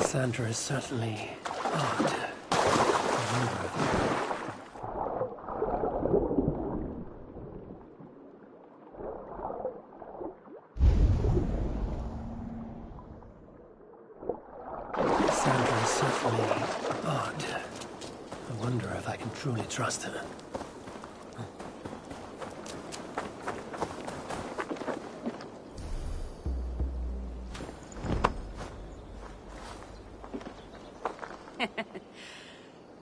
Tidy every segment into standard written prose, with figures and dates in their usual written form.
Sandra is certainly odd. Sandra is certainly odd. I wonder if I can truly trust her.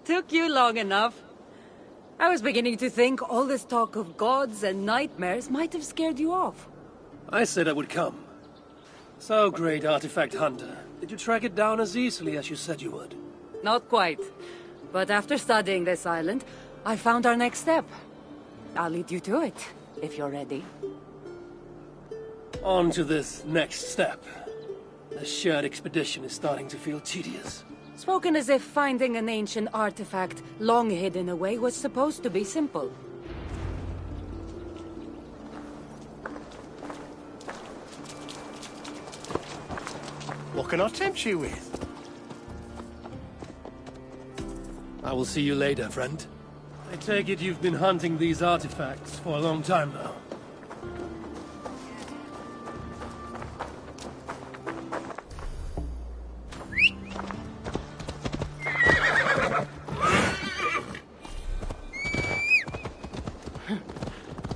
Took you long enough. I was beginning to think all this talk of gods and nightmares might have scared you off. I said I would come. So, great artifact hunter, did you track it down as easily as you said you would? Not quite. But after studying this island, I found our next step. I'll lead you to it, if you're ready. On to this next step. The shared expedition is starting to feel tedious. Spoken as if finding an ancient artifact long hidden away was supposed to be simple. What can I tempt you with? I will see you later, friend. I take it you've been hunting these artifacts for a long time now.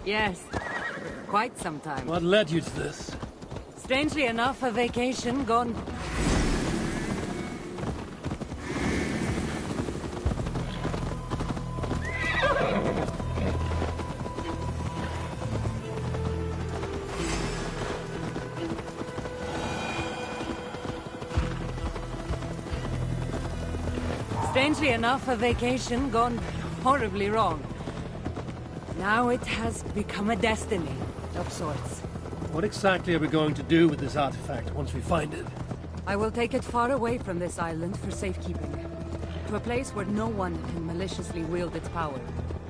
Yes, quite some time. What led you to this? Strangely enough, a vacation gone... Strangely enough, a vacation gone horribly wrong. Now it has become a destiny of sorts. What exactly are we going to do with this artifact once we find it? I will take it far away from this island for safekeeping. To a place where no one can maliciously wield its power.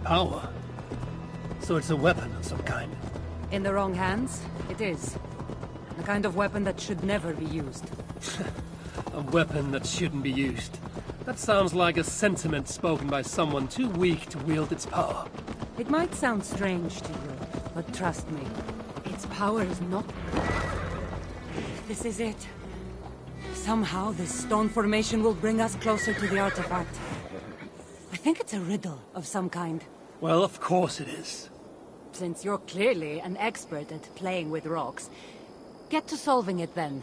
Power? So it's a weapon of some kind? In the wrong hands, it is. The kind of weapon that should never be used. A weapon that shouldn't be used. That sounds like a sentiment spoken by someone too weak to wield its power. It might sound strange to you, but trust me, its power is not... This is it. Somehow this stone formation will bring us closer to the artifact. I think it's a riddle of some kind. Well, of course it is. Since you're clearly an expert at playing with rocks, get to solving it then.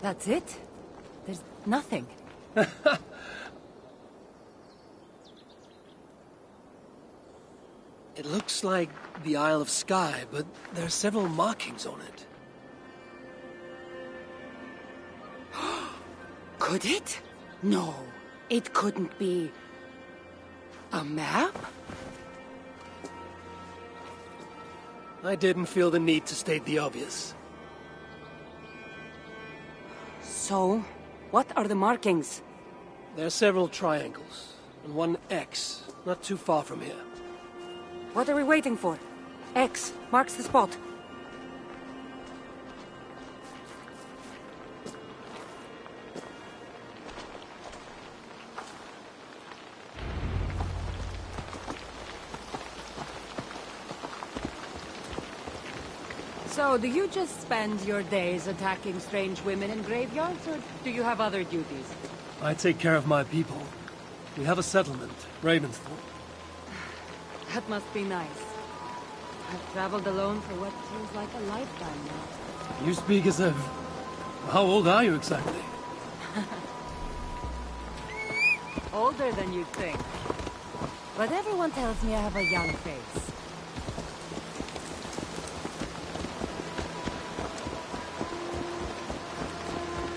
That's it? There's nothing. It looks like the Isle of Skye, but there are several markings on it. Could it? No, it couldn't be. A map? I didn't feel the need to state the obvious. So, what are the markings? There are several triangles, and one X, not too far from here. What are we waiting for? X marks the spot. So, do you just spend your days attacking strange women in graveyards, or do you have other duties? I take care of my people. We have a settlement, Ravensthorpe. That must be nice. I've traveled alone for what feels like a lifetime now. You speak as if... How old are you exactly? Older than you'd think. But everyone tells me I have a young face.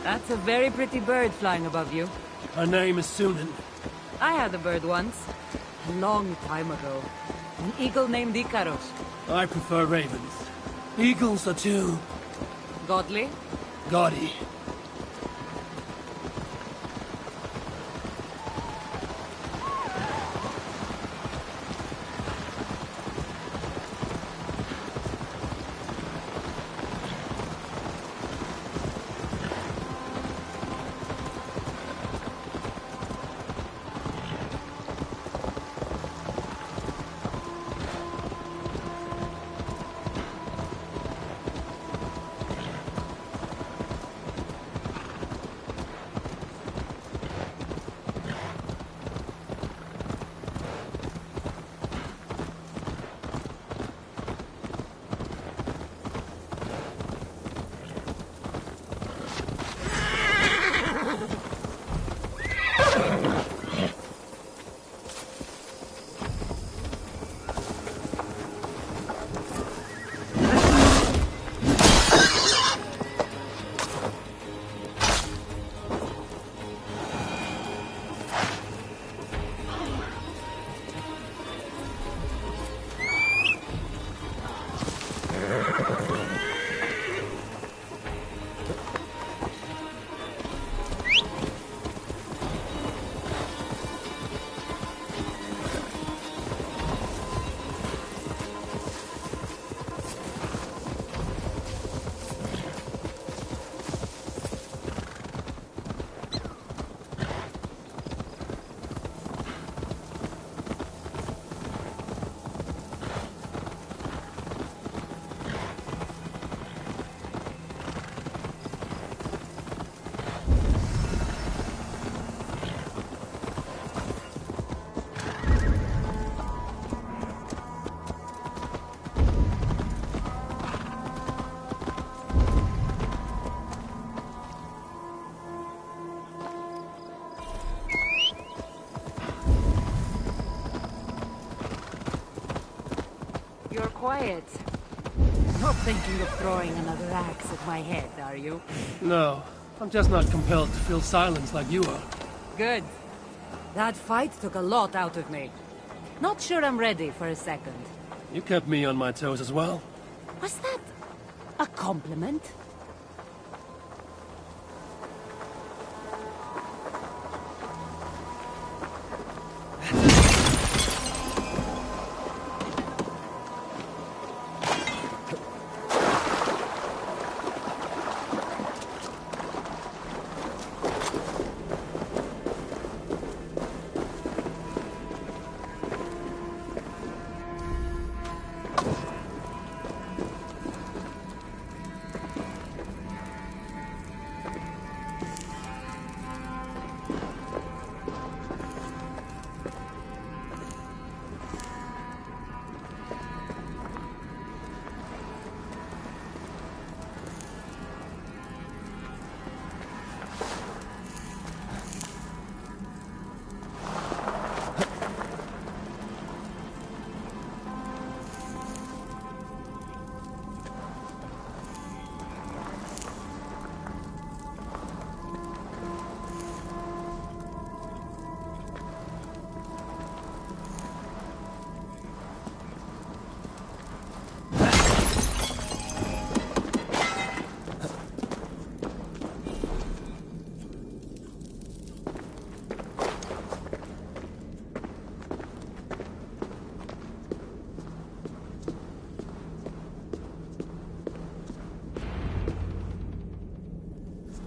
That's a very pretty bird flying above you. Her name is Sunan. I had a bird once. A long time ago. An eagle named Icaros. I prefer ravens. Eagles are too... Godly? gaudy. You're quiet. Not thinking of throwing another axe at my head, are you? No, I'm just not compelled to feel silence like you are. Good. That fight took a lot out of me. Not sure I'm ready for a second. You kept me on my toes as well. Was that a compliment?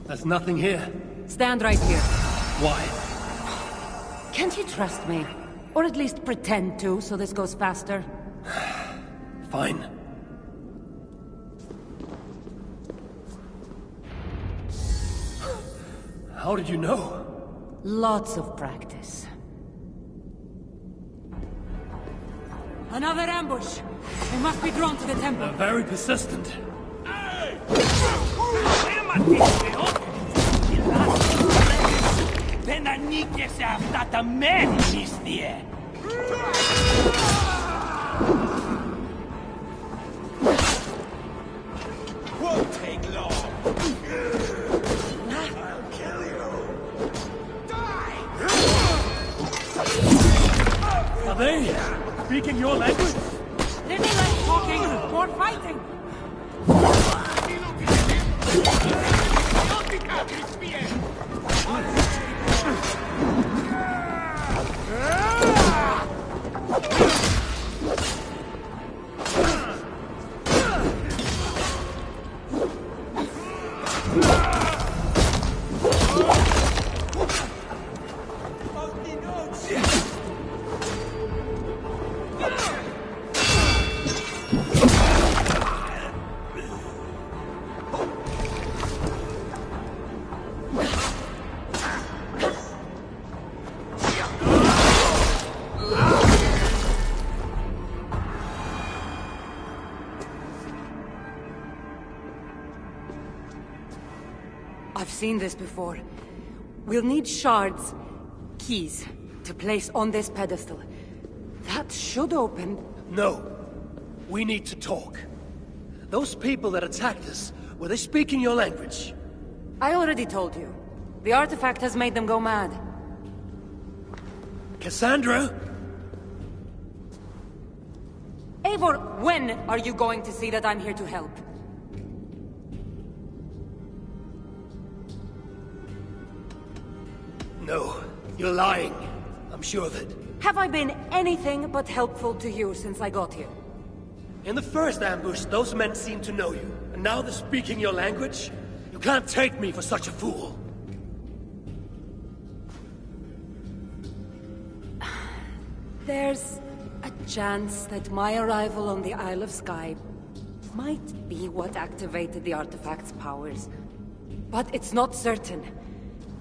There's nothing here. Stand right here. Why? Can't you trust me? Or at least pretend to, so this goes faster? Fine. How did you know? Lots of practice. Another ambush! They must be drawn to the temple. They're very persistent. Won't take long. I'll kill you. Die! Are they speaking your language? Little less talking, more fighting! I've seen this before. We'll need shards, keys, to place on this pedestal. That should open... No. We need to talk. Those people that attacked us, were they speaking your language? I already told you. The artifact has made them go mad. Cassandra? Eivor, when are you going to see that I'm here to help? No. You're lying. I'm sure of it. Have I been anything but helpful to you since I got here? In the first ambush, those men seemed to know you. And now they're speaking your language? You can't take me for such a fool. There's a chance that my arrival on the Isle of Skye might be what activated the artifact's powers. But it's not certain.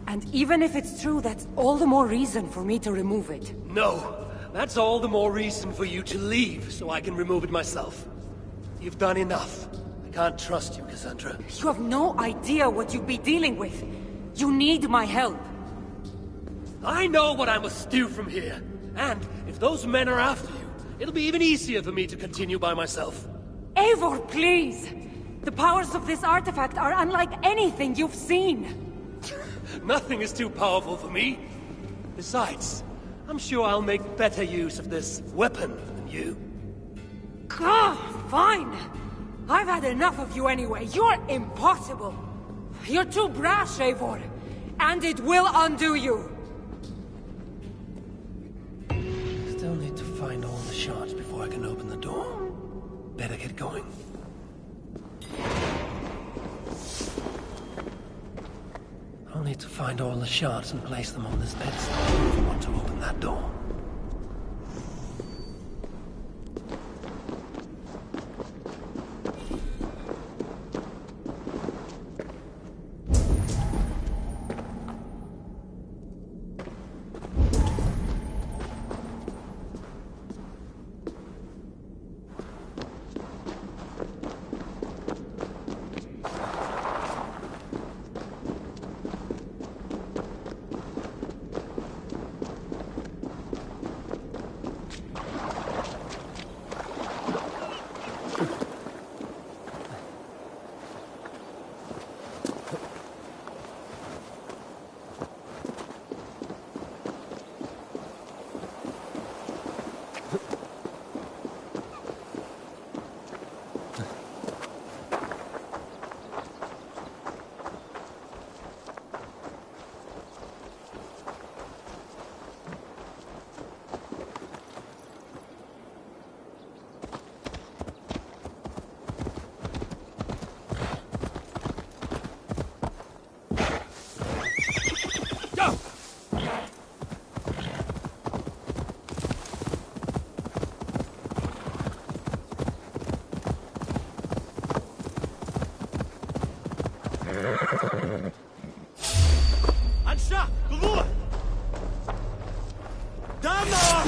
And even if it's true, that's all the more reason for me to remove it. No. That's all the more reason for you to leave, so I can remove it myself. You've done enough. I can't trust you, Cassandra. You have no idea what you'd be dealing with. You need my help. I know what I must do from here. And if those men are after you, it'll be even easier for me to continue by myself. Eivor, please! The powers of this artifact are unlike anything you've seen. Nothing is too powerful for me. Besides, I'm sure I'll make better use of this weapon than you. Fine! I've had enough of you anyway. You're impossible! You're too brash, Eivor. And it will undo you! Still need to find all the shards before I can open the door. Better get going. I'll need to find all the shards and place them on this pedestal if I want to open that door. Go! Anschlag! Ruhe! Da noch!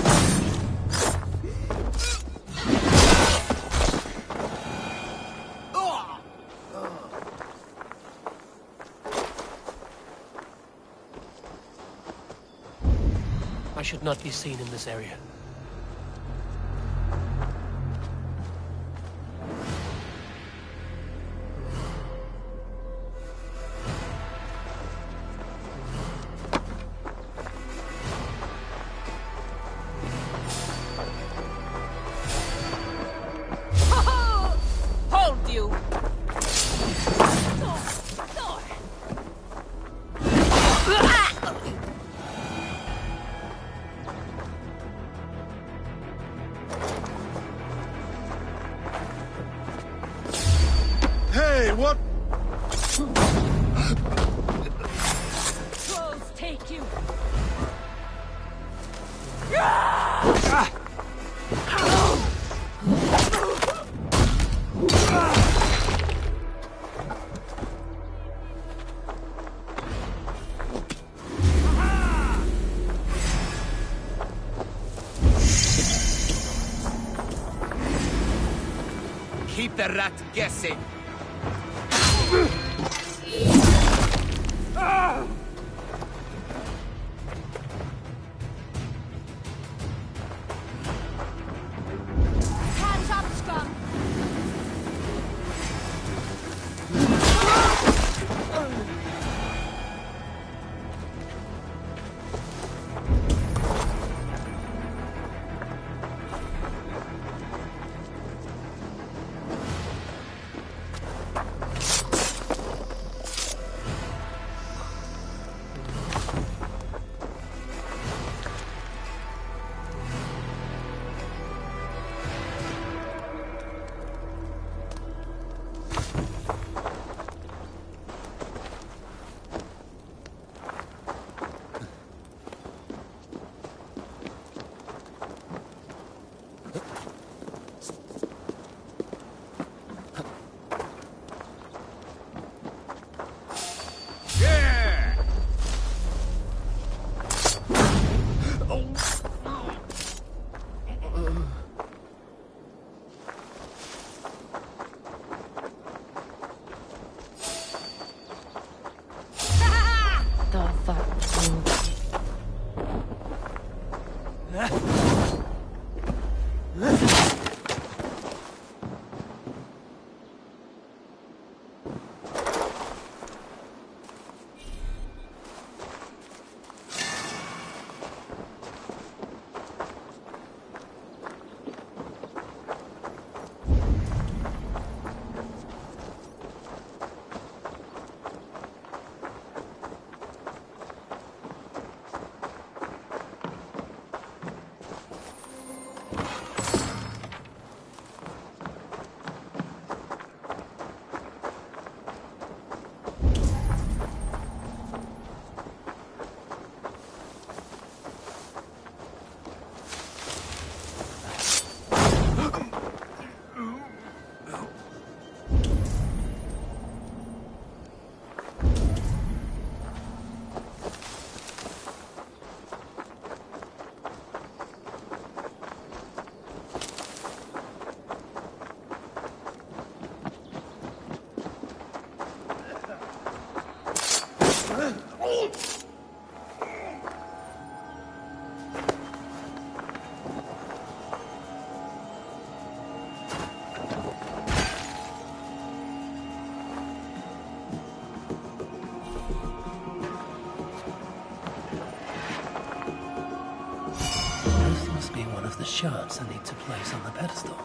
I should not be seen in this area. Hold you! Hey, what? Trolls take you! Keep the rat guessing. Hands up, scum! The fuck? This must be one of the shards I need to place on the pedestal.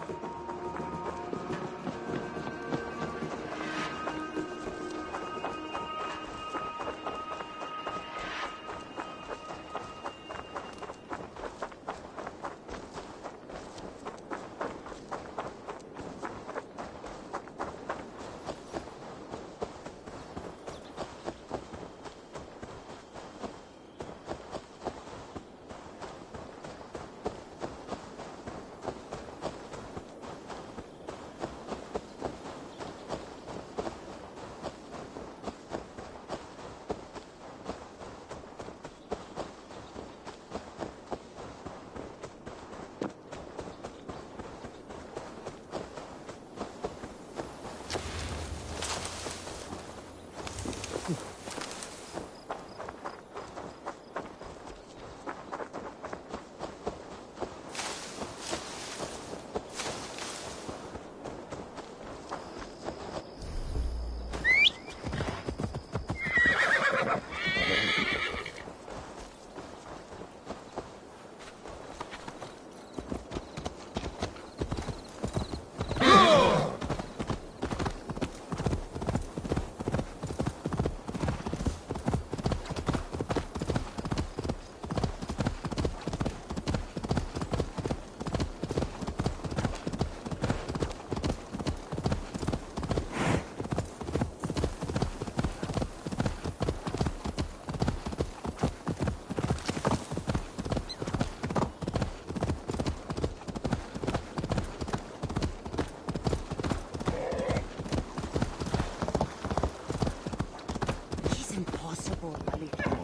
He's impossible, Alito.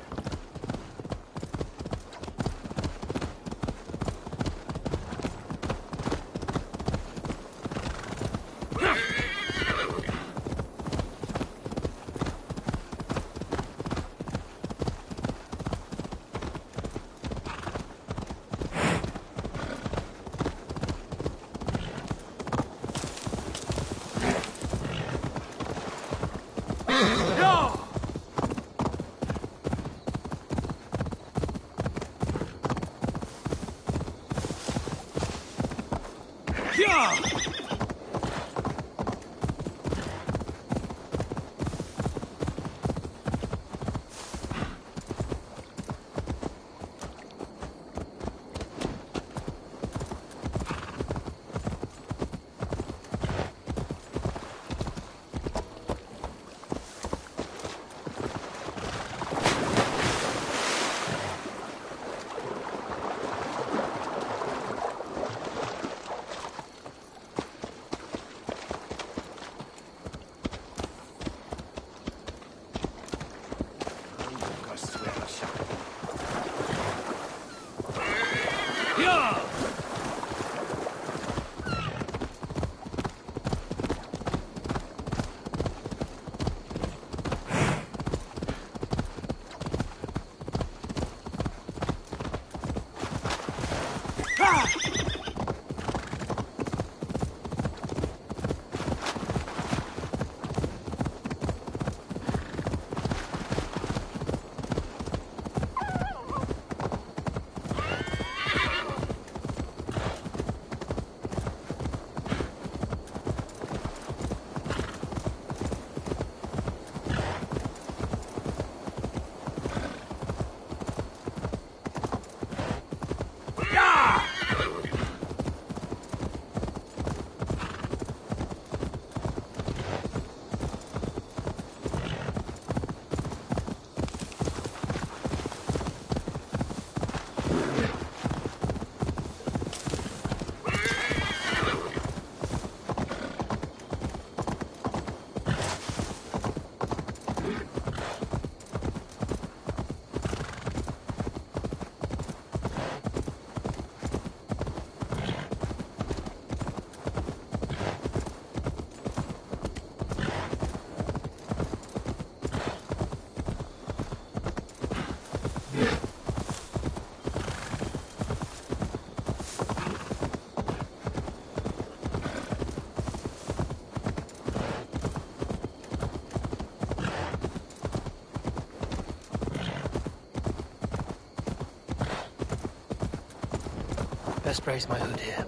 Best raise my hood here.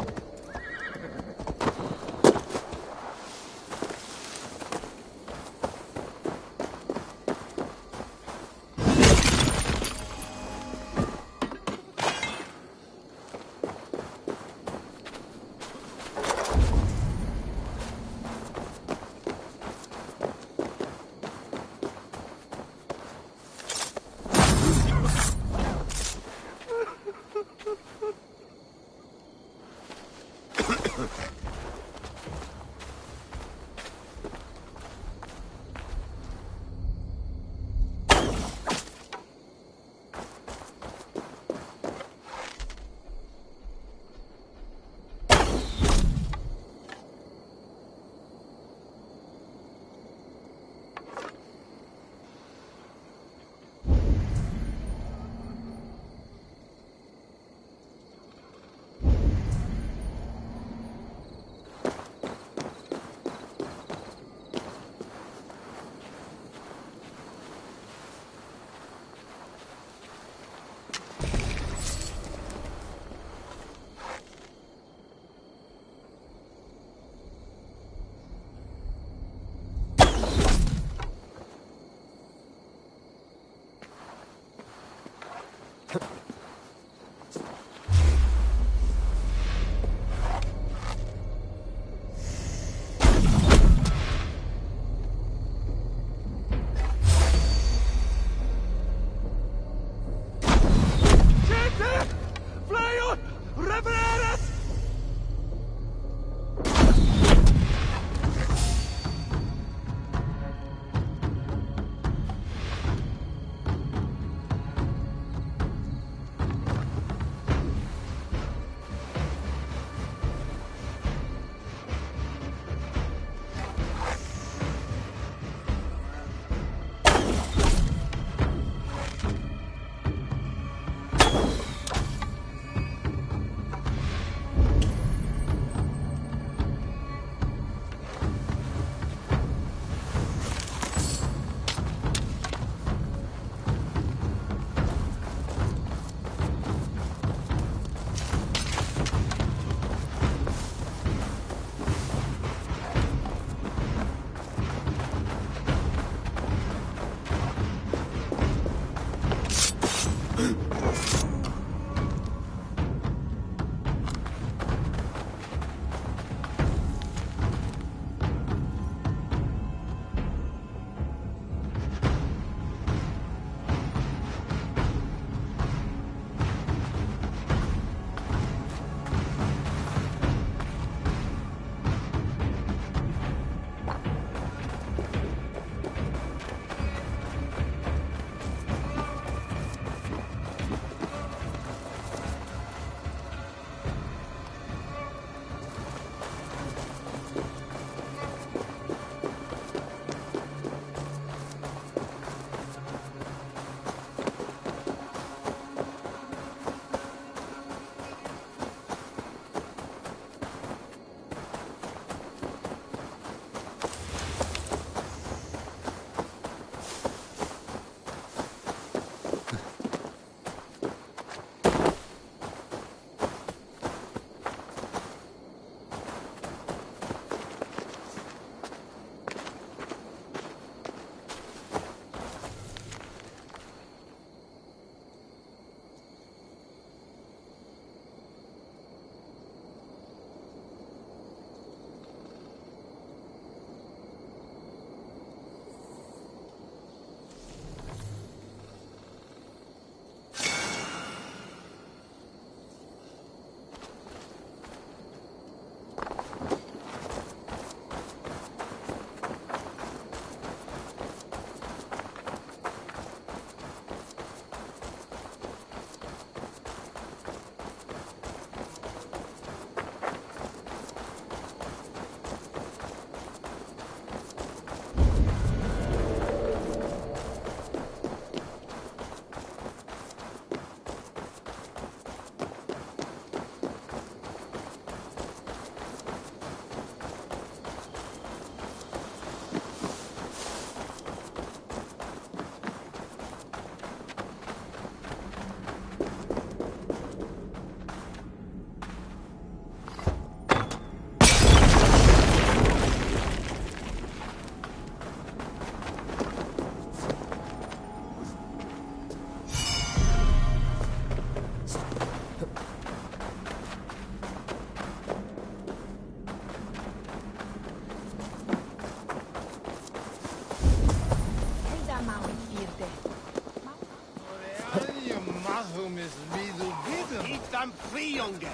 Eat them free, younger.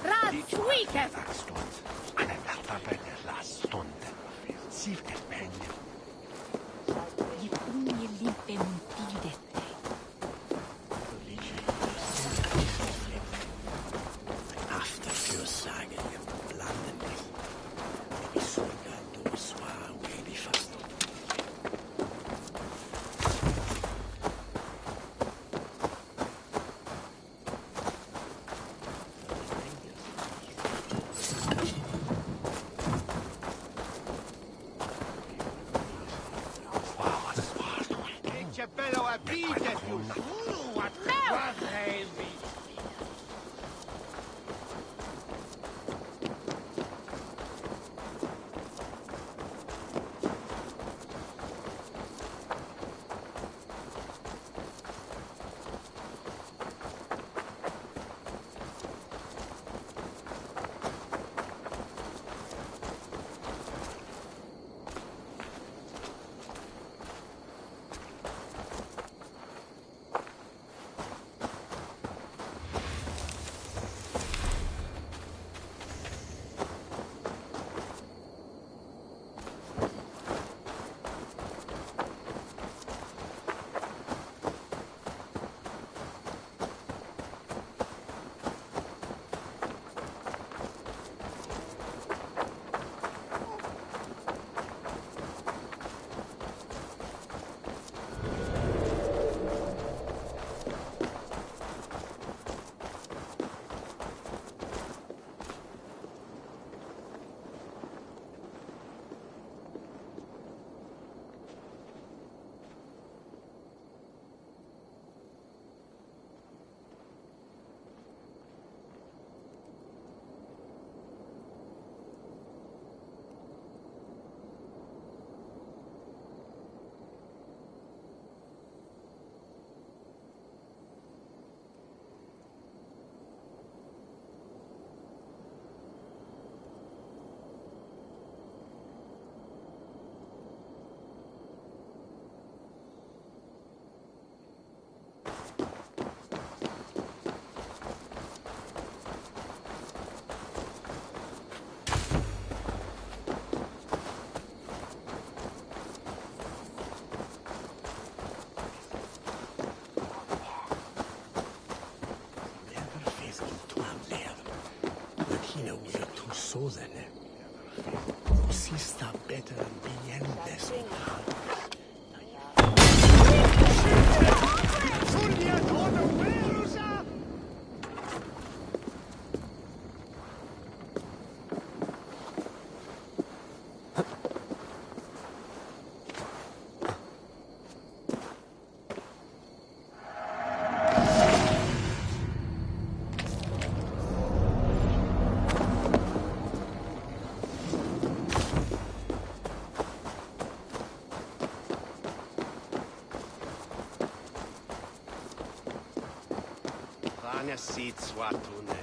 Razwike! Je unje lipe muntidete. After your saga, blanden dich. Vi sågar då svar way fast. Che bello a vita, tu. What heavy. Sozene. Si sta better than Biendes. Vanya sit swatune.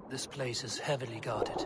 This place is heavily guarded.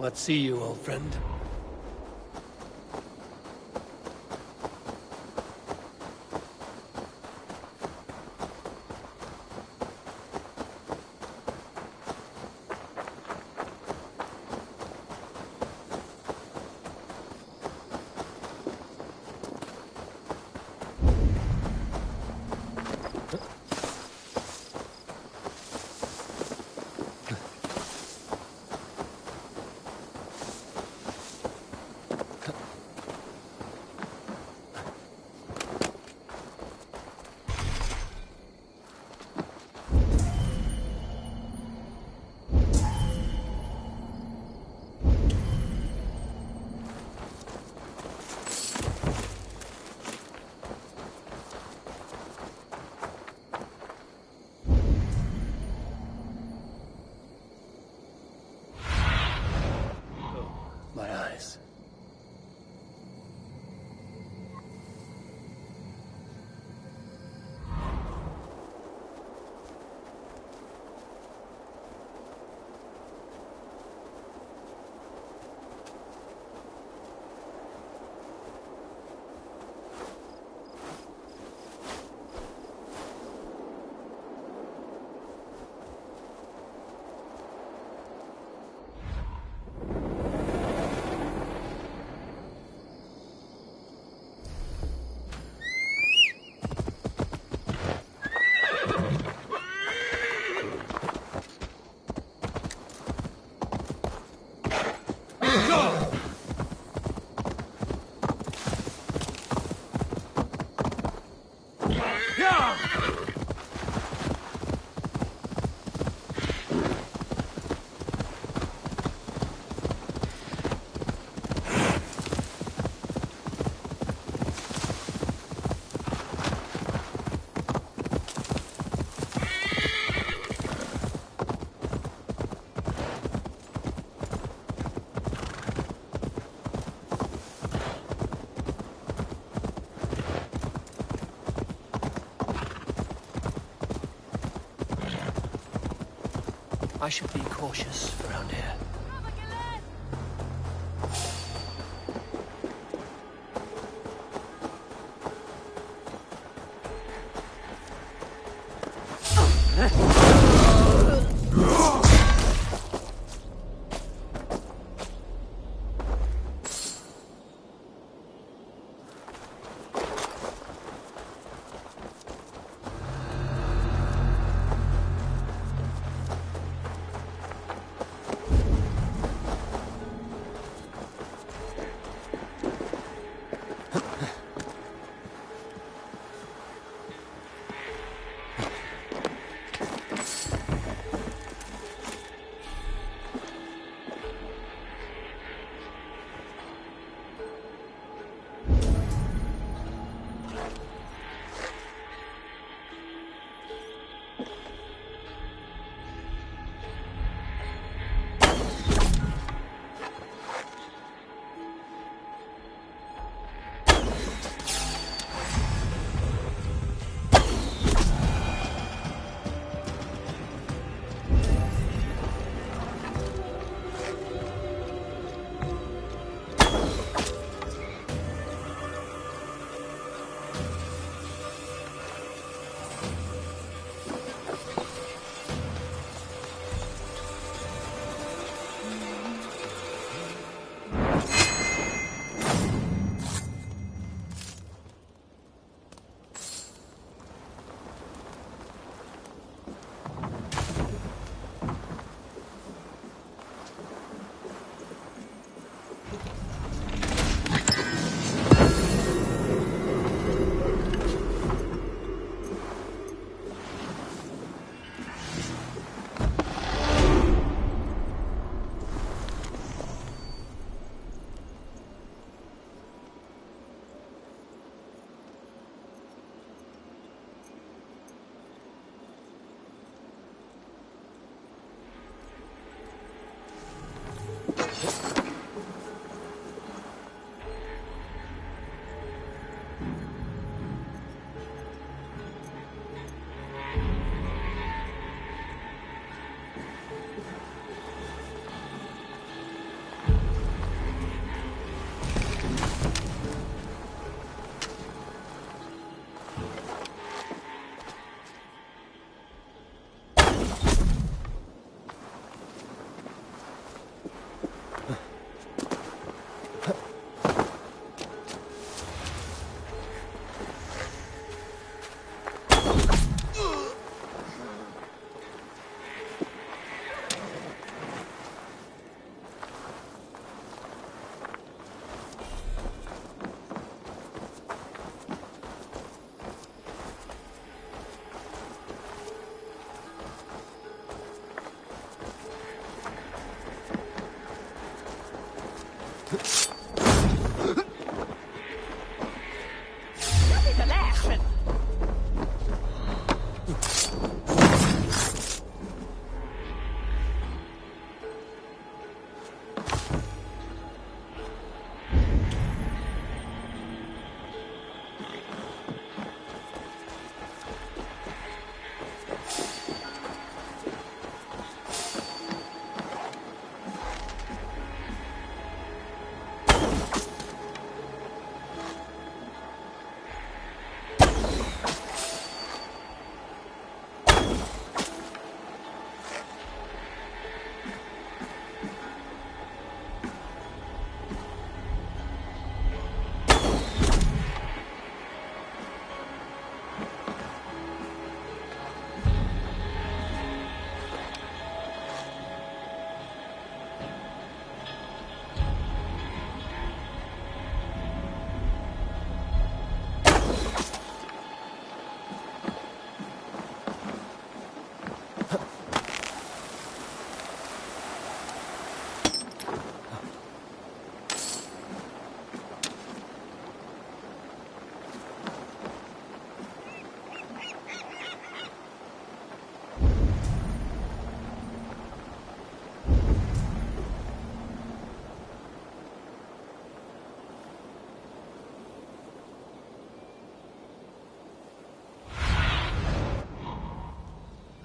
Let's see you, old friend. I should be cautious around here.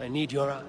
I need your eye.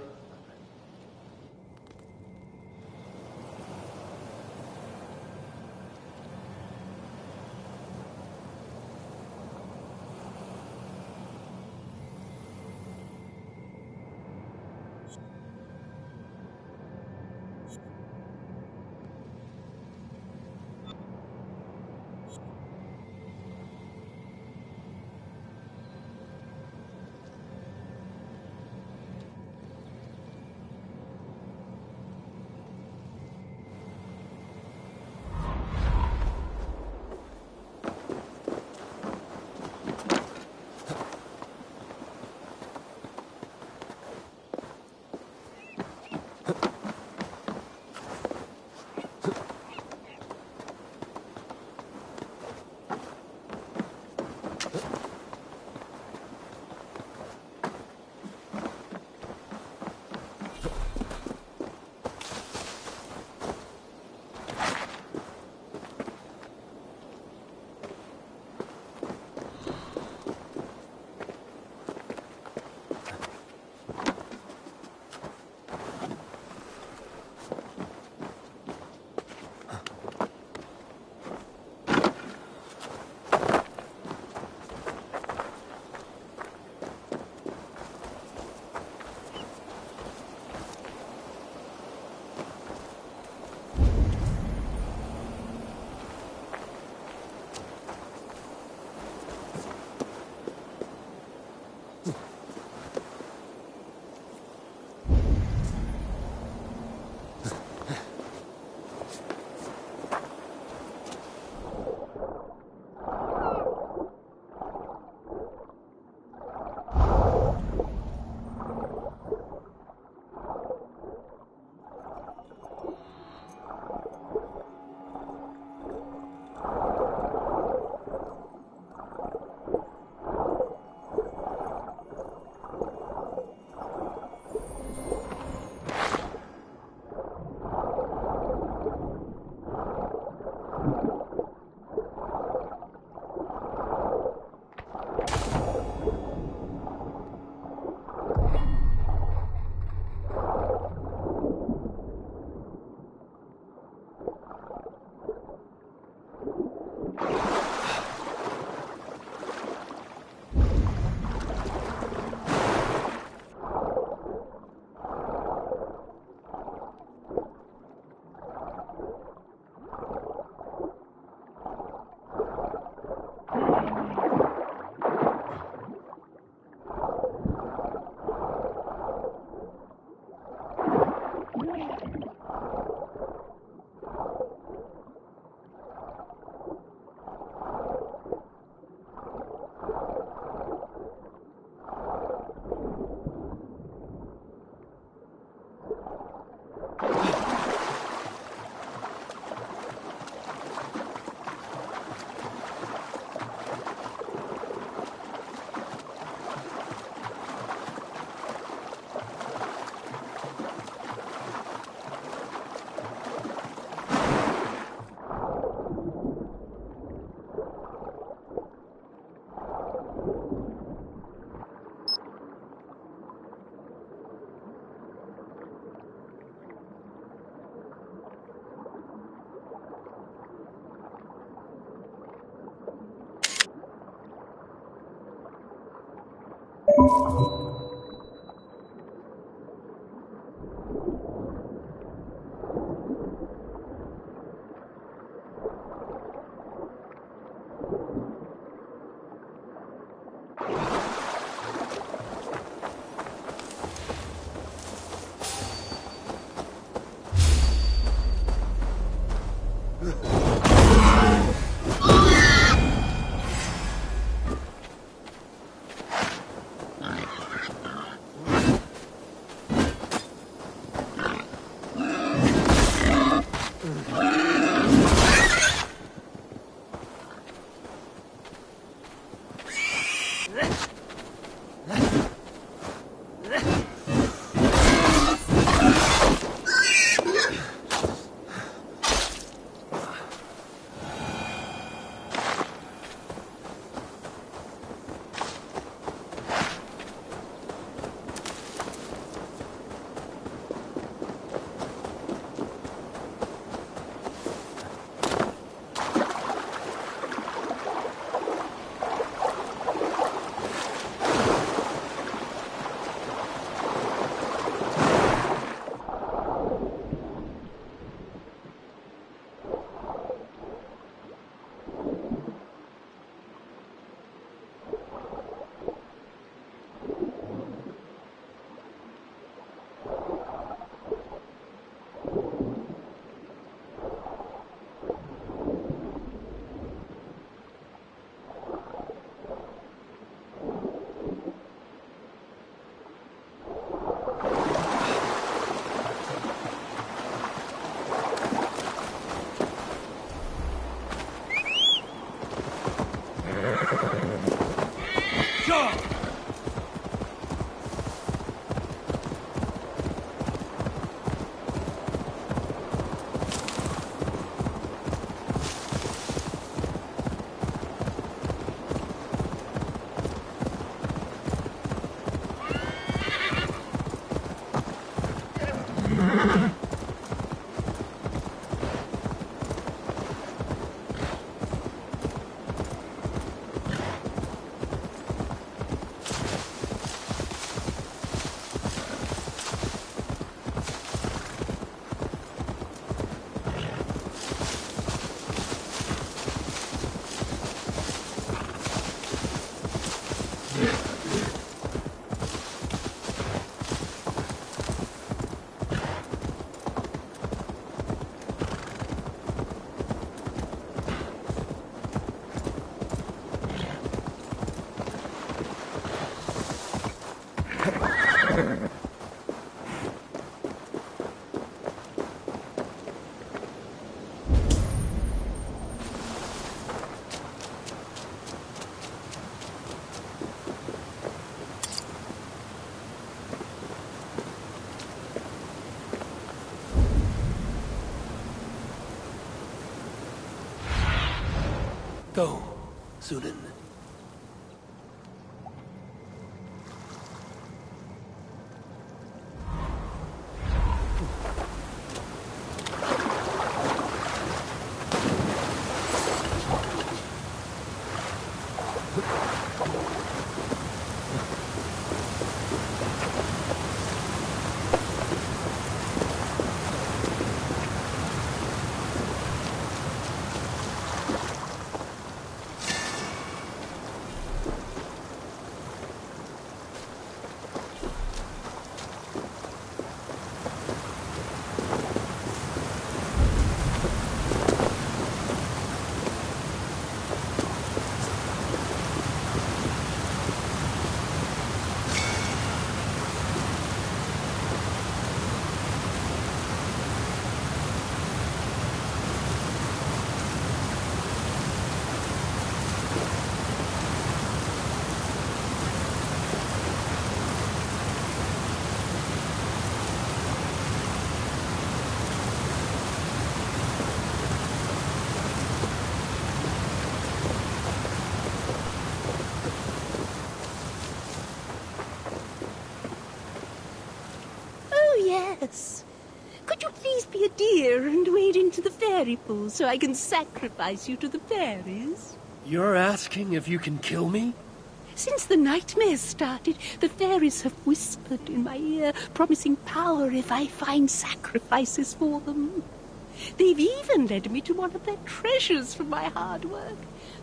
Go, Sunan. Yes. Could you please be a dear and wade into the fairy pool so I can sacrifice you to the fairies? You're asking if you can kill me? Since the nightmares started, the fairies have whispered in my ear, promising power if I find sacrifices for them. They've even led me to one of their treasures from my hard work.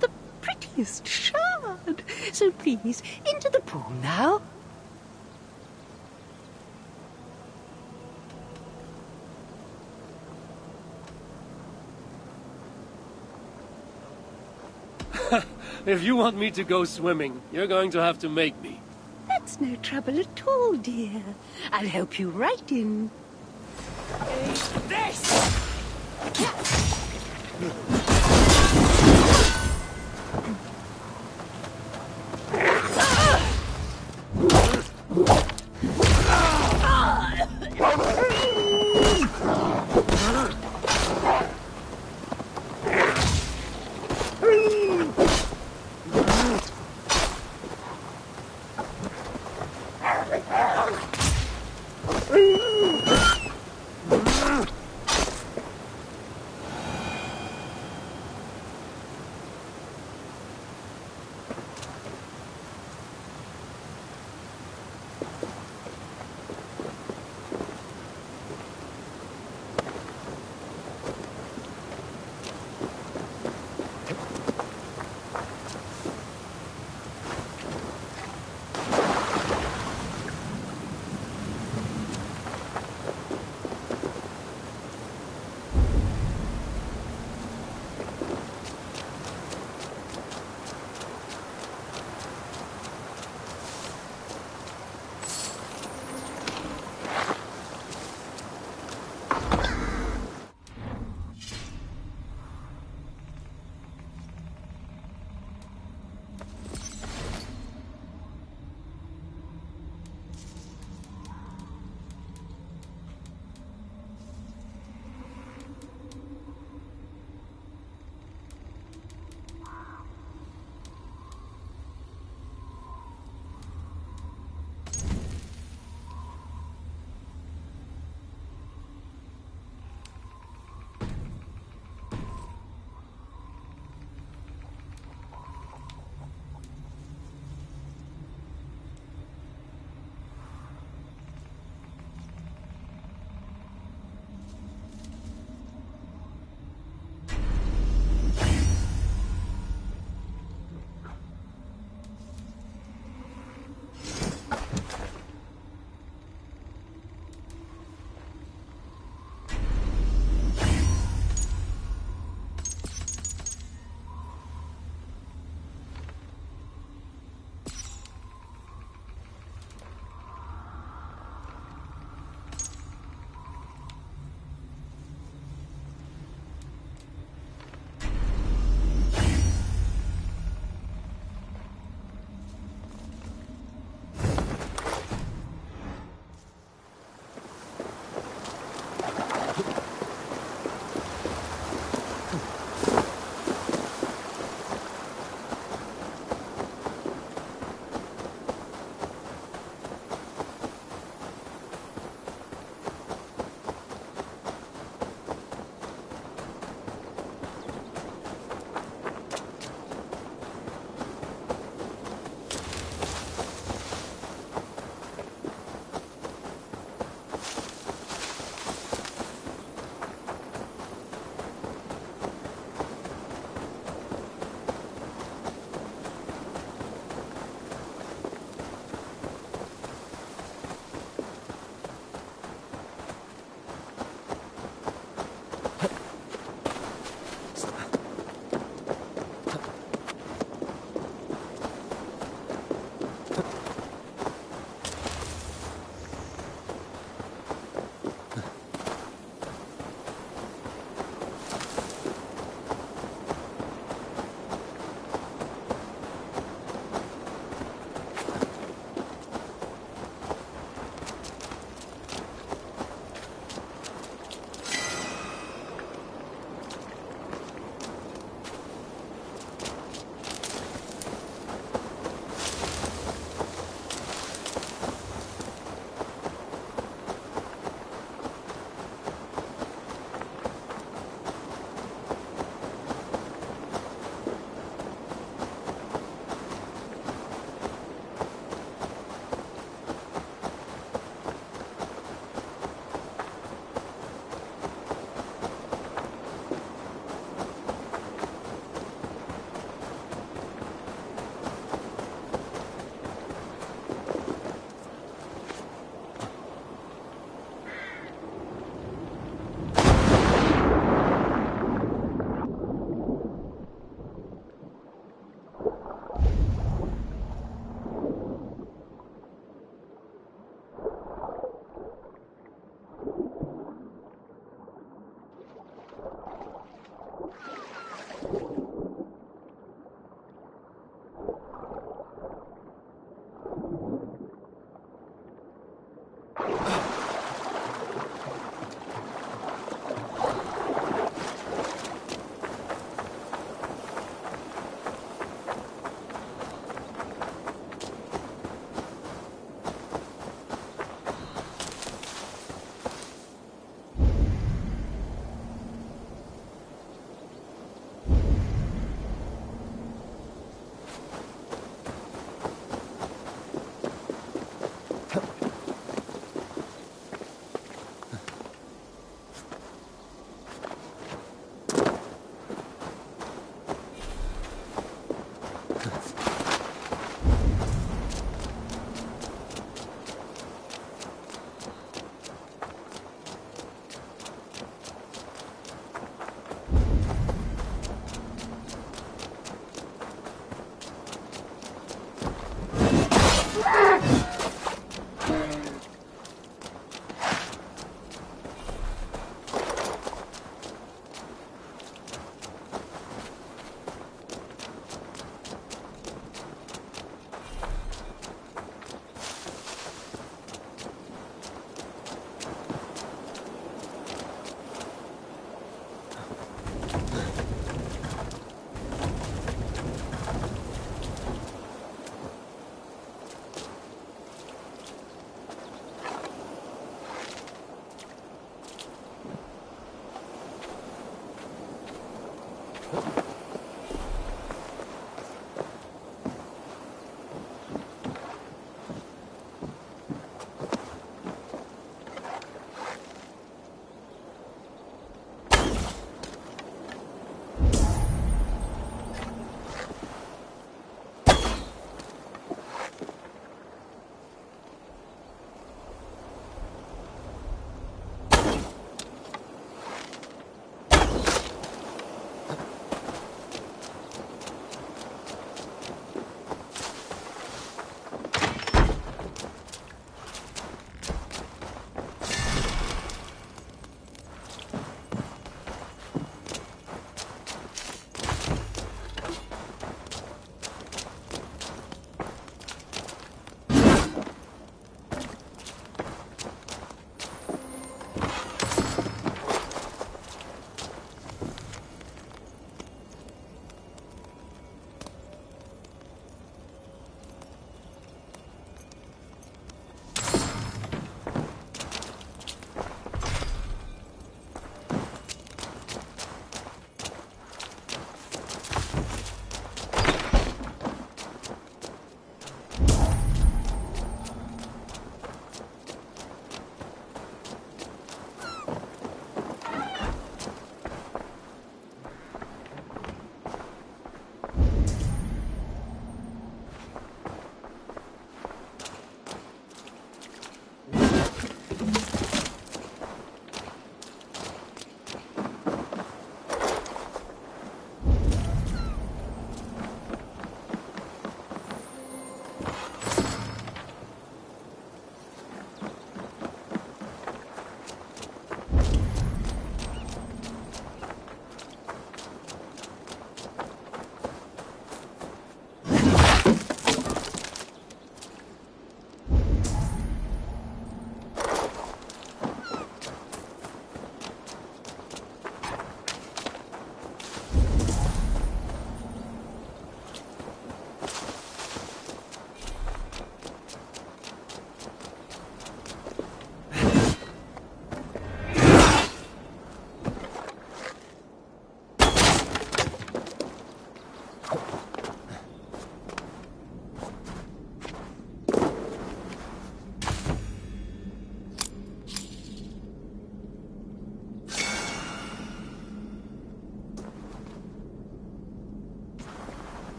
The prettiest shard. So please, into the pool now. If you want me to go swimming, you're going to have to make me. That's no trouble at all, dear. I'll help you right in. This!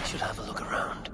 should have a look around.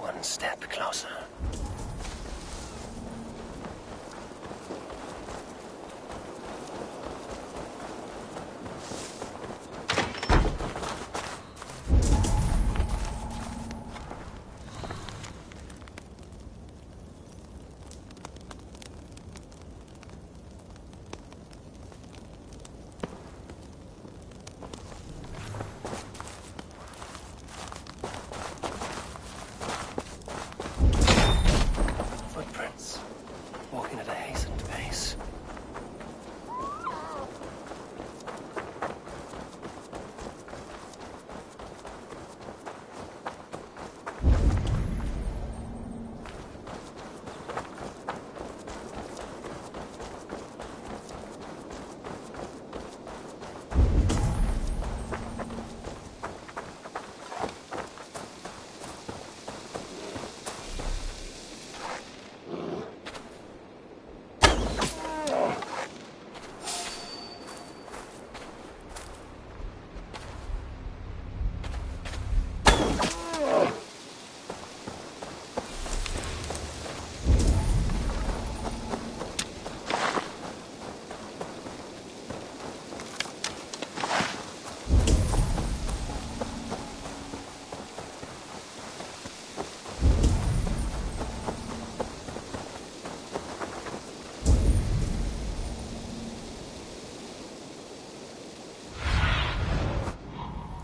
One step closer. Footprints. Walking at a hastened pace.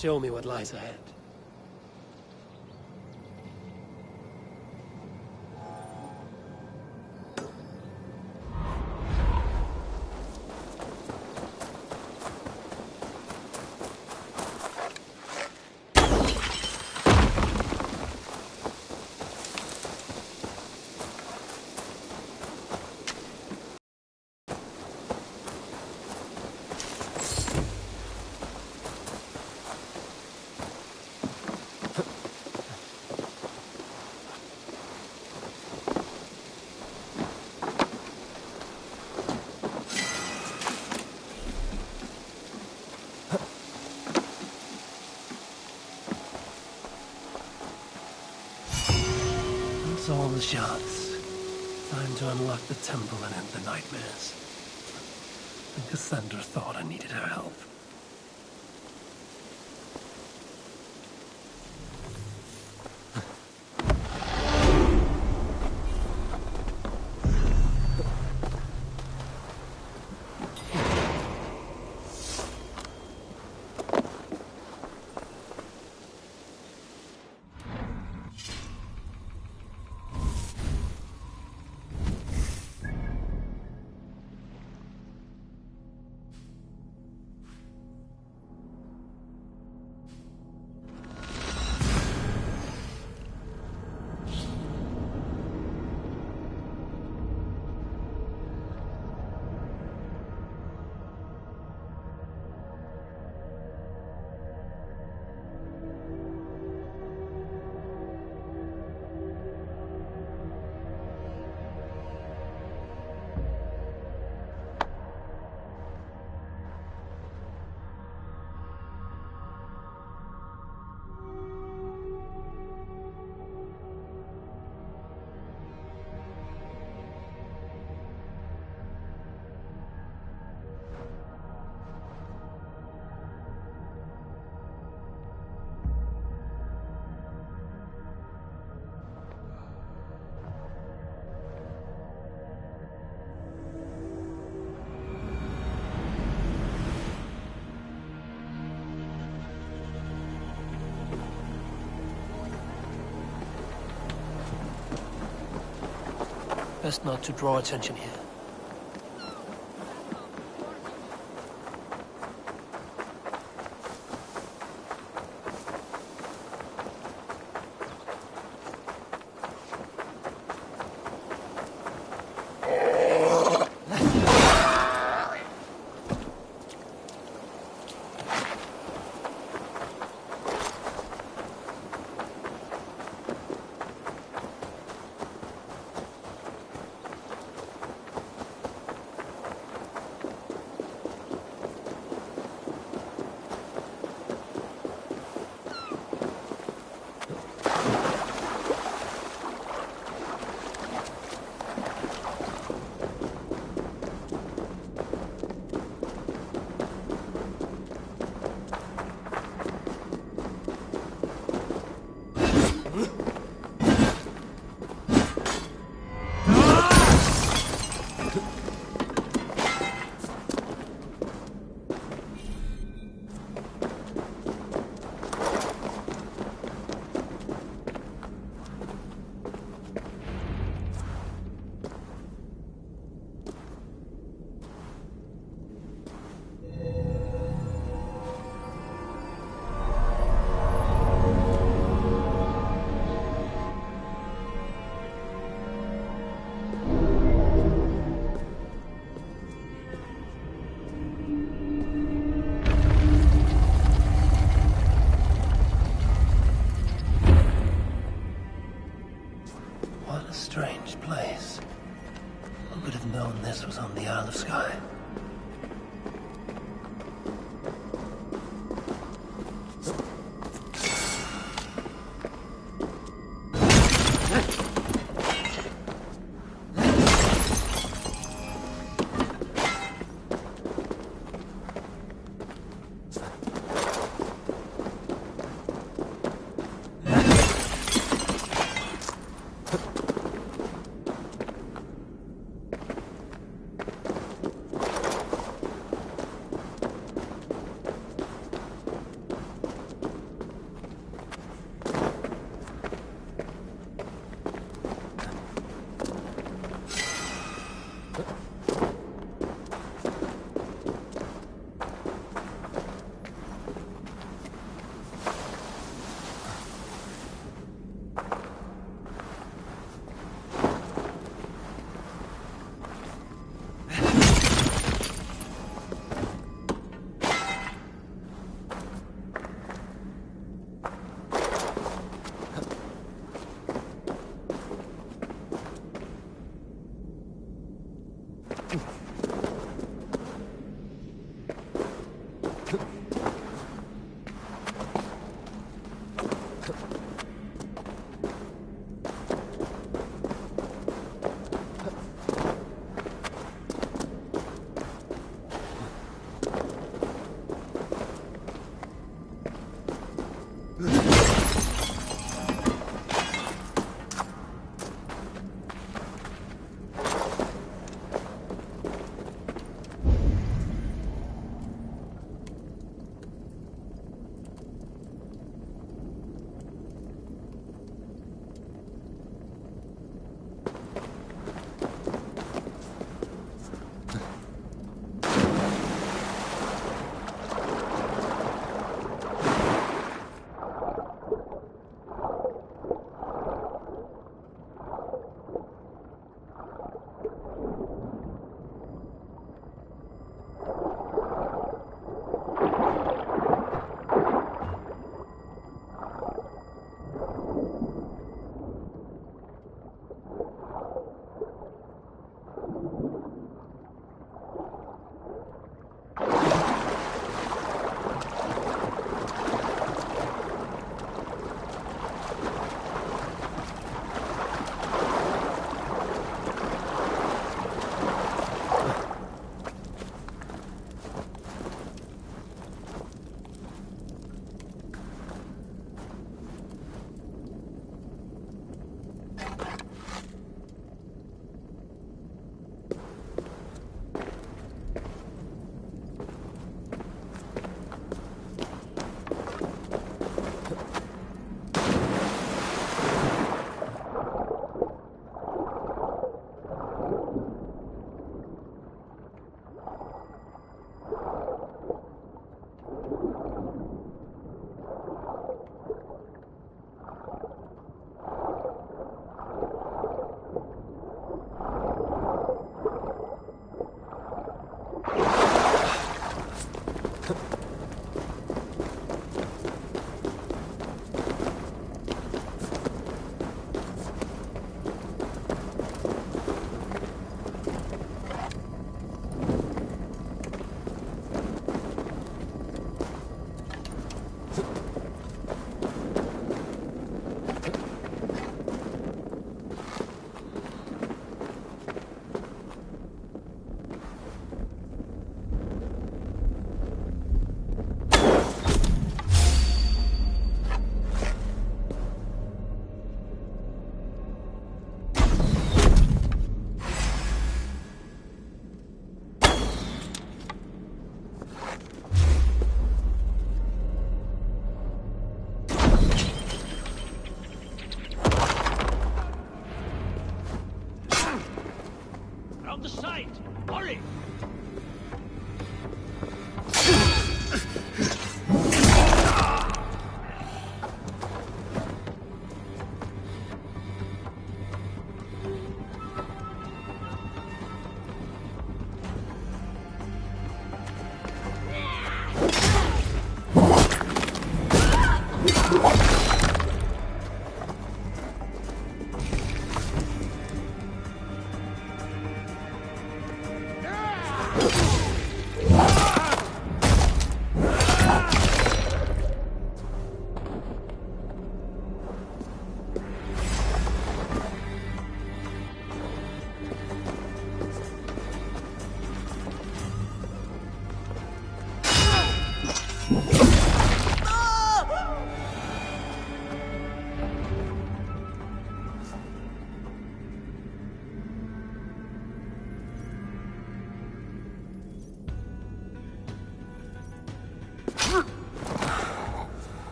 Show me what lies ahead. That's all the shards. Time to unlock the temple and end the nightmares. And Cassandra thought I needed her help. Best not to draw attention here. What a strange place. Who could have known this was on the Isle of Skye?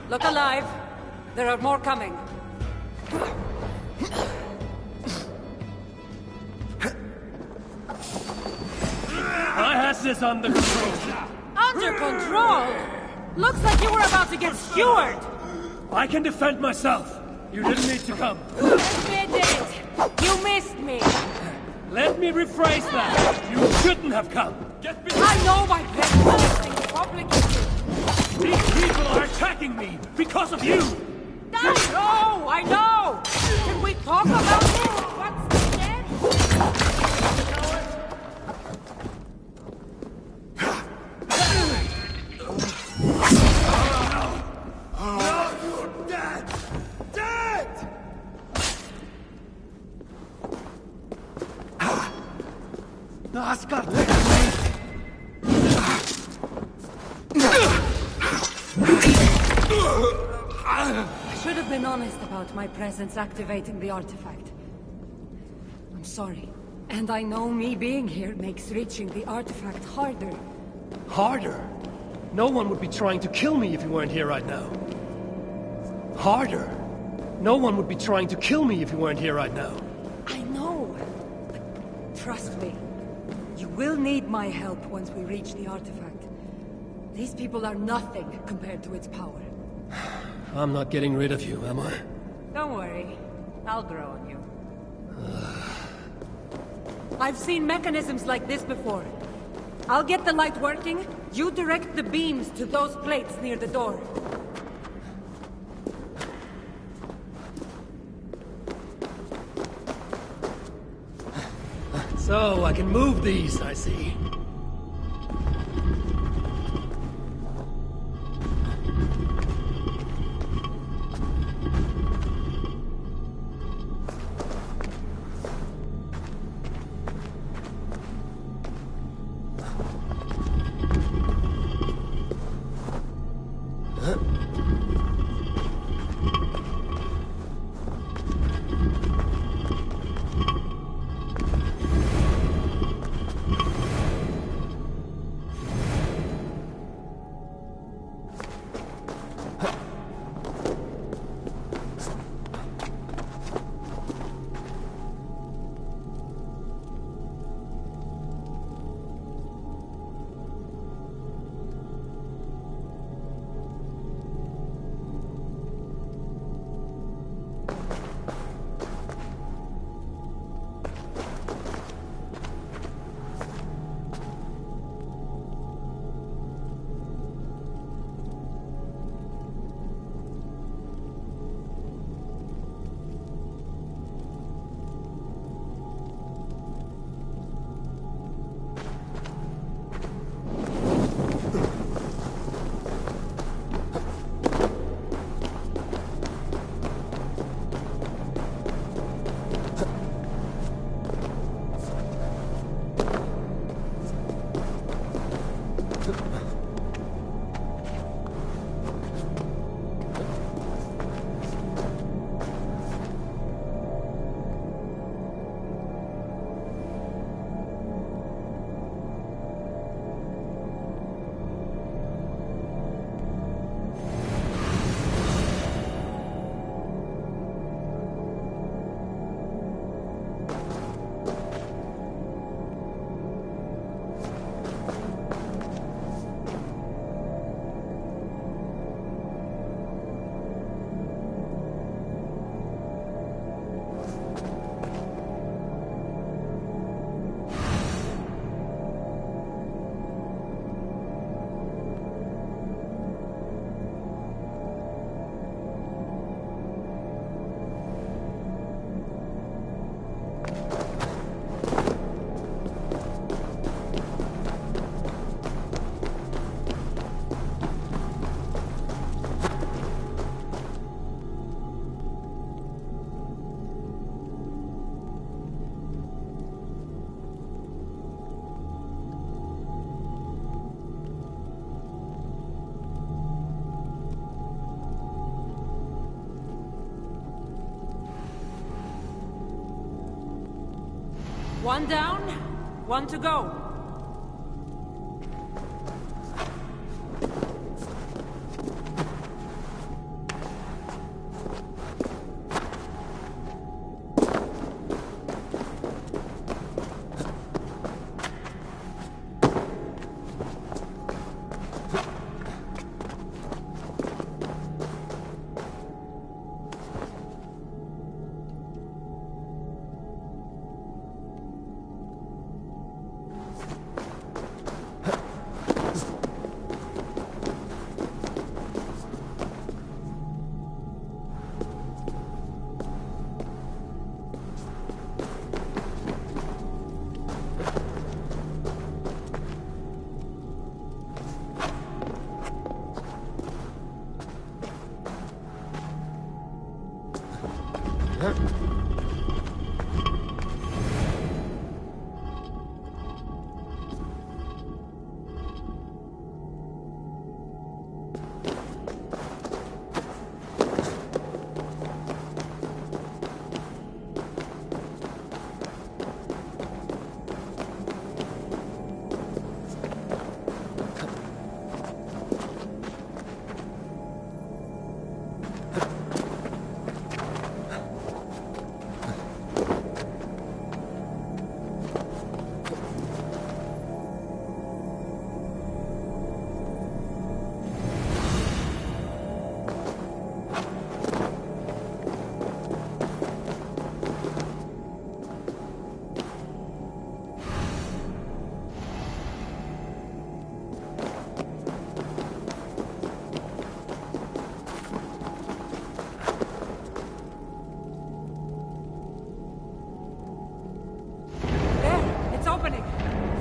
Look alive. There are more coming. I has this under control. Under control? Looks like you were about to get skewered. I can defend myself. You didn't need to come. Admit it. You missed me. Let me rephrase that. You shouldn't have come. Get behind. I know my best things complicated. These people are attacking me because of you. I know. Can we talk about this? What's next? You're dead! Dead! Asgard, I should have been honest about my presence activating the artifact. I'm sorry. And I know me being here makes reaching the artifact harder. Harder? No one would be trying to kill me if you weren't here right now. Harder? No one would be trying to kill me if you weren't here right now. I know. But trust me. You will need my help once we reach the artifact. These people are nothing compared to its power. I'm not getting rid of you, am I? Don't worry. I'll grow on you. I've seen mechanisms like this before. I'll get the light working. You direct the beams to those plates near the door. So, I can move these, I see. One down, one to go.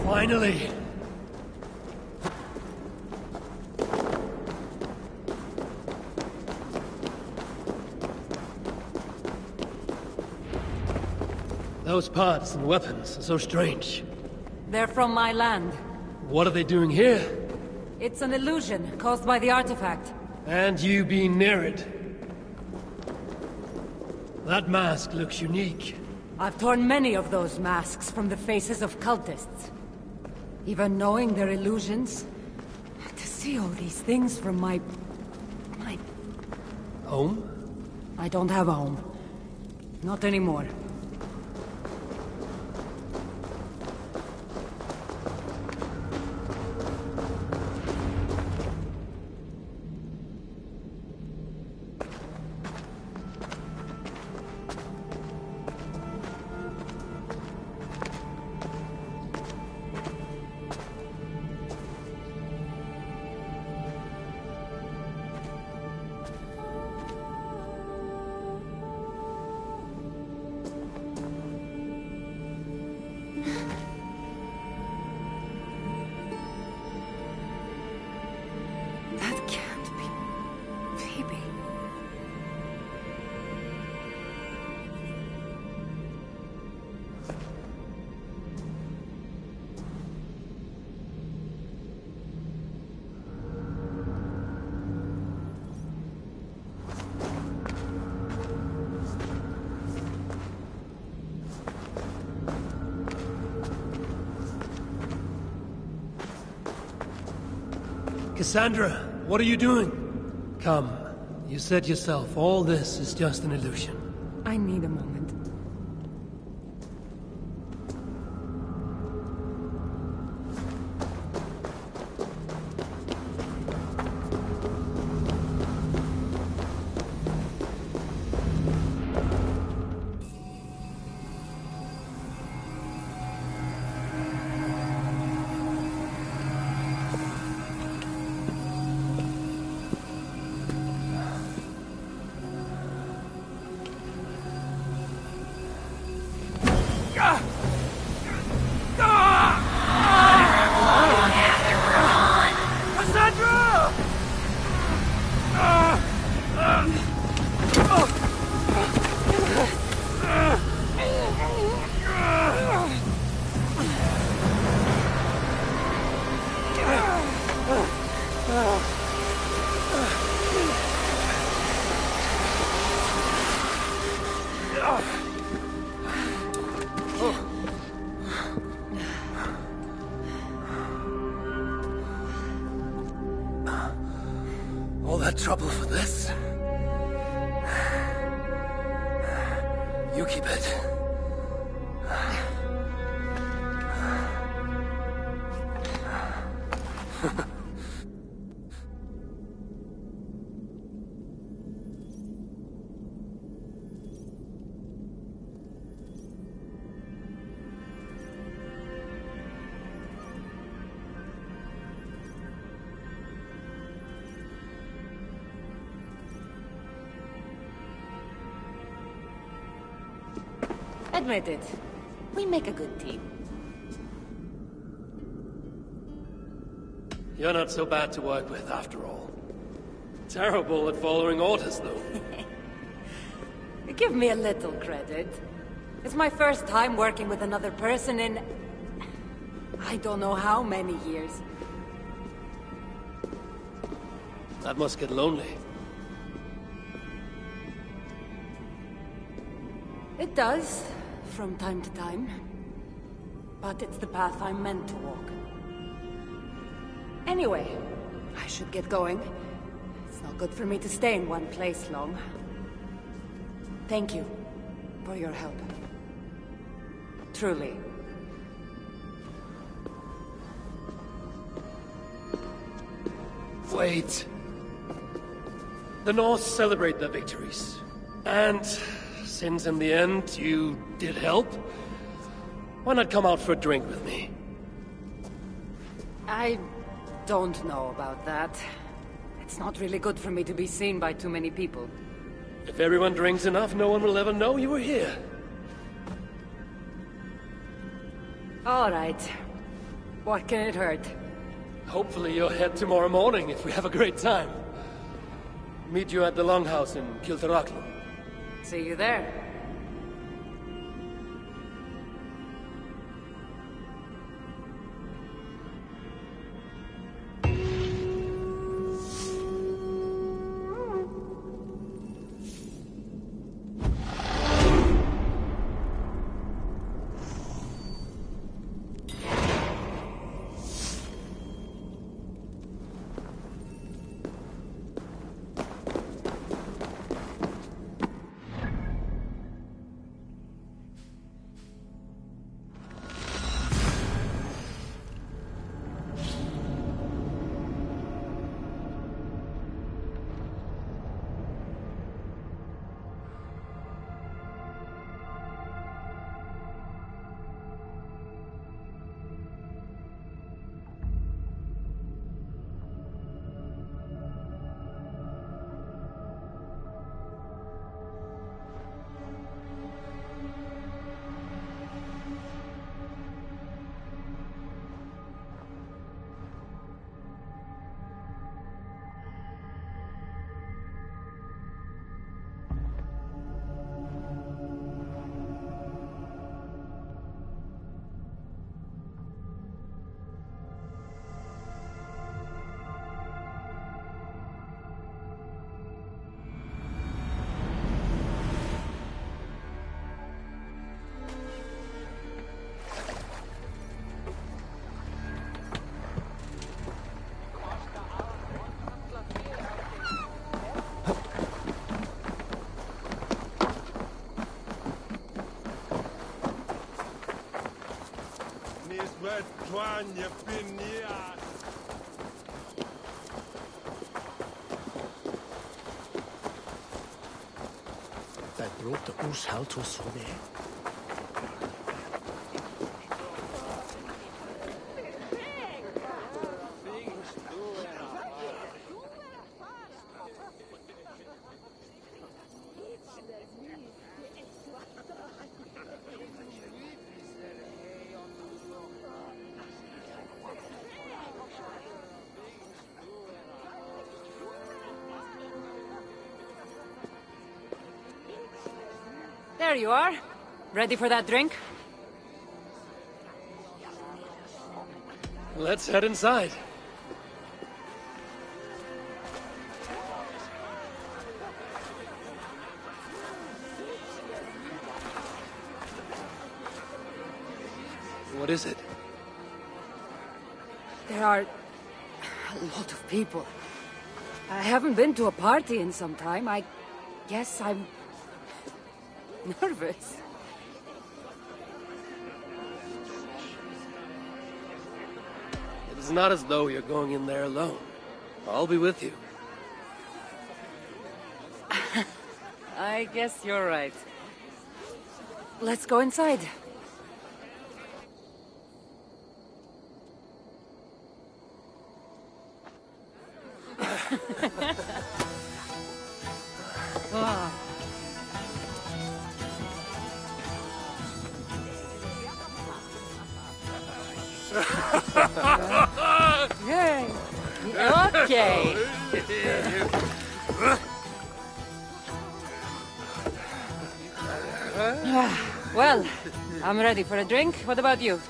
Finally! Those parts and weapons are so strange. They're from my land. What are they doing here? It's an illusion caused by the artifact. And you being near it. That mask looks unique. I've torn many of those masks from the faces of cultists. Even knowing they're illusions, to see all these things from my... Home? I don't have a home. Not anymore. Cassandra, what are you doing? Come. You said yourself, all this is just an illusion. I need a moment. trouble for this. You keep it. Admit it. We make a good team. You're not so bad to work with, after all. Terrible at following orders, though. Give me a little credit. It's my first time working with another person in... I don't know how many years. That must get lonely. It does, from time to time. But it's the path I'm meant to walk. Anyway, I should get going. It's not good for me to stay in one place long. Thank you for your help. Truly. Wait. The Norse celebrate their victories. And since in the end you did help, why not come out for a drink with me? I don't know about that. It's not really good for me to be seen by too many people. If everyone drinks enough, no one will ever know you were here. All right. What can it hurt? Hopefully you'll head tomorrow morning if we have a great time. Meet you at the Longhouse in Kiltarachlum. See you there. Det bråte orshalt hos henne. There you are. Ready for that drink? Let's head inside. What is it? There are a lot of people. I haven't been to a party in some time. I guess I'm nervous. It's not as though you're going in there alone. I'll be with you. I guess you're right. Let's go inside. Ah. Hey. Okay. Well, I'm ready for a drink. What about you?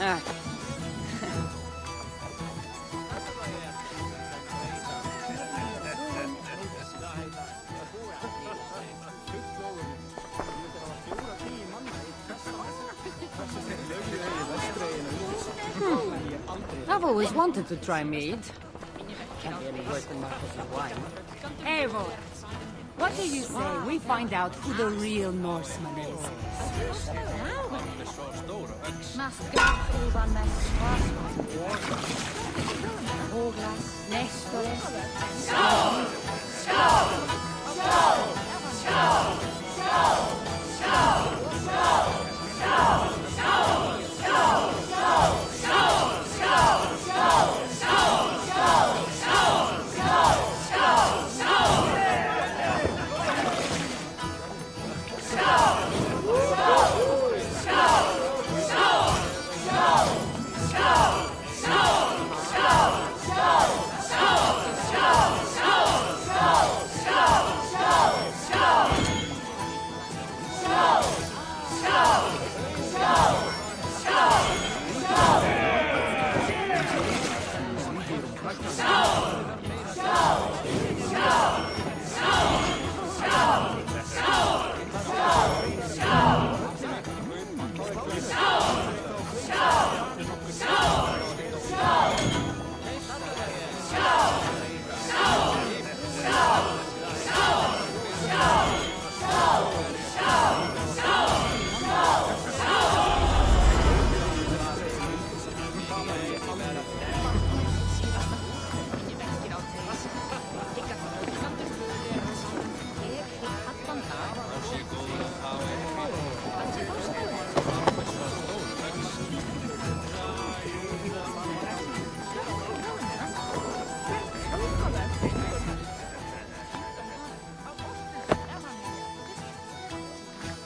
Ah. I've always wanted to try mead. Can't be any worse than Marcus's wine. Eivor, what do you say we find out who the real Norseman is?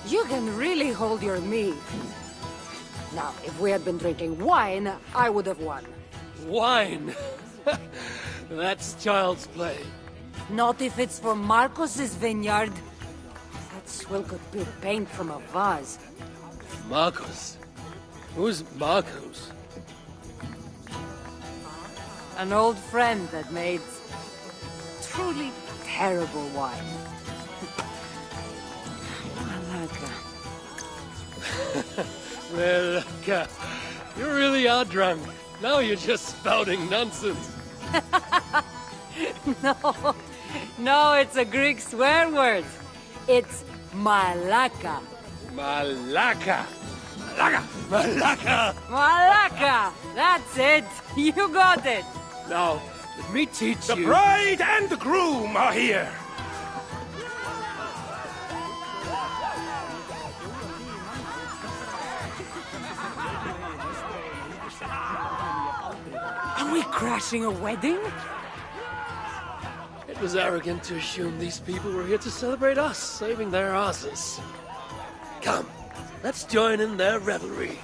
You can really hold your mead. Now, if we had been drinking wine, I would have won. Wine? That's child's play. Not if it's for Marcus's vineyard. That swill could be paint from a vase. Marcus? Who's Marcus? An old friend that made truly terrible wine. Well, you really are drunk. Now you're just spouting nonsense. No, it's a Greek swear word. It's malaka. Malaka. Malaka. Malaka. Malaka! That's it! You got it! Now, let me teach you... The bride and the groom are here! Are we crashing a wedding? It was arrogant to assume these people were here to celebrate us, saving their asses. Come, let's join in their revelry.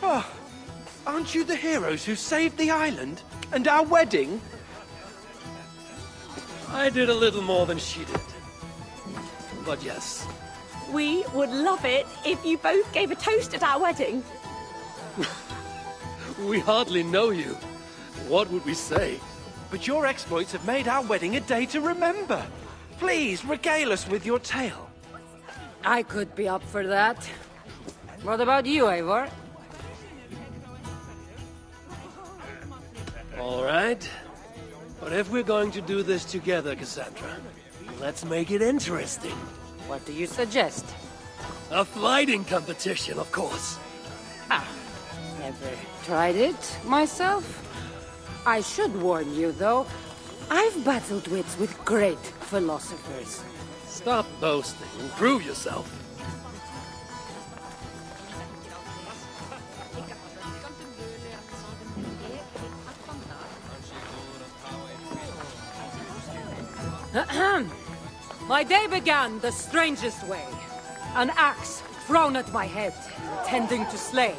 Oh, aren't you the heroes who saved the island and our wedding? I did a little more than she did. But yes. We would love it if you both gave a toast at our wedding. We hardly know you. What would we say? But your exploits have made our wedding a day to remember. Please, regale us with your tale. I could be up for that. What about you, Eivor? All right. But if we're going to do this together, Cassandra, let's make it interesting. What do you suggest? A fighting competition, of course. Never tried it myself. I should warn you, though. I've battled wits with great philosophers. Stop boasting and prove yourself. My day began the strangest way. An axe thrown at my head, intending to slay.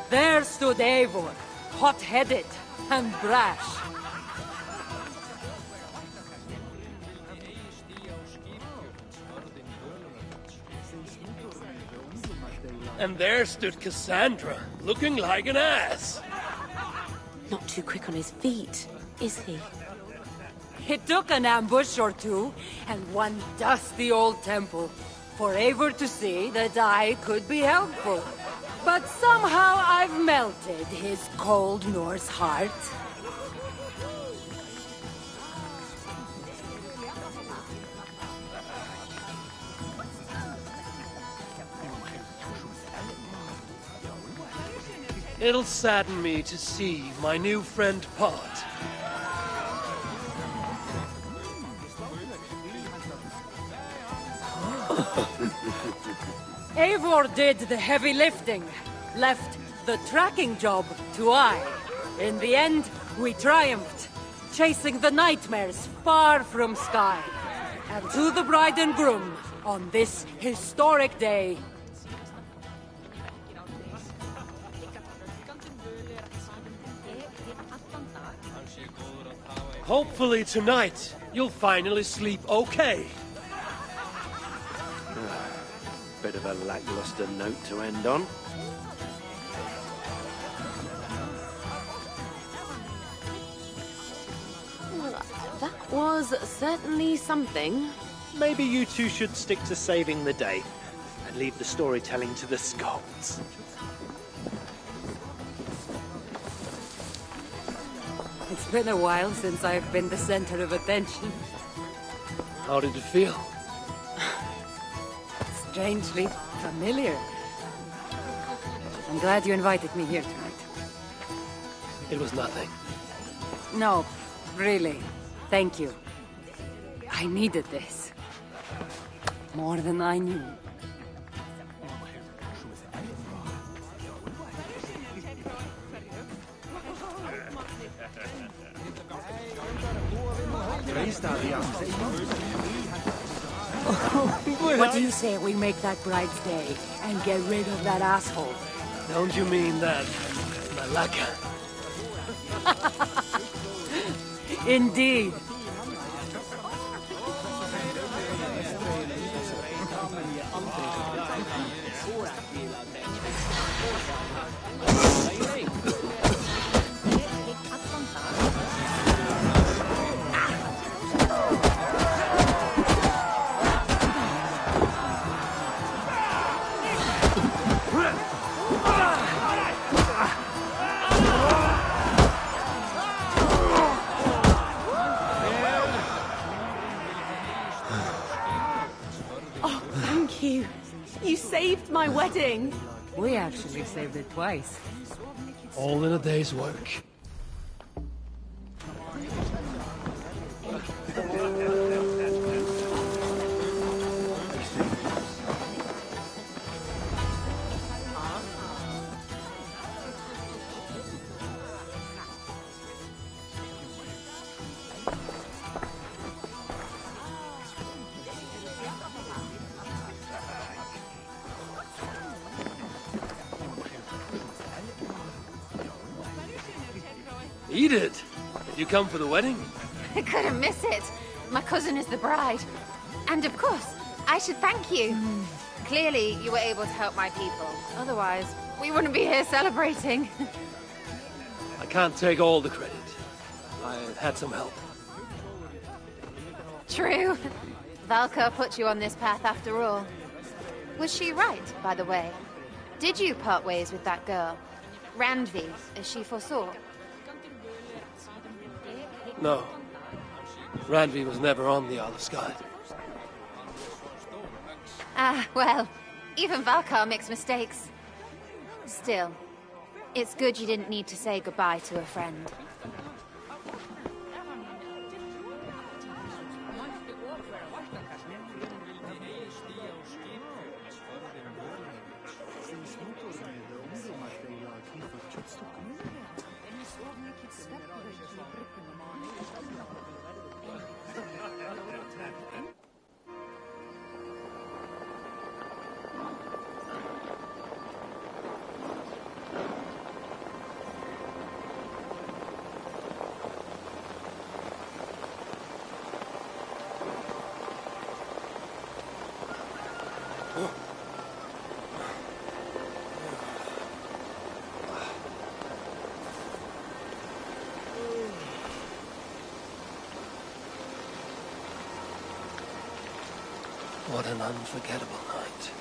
There stood Eivor, hot-headed and brash. And there stood Cassandra, looking like an ass. Not too quick on his feet, is he? It took an ambush or two, and one dusty old temple, for Eivor to see that I could be helpful. But somehow I've melted his cold Norse heart. It'll sadden me to see my new friend part. Eivor did the heavy lifting, left the tracking job to I. In the end, we triumphed, chasing the nightmares far from Sky. And to the bride and groom, on this historic day, Hopefully tonight, you'll finally sleep okay. Bit of a lackluster note to end on. Well, that was certainly something. Maybe you two should stick to saving the day and leave the storytelling to the skulls. it's been a while since I've been the center of attention. How did it feel? Strangely familiar. I'm glad you invited me here tonight. It was nothing. No, really. Thank you. I needed this. More than I knew. What do you say we make that bride's day and get rid of that asshole? Don't you mean that, Malaka? Indeed. Thank you. You saved my wedding. We actually saved it twice. All in a day's work. Eat it! Did you come for the wedding? I couldn't miss it. My cousin is the bride. And of course, I should thank you. Clearly, you were able to help my people. Otherwise, We wouldn't be here celebrating. I can't take all the credit. I had some help. True. Valka put you on this path after all. Was she right, by the way? Did you part ways with that girl? Randvi, as she foresaw? No. Randvi was never on the Isle of Skye. Ah, well, even Valkar makes mistakes. Still, it's good you didn't need to say goodbye to a friend. What an unforgettable night.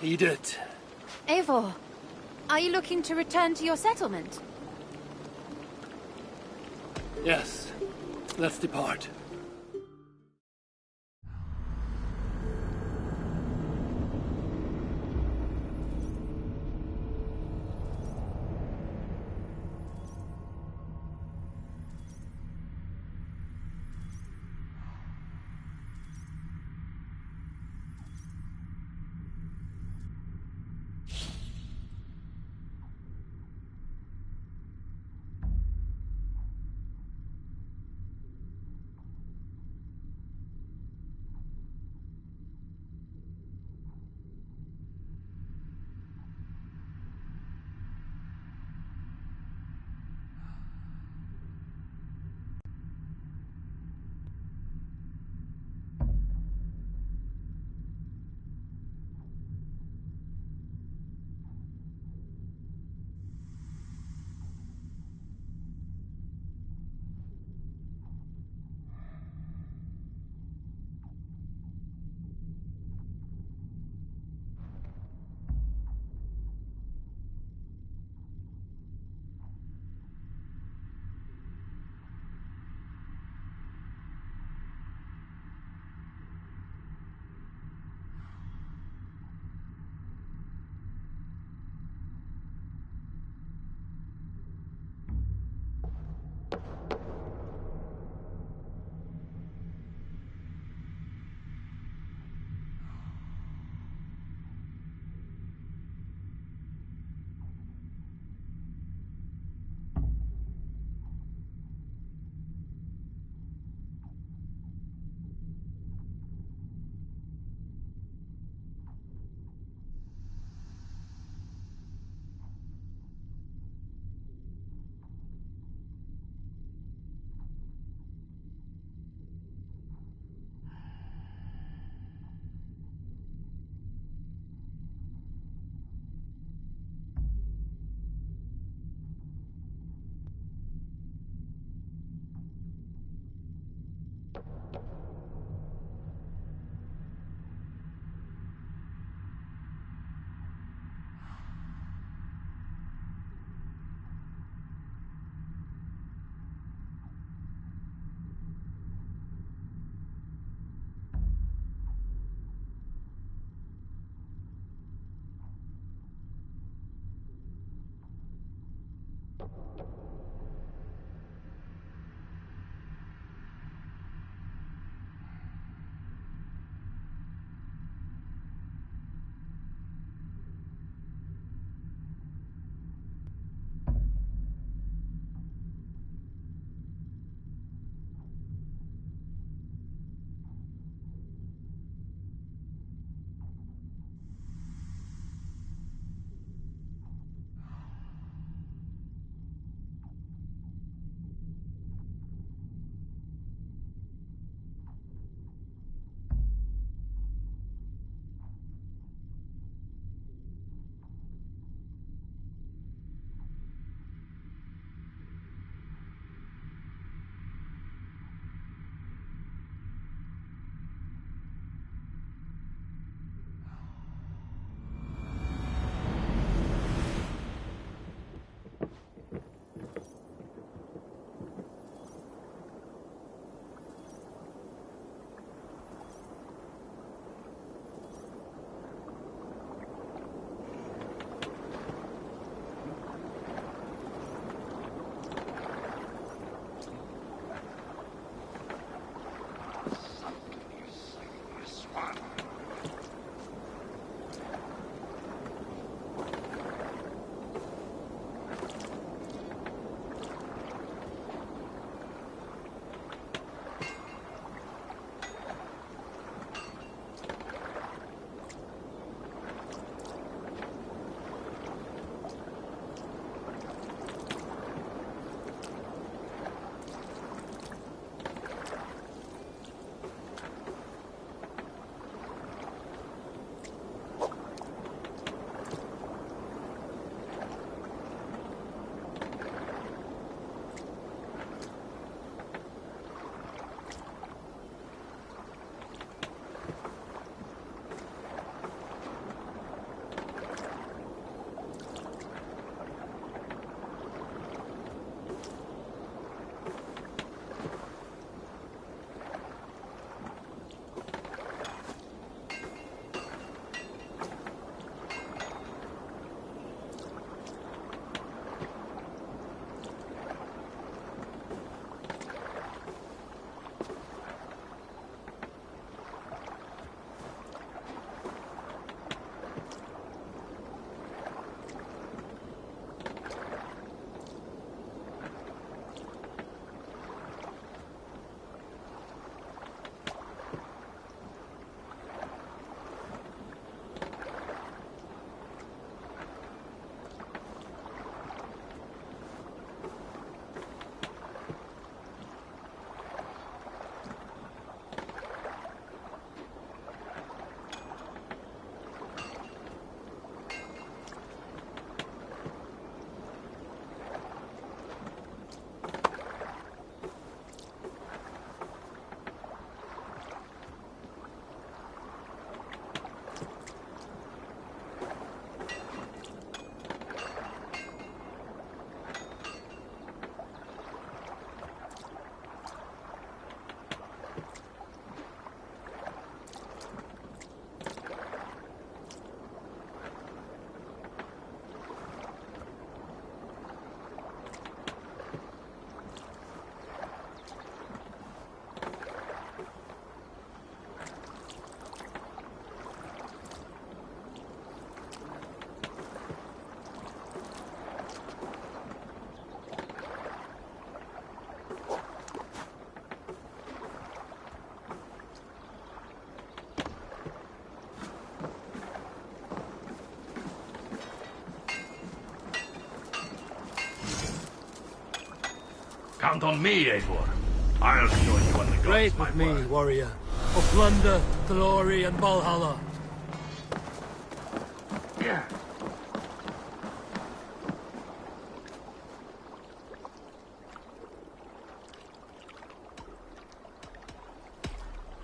Edith. Eivor, are you looking to return to your settlement? Yes. Let's depart. Count on me, Eivor. I'll join you on the gods, Great my with me, word. warrior. For plunder, glory, and Valhalla. Yeah.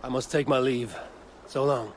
I must take my leave. So long.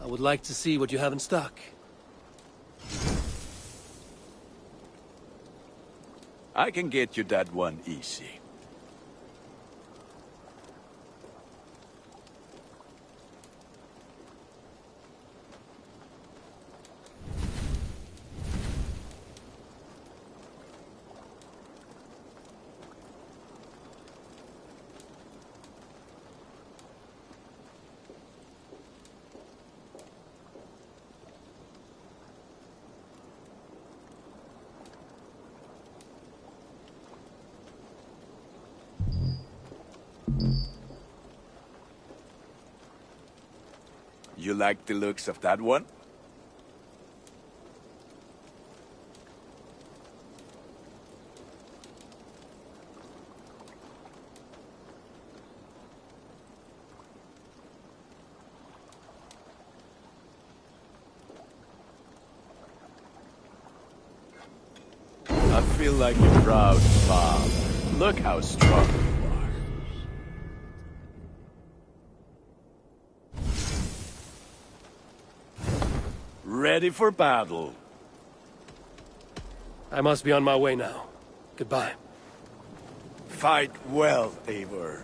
I would like to see what you have in stock. I can get you that one easy. You like the looks of that one? I feel like a proud father. Look how strong you are. Ready for battle. I must be on my way now. Goodbye. Fight well, Eivor.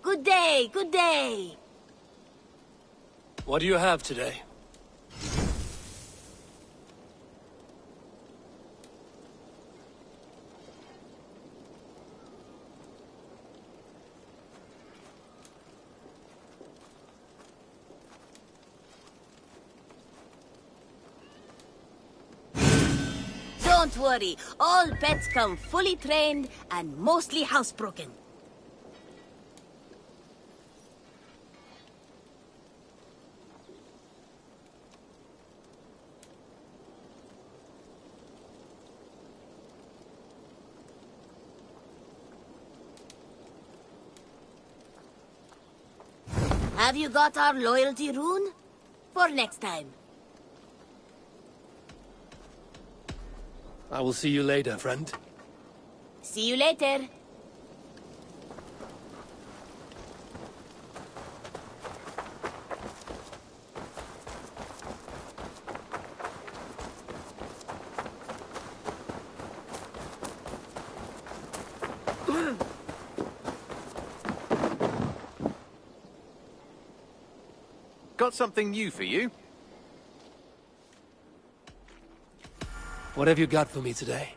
Good day, good day. What do you have today? Don't worry, all pets come fully trained and mostly housebroken. Have you got our loyalty rune? For next time. I will see you later, friend. See you later. got something new for you. What have you got for me today?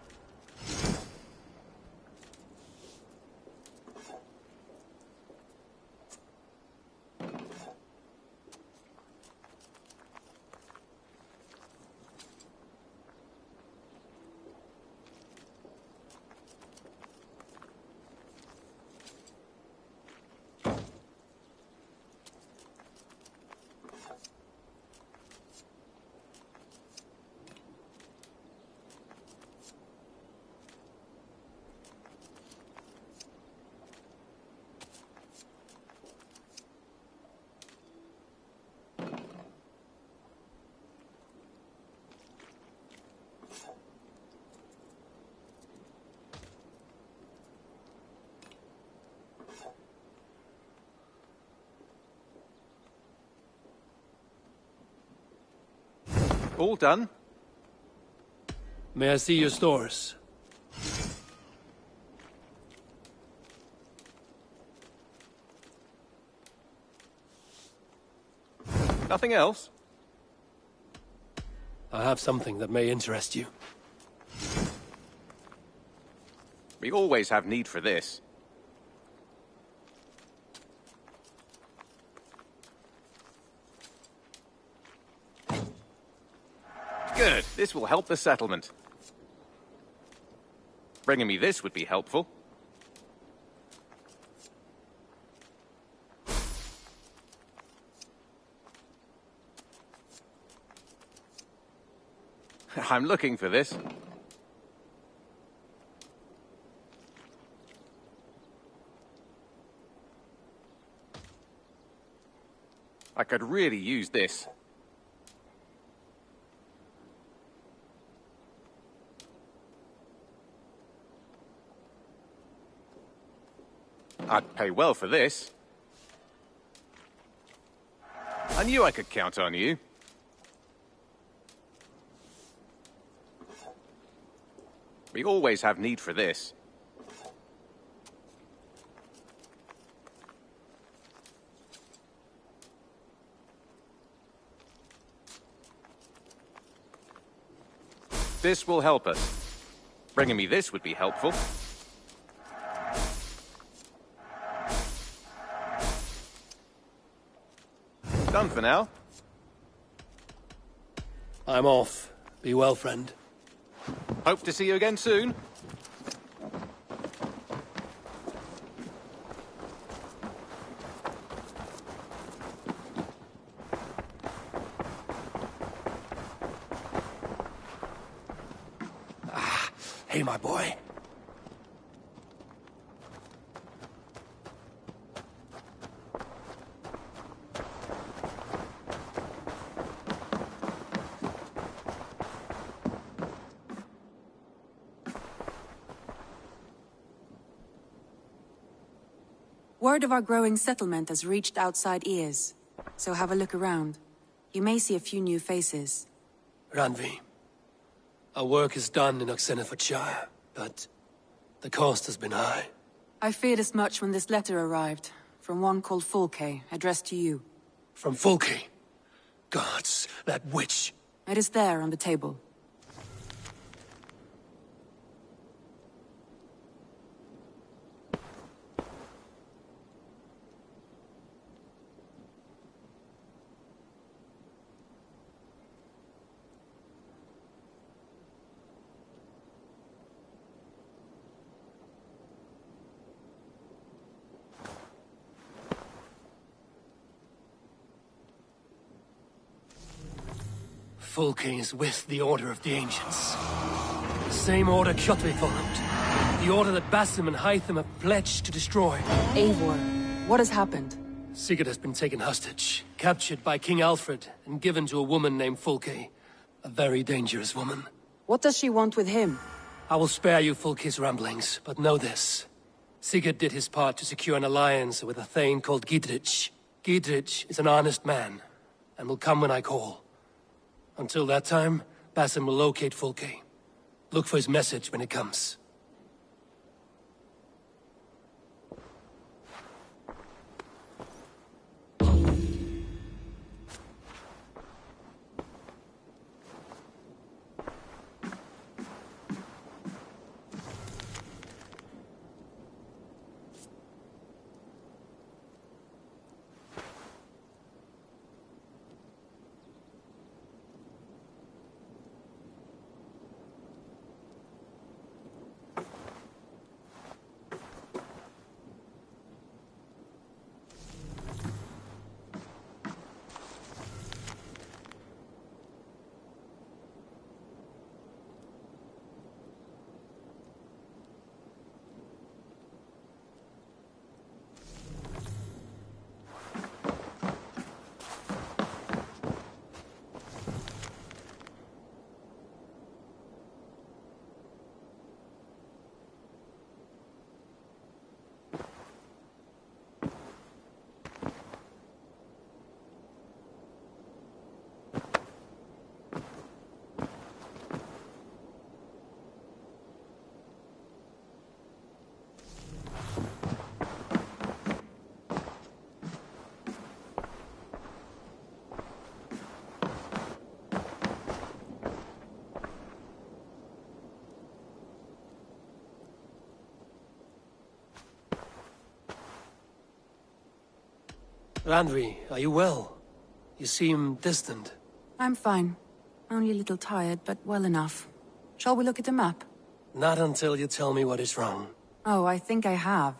All done? May I see your stores? Nothing else? I have something that may interest you. We always have need for this. Good. This will help the settlement. Bringing me this would be helpful. I'm looking for this. I could really use this. I'd pay well for this. I knew I could count on you. We always have need for this. This will help us. Bringing me this would be helpful. Done for now. I'm off. Be well, friend. Hope to see you again soon. Hey, my boy. Word of our growing settlement has reached outside ears, so have a look around. You may see a few new faces. Ranvi, our work is done in Oxenfordshire, but the cost has been high. I feared as much when this letter arrived, from one called Fulke, addressed to you. From Fulke? Gods, that witch! It is there on the table. Fulke is with the Order of the Ancients. The same order Kjotve followed. The order that Basim and Hytham have pledged to destroy. Eivor, what has happened? Sigurd has been taken hostage, captured by King Alfred, and given to a woman named Fulke. A very dangerous woman. What does she want with him? I will spare you Fulke's ramblings, but know this. Sigurd did his part to secure an alliance with a thane called Gidrich. Gidrich is an honest man, and will come when I call. Until that time, Basim will locate Fulke. Look for his message when it comes. Randvi, are you well? You seem distant. I'm fine. Only a little tired, but well enough. Shall we look at the map? Not until you tell me what is wrong. Oh, I think I have.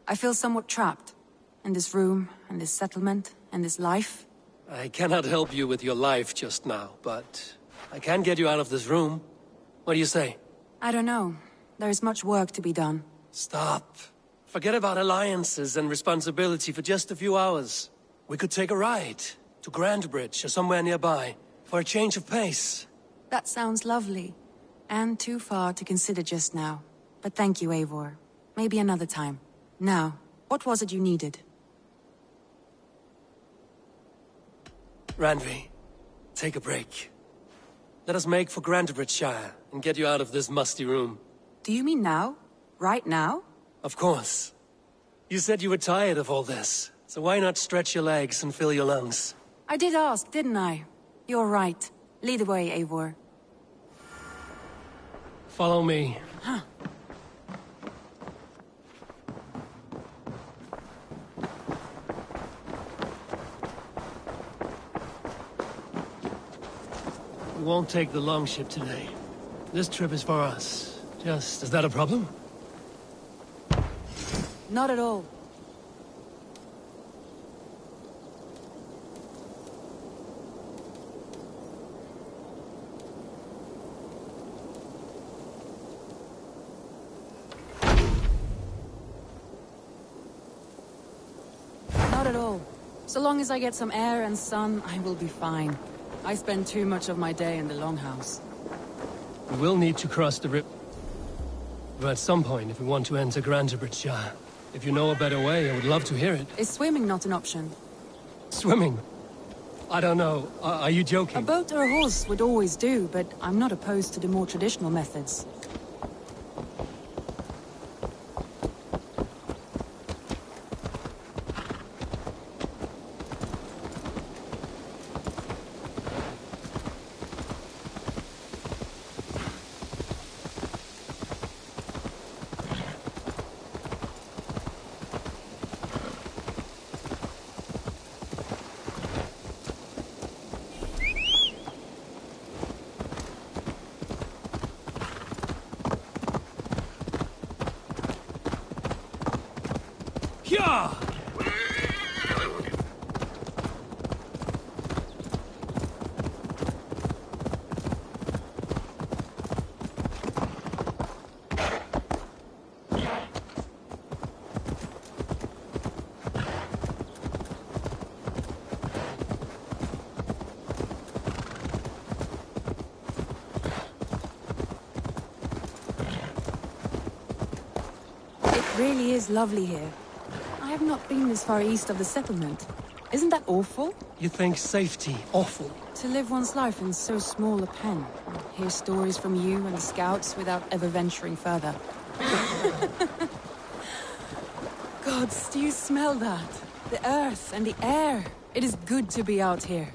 I feel somewhat trapped. In this room, and this settlement, and this life. I cannot help you with your life just now, but I can get you out of this room. What do you say? I don't know. There is much work to be done. Stop. Forget about alliances and responsibility for just a few hours. We could take a ride to Grandbridge or somewhere nearby for a change of pace. That sounds lovely. And too far to consider just now. But thank you, Eivor. Maybe another time. Now, what was it you needed? Randvi, take a break. Let us make for Grandbridgeshire and get you out of this musty room. Do you mean now? Right now? Of course. You said you were tired of all this, so why not stretch your legs and fill your lungs? I did ask, didn't I? You're right. Lead the way, Eivor. Follow me. Huh. We won't take the longship today. This trip is for us. Is that a problem? Not at all. Not at all. So long as I get some air and sun, I will be fine. I spend too much of my day in the Longhouse. We will need to cross the river at some point if we want to enter Grandbridgeshire. If you know a better way, I would love to hear it. Is swimming not an option? Swimming? I don't know. Are you joking? A boat or a horse would always do, but I'm not opposed to the more traditional methods. It really is lovely here. I have not been this far east of the settlement. Isn't that awful? You think safety awful? To live one's life in so small a pen, and hear stories from you and the scouts without ever venturing further. Gods, do you smell that? The earth and the air. It is good to be out here.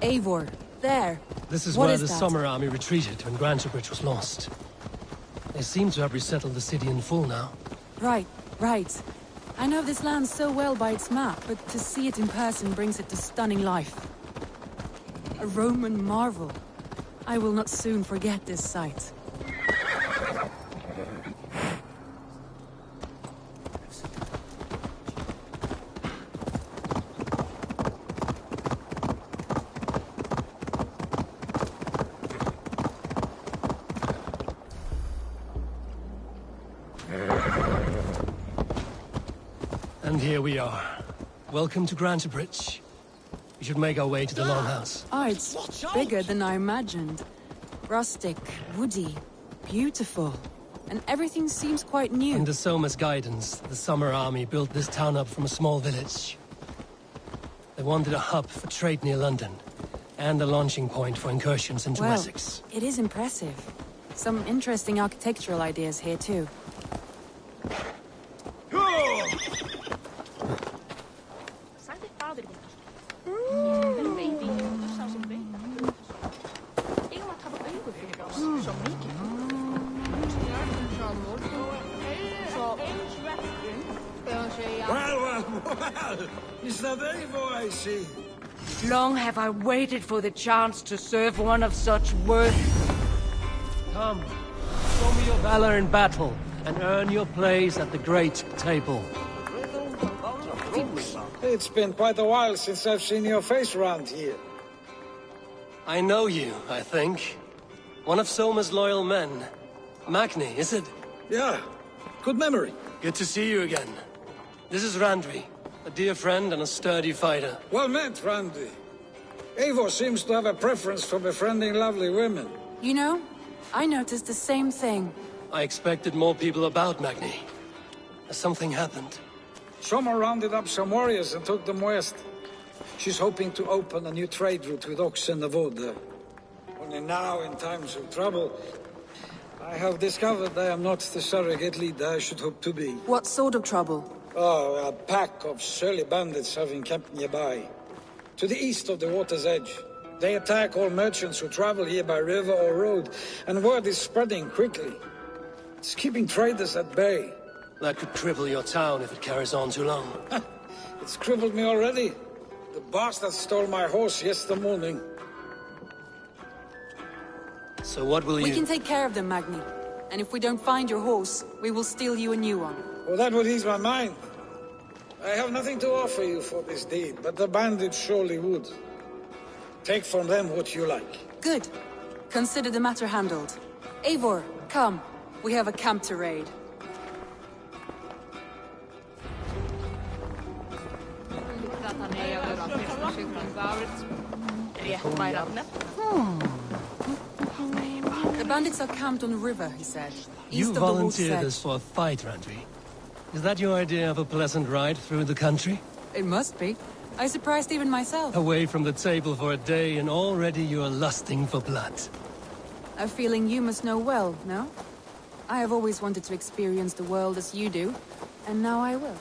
Eivor, there. This is where the Summer Army retreated when Grantebridge was lost. They seem to have resettled the city in full now. Right. I know this land so well by its map, but to see it in person brings it to stunning life. A Roman marvel. I will not soon forget this sight. And here we are. Welcome to Grantebridge. We should make our way to the Longhouse. Oh, it's bigger than I imagined. Rustic, woody, beautiful. and everything seems quite new. Under Soma's guidance, the Summer Army built this town up from a small village. They wanted a hub for trade near London, and a launching point for incursions into Essex. It is impressive. Some interesting architectural ideas here, too. Well, is that Eivor I see? Long have I waited for the chance to serve one of such worth. Come, show me your valor in battle, and earn your place at the great table. It's been quite a while since I've seen your face around here. I know you, I think. One of Soma's loyal men. Magni, is it? Yeah, good memory. Good to see you again. This is Randvi, a dear friend and a sturdy fighter. Well met, Randy. Eivor seems to have a preference for befriending lovely women. You know, I noticed the same thing. I expected more people about Magni. Has something happened? Soma rounded up some warriors and took them west. She's hoping to open a new trade route with Ox and the Voda. Only now, in times of trouble, I have discovered I am not the surrogate leader I should hope to be. What sort of trouble? Oh, a pack of surly bandits have encamped nearby. To the east of the water's edge. They attack all merchants who travel here by river or road, and word is spreading quickly. It's keeping traders at bay. That could cripple your town if it carries on too long. It's crippled me already. The bastard stole my horse yesterday morning. So what will you... We can take care of them, Magni. And if we don't find your horse, we will steal you a new one. Well, that would ease my mind. I have nothing to offer you for this deed, but the bandits surely would. Take from them what you like. Good. Consider the matter handled. Eivor, come. We have a camp to raid. The bandits are camped on the river, he said. You volunteered this for a fight, Randvi. Is that your idea of a pleasant ride through the country? It must be. I surprised even myself. Away from the table for a day and already you're lusting for blood. A feeling you must know well, no? I have always wanted to experience the world as you do, and now I will.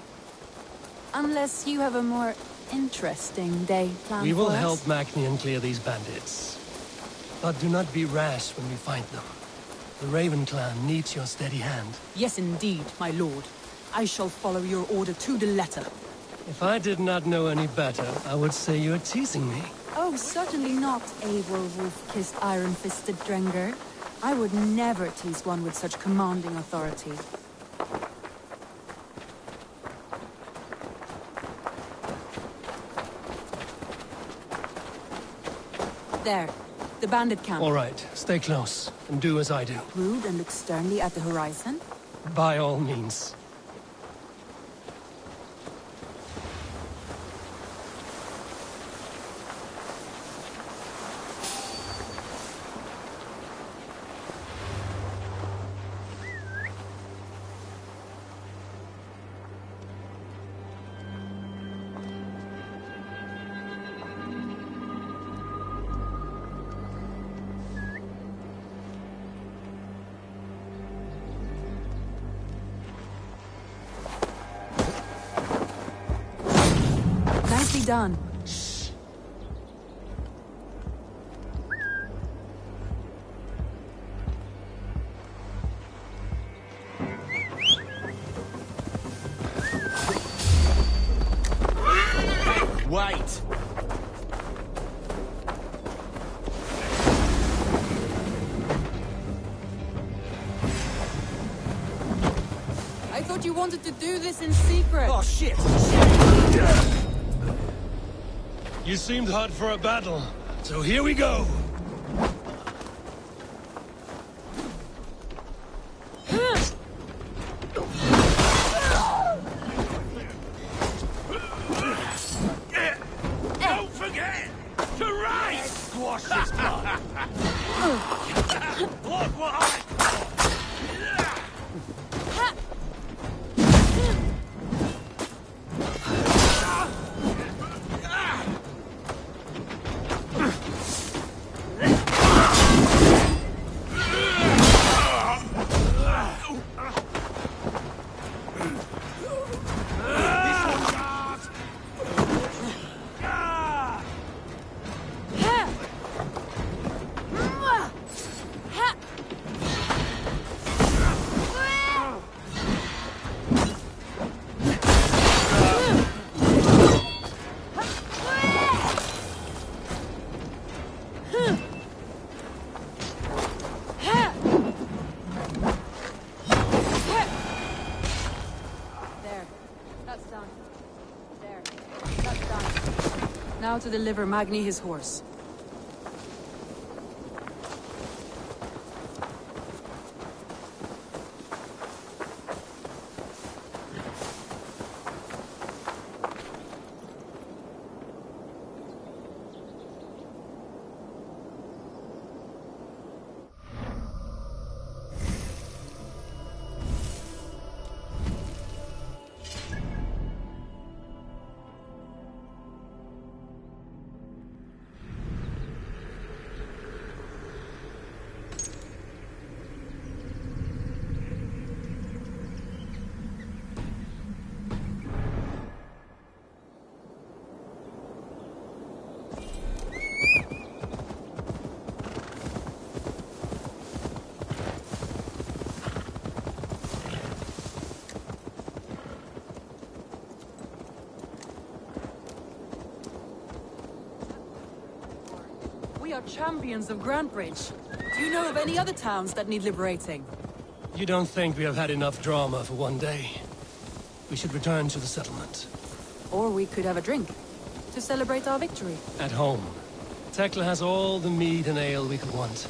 Unless you have a more interesting day planned. We will for us. help Magni clear these bandits. But do not be rash when we fight them. The Raven clan needs your steady hand. Yes, indeed, my lord. I shall follow your order to the letter. If I did not know any better, I would say you're teasing me. Oh, certainly not, Eivor wolf-kissed iron-fisted Drenger. I would never tease one with such commanding authority. There. The bandit camp. All right, stay close, and do as I do. Rude and look sternly at the horizon? By all means. Nicely done. Wait! I thought you wanted to do this in secret. Oh, shit! You seemed hot for a battle, so here we go! Don't forget to rise! Squash this blood! Look what I... to deliver Magni his horse. We are champions of Grantbridge. Do you know of any other towns that need liberating? You don't think we have had enough drama for one day? We should return to the settlement. Or we could have a drink, to celebrate our victory. At home. Tekla has all the mead and ale we could want.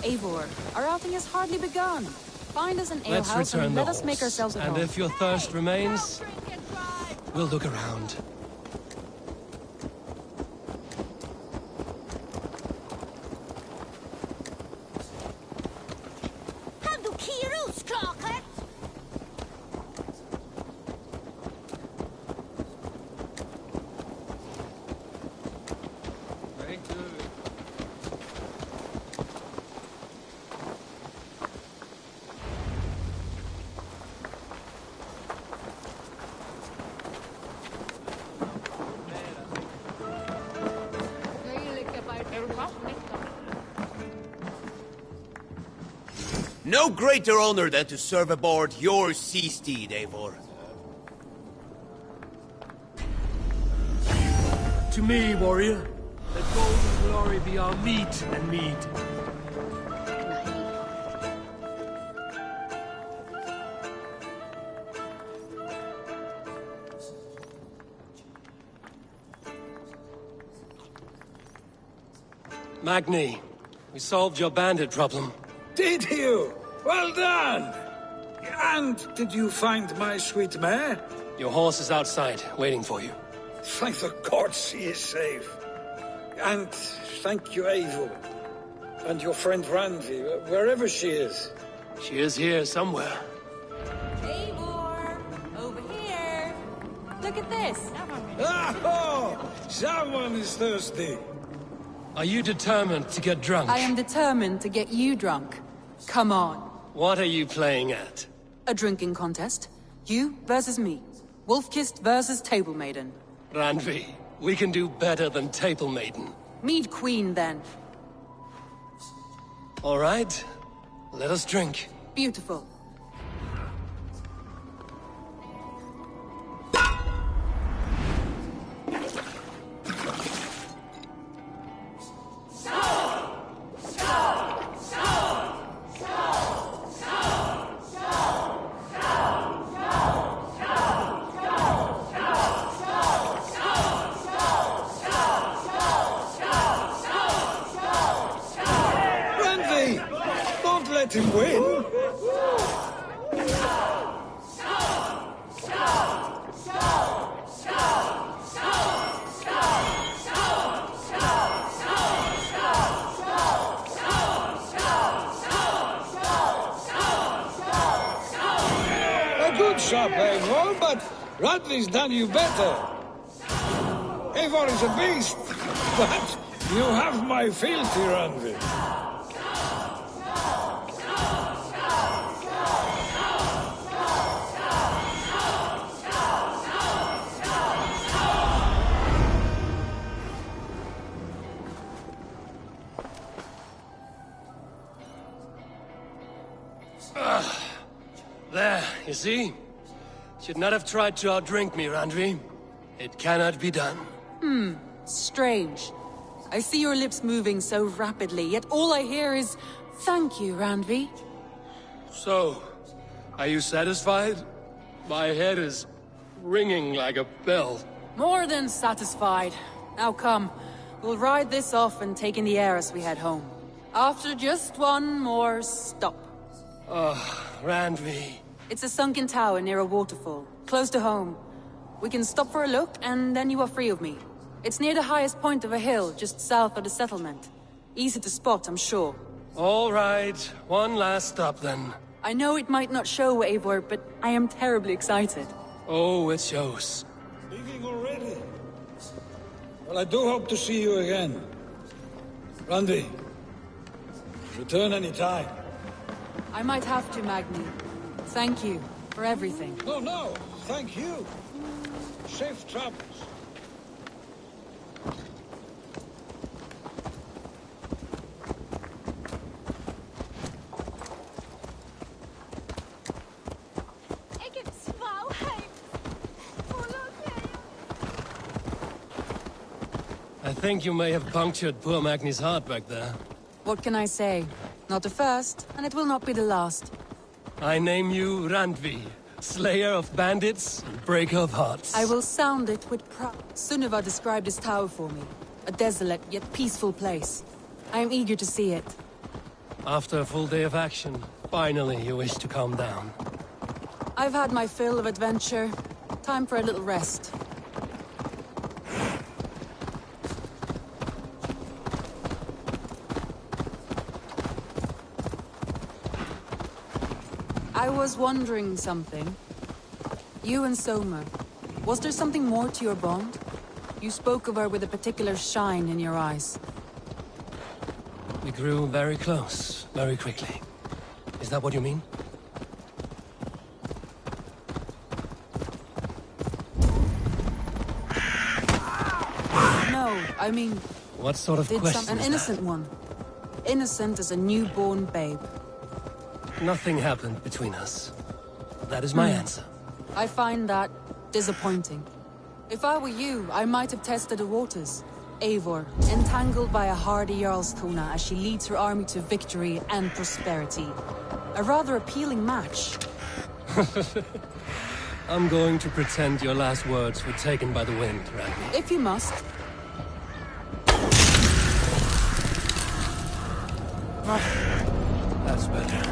Eivor, our outing has hardly begun. Find us an Let's alehouse return and the let us make horse. ourselves at And home. if your thirst remains, we'll look around. No greater honor than to serve aboard your sea steed, Eivor. To me, warrior, let gold and glory be our meat and mead. Magni, we solved your bandit problem. Did you? Well done! And did you find my sweet mare? Your horse is outside, waiting for you. Thank the gods he is safe. And thank you, Eivor. And your friend Randvi, wherever she is. She is here somewhere. Eivor! Over here! Look at this! Oh! Someone is thirsty. Are you determined to get drunk? I am determined to get you drunk. Come on. What are you playing at? A drinking contest. You versus me. Wolf-kissed versus Table Maiden. Randvi, we can do better than Table Maiden. Mead Queen, then. All right. Let us drink. Beautiful. Let him win. A good shot, Eivor, but Radvi's done you better. Eivor is a beast, but you have my fealty, Randvi. There, you see? Should not have tried to outdrink me, Randvi. It cannot be done. Strange. I see your lips moving so rapidly, yet all I hear is, "Thank you, Randvi." So, are you satisfied? My head is ringing like a bell. More than satisfied. Now come, we'll ride this off and take in the air as we head home. After just one more stop. Oh, Randvi. It's a sunken tower near a waterfall, close to home. We can stop for a look, and then you are free of me. It's near the highest point of a hill, just south of the settlement. Easy to spot, I'm sure. All right, one last stop then. I know it might not show, Eivor, but I am terribly excited. Oh, it shows. Leaving already? Well, I do hope to see you again. Randvi, return any time. I might have to, Magni. Thank you for everything. No, thank you. Safe travels. I think you may have punctured poor Magni's heart back there. What can I say? Not the first, and it will not be the last. I name you Randvi, slayer of bandits and breaker of hearts. I will sound it with pride. Sunniva described this tower for me. A desolate yet peaceful place. I am eager to see it. After a full day of action, finally you wish to calm down. I've had my fill of adventure. Time for a little rest. I was wondering something. You and Soma, was there something more to your bond? You spoke of her with a particular shine in your eyes. We grew very close, very quickly. Is that what you mean? No, I mean... What sort of question An innocent one. Innocent as a newborn babe. Nothing happened between us. That is my answer. I find that disappointing. If I were you, I might have tested the waters. Eivor, entangled by a hardy Jarlskona as she leads her army to victory and prosperity. A rather appealing match. I'm going to pretend your last words were taken by the wind, Randvi. If you must. That's better.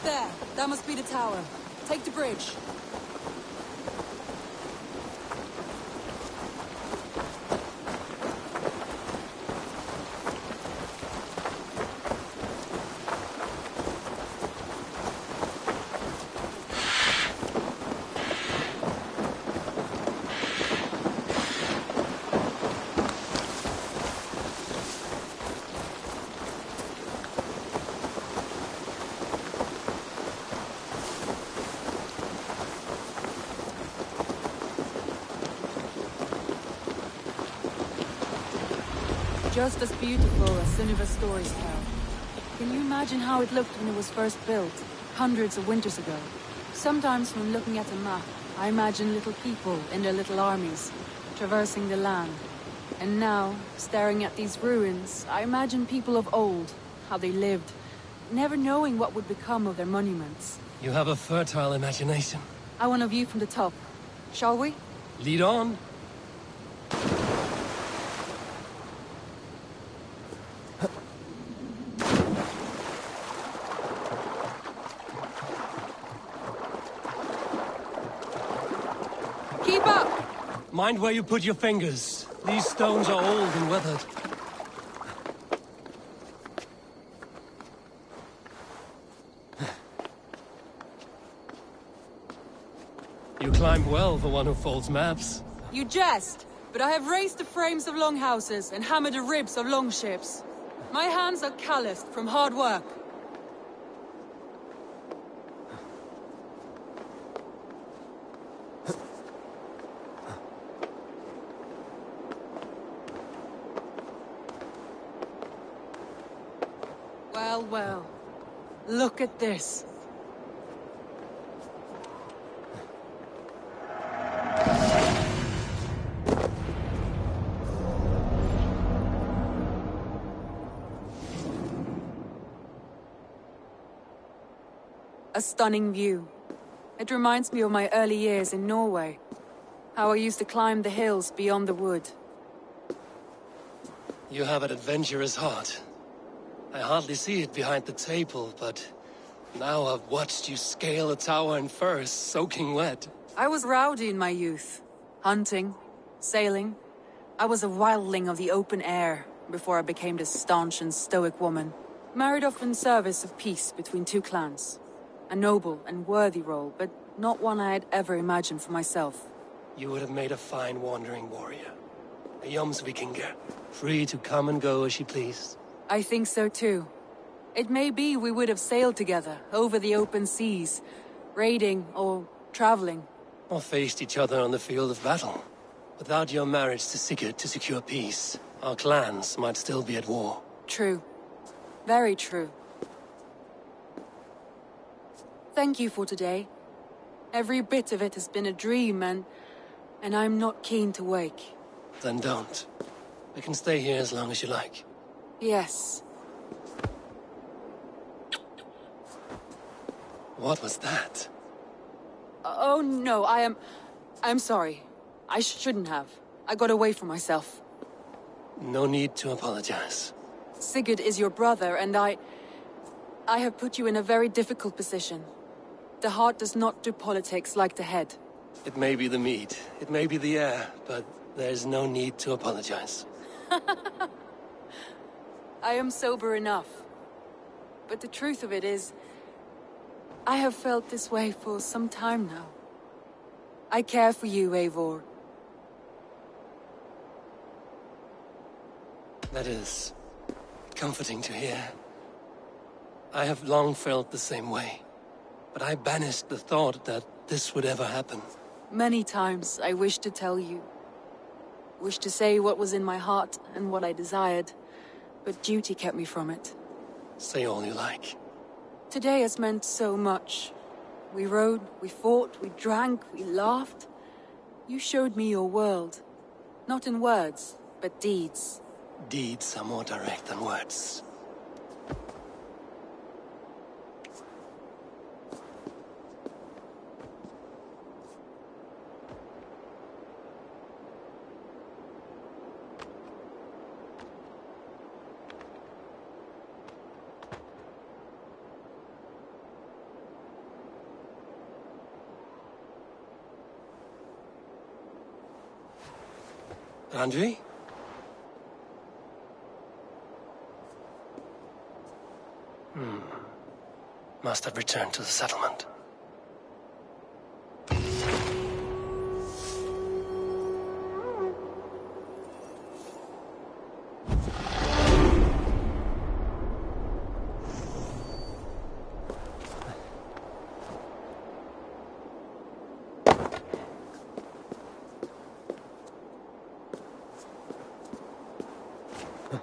There, that must be the tower. Take the bridge. Just as beautiful as Sunniva's stories tell. Can you imagine how it looked when it was first built, hundreds of winters ago? Sometimes when looking at a map, I imagine little people in their little armies, traversing the land. And now, staring at these ruins, I imagine people of old, how they lived, never knowing what would become of their monuments. You have a fertile imagination. I want a view from the top. Shall we? Lead on. Keep up! Mind where you put your fingers. These stones are old and weathered. You climbed well for one who folds maps. You jest, but I have raised the frames of longhouses and hammered the ribs of longships. My hands are calloused from hard work. Well, well. Look at this. A stunning view. It reminds me of my early years in Norway. How I used to climb the hills beyond the wood. You have an adventurous heart. I hardly see it behind the table, but now I've watched you scale a tower in furs, soaking wet. I was rowdy in my youth. Hunting, sailing. I was a wildling of the open air before I became this staunch and stoic woman. Married off in service of peace between two clans. A noble and worthy role, but not one I had ever imagined for myself. You would have made a fine wandering warrior. A Jomsvikinger, free to come and go as she pleased. I think so too. It may be we would have sailed together, over the open seas, raiding or traveling. Or faced each other on the field of battle. Without your marriage to Sigurd to secure peace, our clans might still be at war. True. Very true. Thank you for today. Every bit of it has been a dream, and I'm not keen to wake. Then don't. We can stay here as long as you like. Yes. What was that? Oh no, I'm sorry. I shouldn't have. I got away from myself. No need to apologize. Sigurd is your brother, and I have put you in a very difficult position. The heart does not do politics like the head. It may be the meat, it may be the air, but there's no need to apologize. I am sober enough. But the truth of it is, I have felt this way for some time now. I care for you, Eivor. That is comforting to hear. I have long felt the same way, but I banished the thought that this would ever happen. Many times I wished to tell you. Wished to say what was in my heart and what I desired, but duty kept me from it. Say all you like. Today has meant so much. We rode, we fought, we drank, we laughed. You showed me your world. Not in words, but deeds. Deeds are more direct than words. Andri? Must have returned to the settlement. Huh.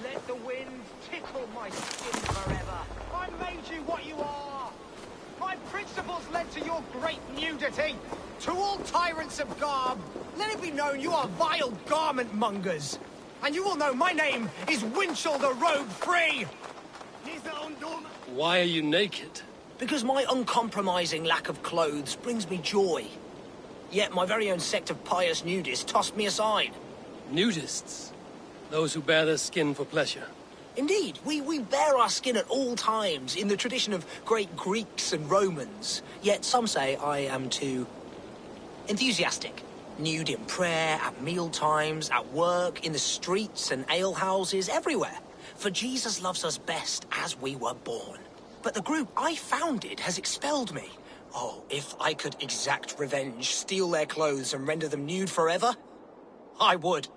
Let the wind tickle my skin forever. I made you what you are. My principles led to your great nudity. To all tyrants of garb, let it be known you are vile garment mongers. And you will know my name is Winchell the Robe Free. Why are you naked? Because my uncompromising lack of clothes brings me joy. Yet my very own sect of pious nudists tossed me aside. Nudists? Those who bare their skin for pleasure. Indeed, we bare our skin at all times in the tradition of great Greeks and Romans. Yet some say I am too enthusiastic. Nude in prayer, at meal times, at work, in the streets and alehouses, everywhere. For Jesus loves us best as we were born. But the group I founded has expelled me. Oh, if I could exact revenge, steal their clothes and render them nude forever, I would.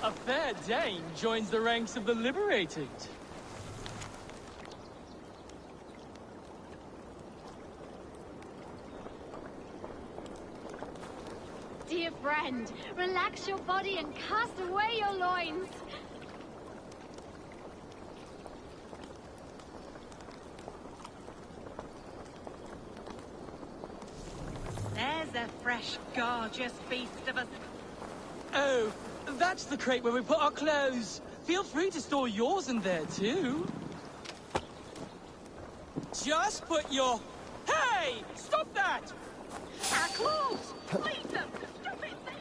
A fair Dane joins the ranks of the liberated. Dear friend, relax your body and cast away your loins. There's a fresh, gorgeous feast of us. Oh, that's the crate where we put our clothes. Feel free to store yours in there, too. Just put your... Hey! Stop that! Our clothes! Leave them! Stupid thing!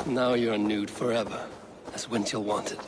Now you're nude forever, as Winchell wanted.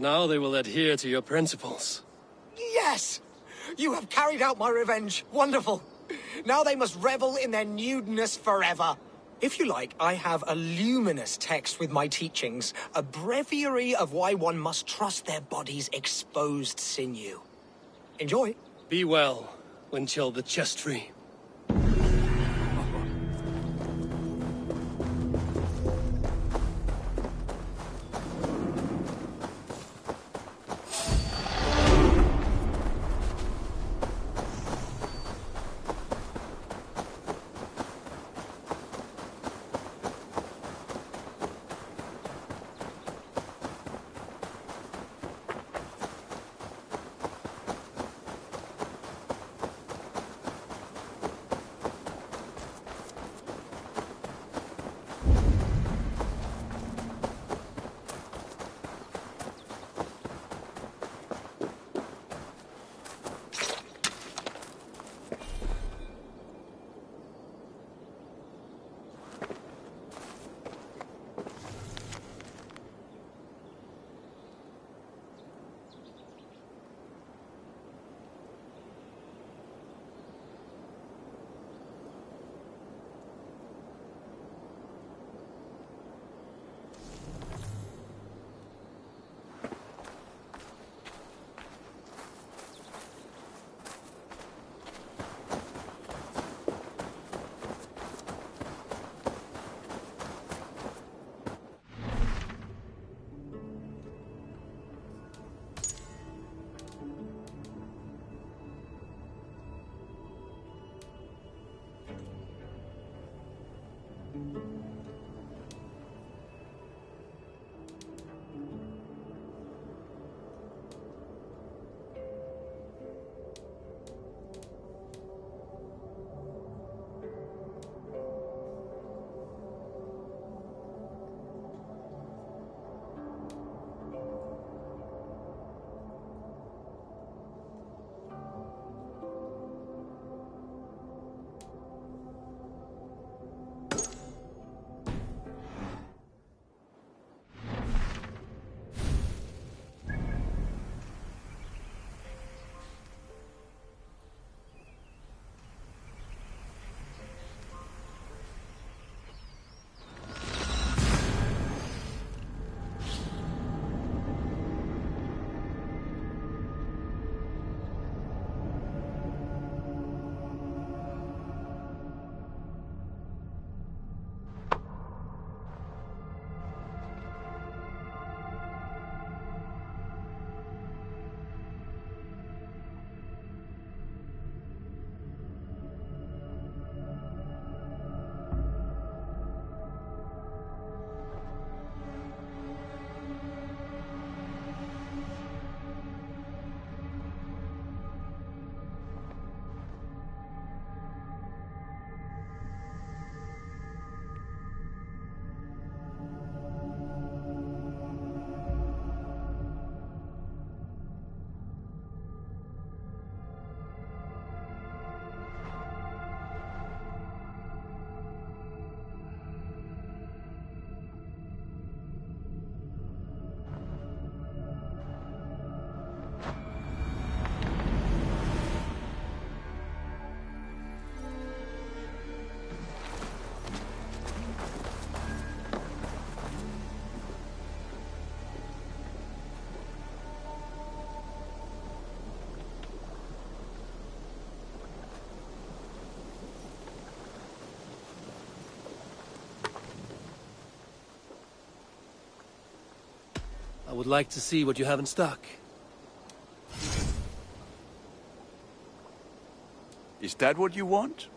Now they will adhere to your principles. Yes! You have carried out my revenge. Wonderful. Now they must revel in their nudeness forever. If you like, I have a luminous text with my teachings, a breviary of why one must trust their body's exposed sinew. Enjoy. Be well, Windchill the chest tree. I would like to see what you have in stock. Is that what you want?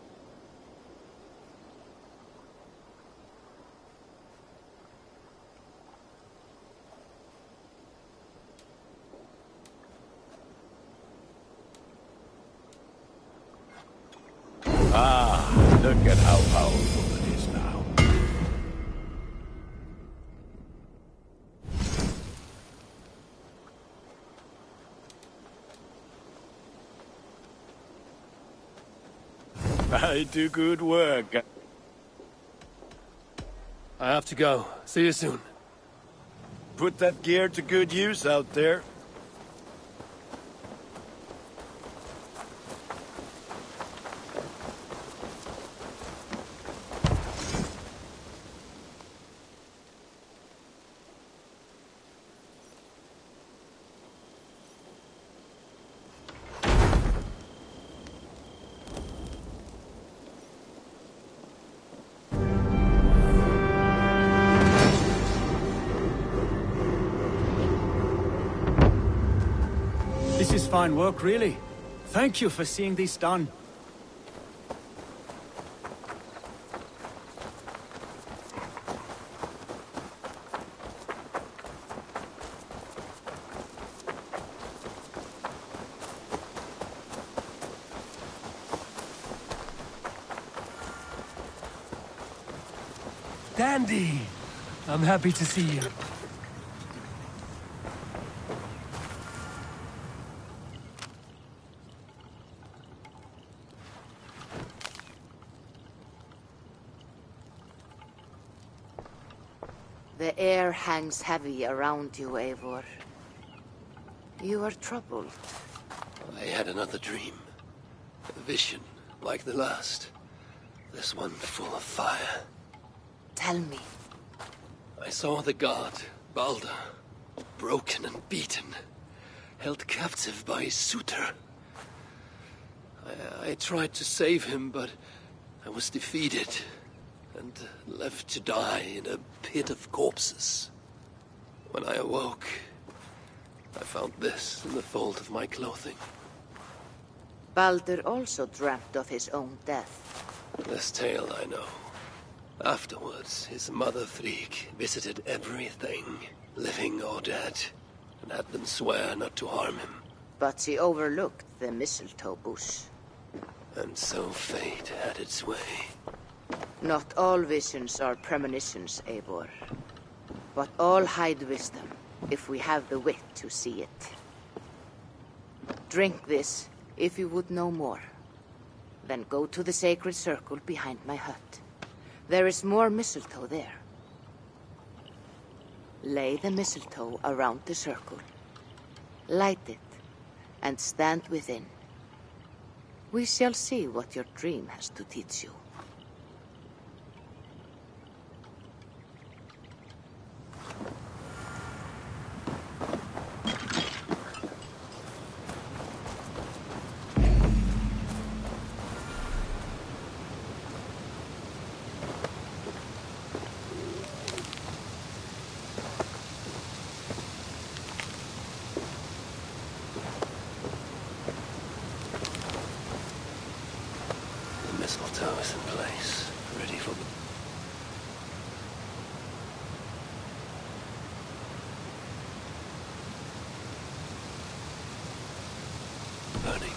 Ah, look at how powerful it is now. I do good work. I have to go. See you soon. Put that gear to good use out there. This is fine work, really. Thank you for seeing this done. Dandy! I'm happy to see you. The air hangs heavy around you, Eivor. You are troubled. I had another dream. A vision, like the last. This one full of fire. Tell me. I saw the god, Balder, broken and beaten, held captive by his suitor. I tried to save him, but I was defeated and left to die in a pit of corpses. When I awoke, I found this in the fold of my clothing. Balder also dreamt of his own death. This tale I know. Afterwards, his mother Frigg visited everything, living or dead, and had them swear not to harm him. But she overlooked the mistletoe bush. And so fate had its way. Not all visions are premonitions, Eivor. But all hide wisdom, if we have the wit to see it. Drink this, if you would know more. Then go to the sacred circle behind my hut. There is more mistletoe there. Lay the mistletoe around the circle. Light it, and stand within. We shall see what your dream has to teach you. Mistletoe is in place, ready for the... burning.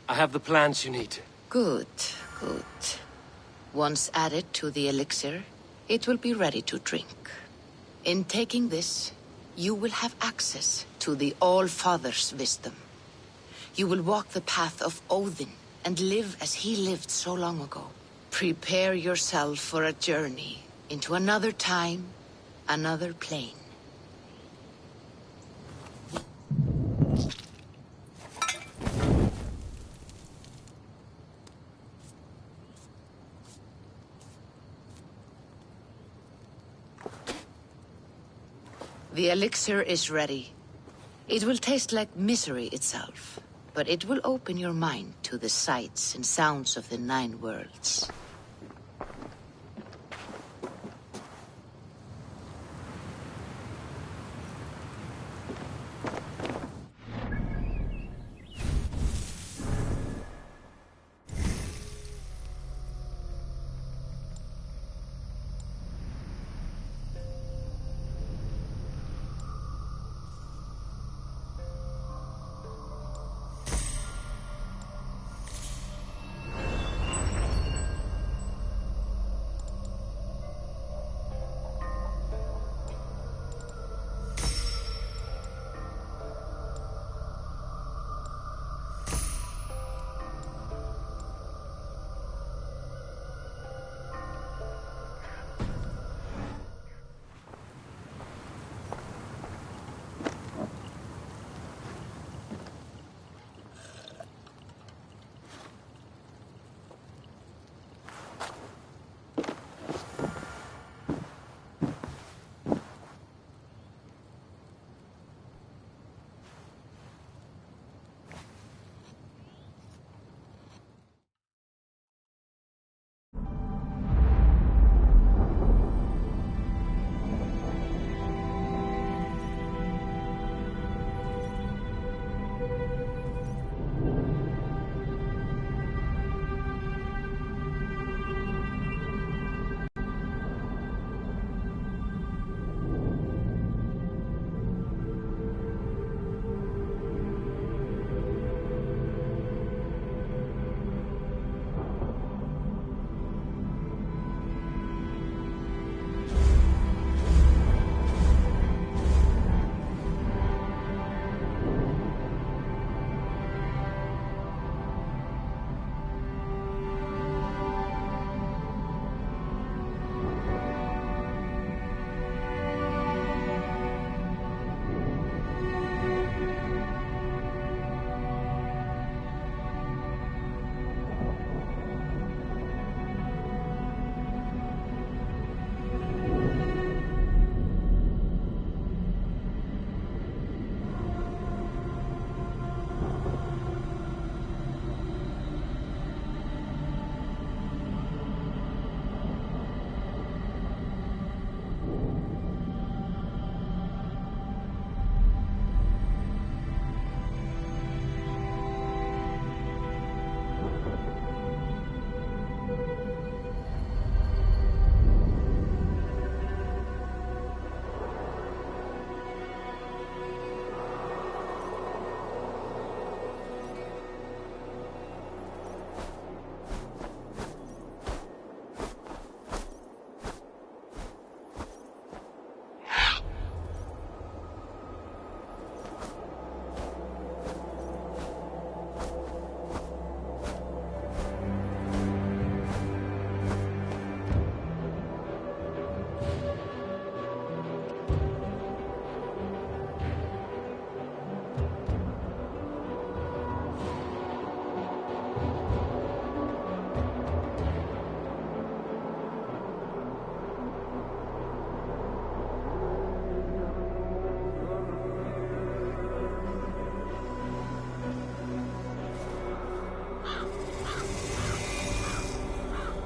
I have the plants you need. Good, good. Once added to the elixir, it will be ready to drink. In taking this, you will have access to the All-Father's wisdom. You will walk the path of Odin and live as he lived so long ago. Prepare yourself for a journey into another time, another plane. The elixir is ready. It will taste like misery itself, but it will open your mind to the sights and sounds of the 9 worlds.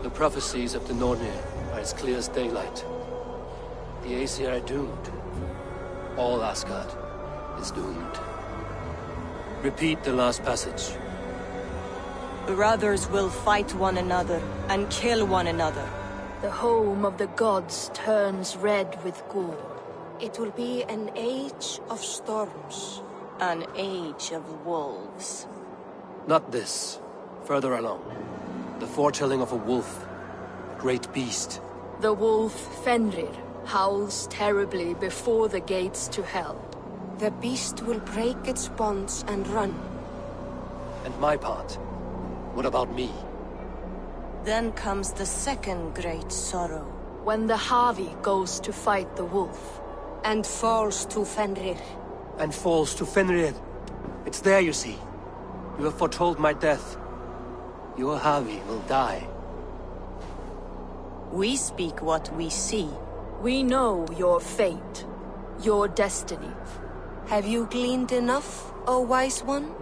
The prophecies of the Nornir are as clear as daylight. The Aesir are doomed. All Asgard is doomed. Repeat the last passage. Brothers will fight one another and kill one another. The home of the gods turns red with gore. It will be an age of storms. An age of wolves. Not this. Further along. The foretelling of a wolf. A great beast. The wolf Fenrir howls terribly before the gates to hell. The beast will break its bonds and run. And my part? What about me? Then comes the second great sorrow. When the Havi goes to fight the wolf. And falls to Fenrir. And falls to Fenrir. It's there, you see. You have foretold my death. Your Havi will die. We speak what we see. We know your fate. Your destiny. Have you gleaned enough, O wise one?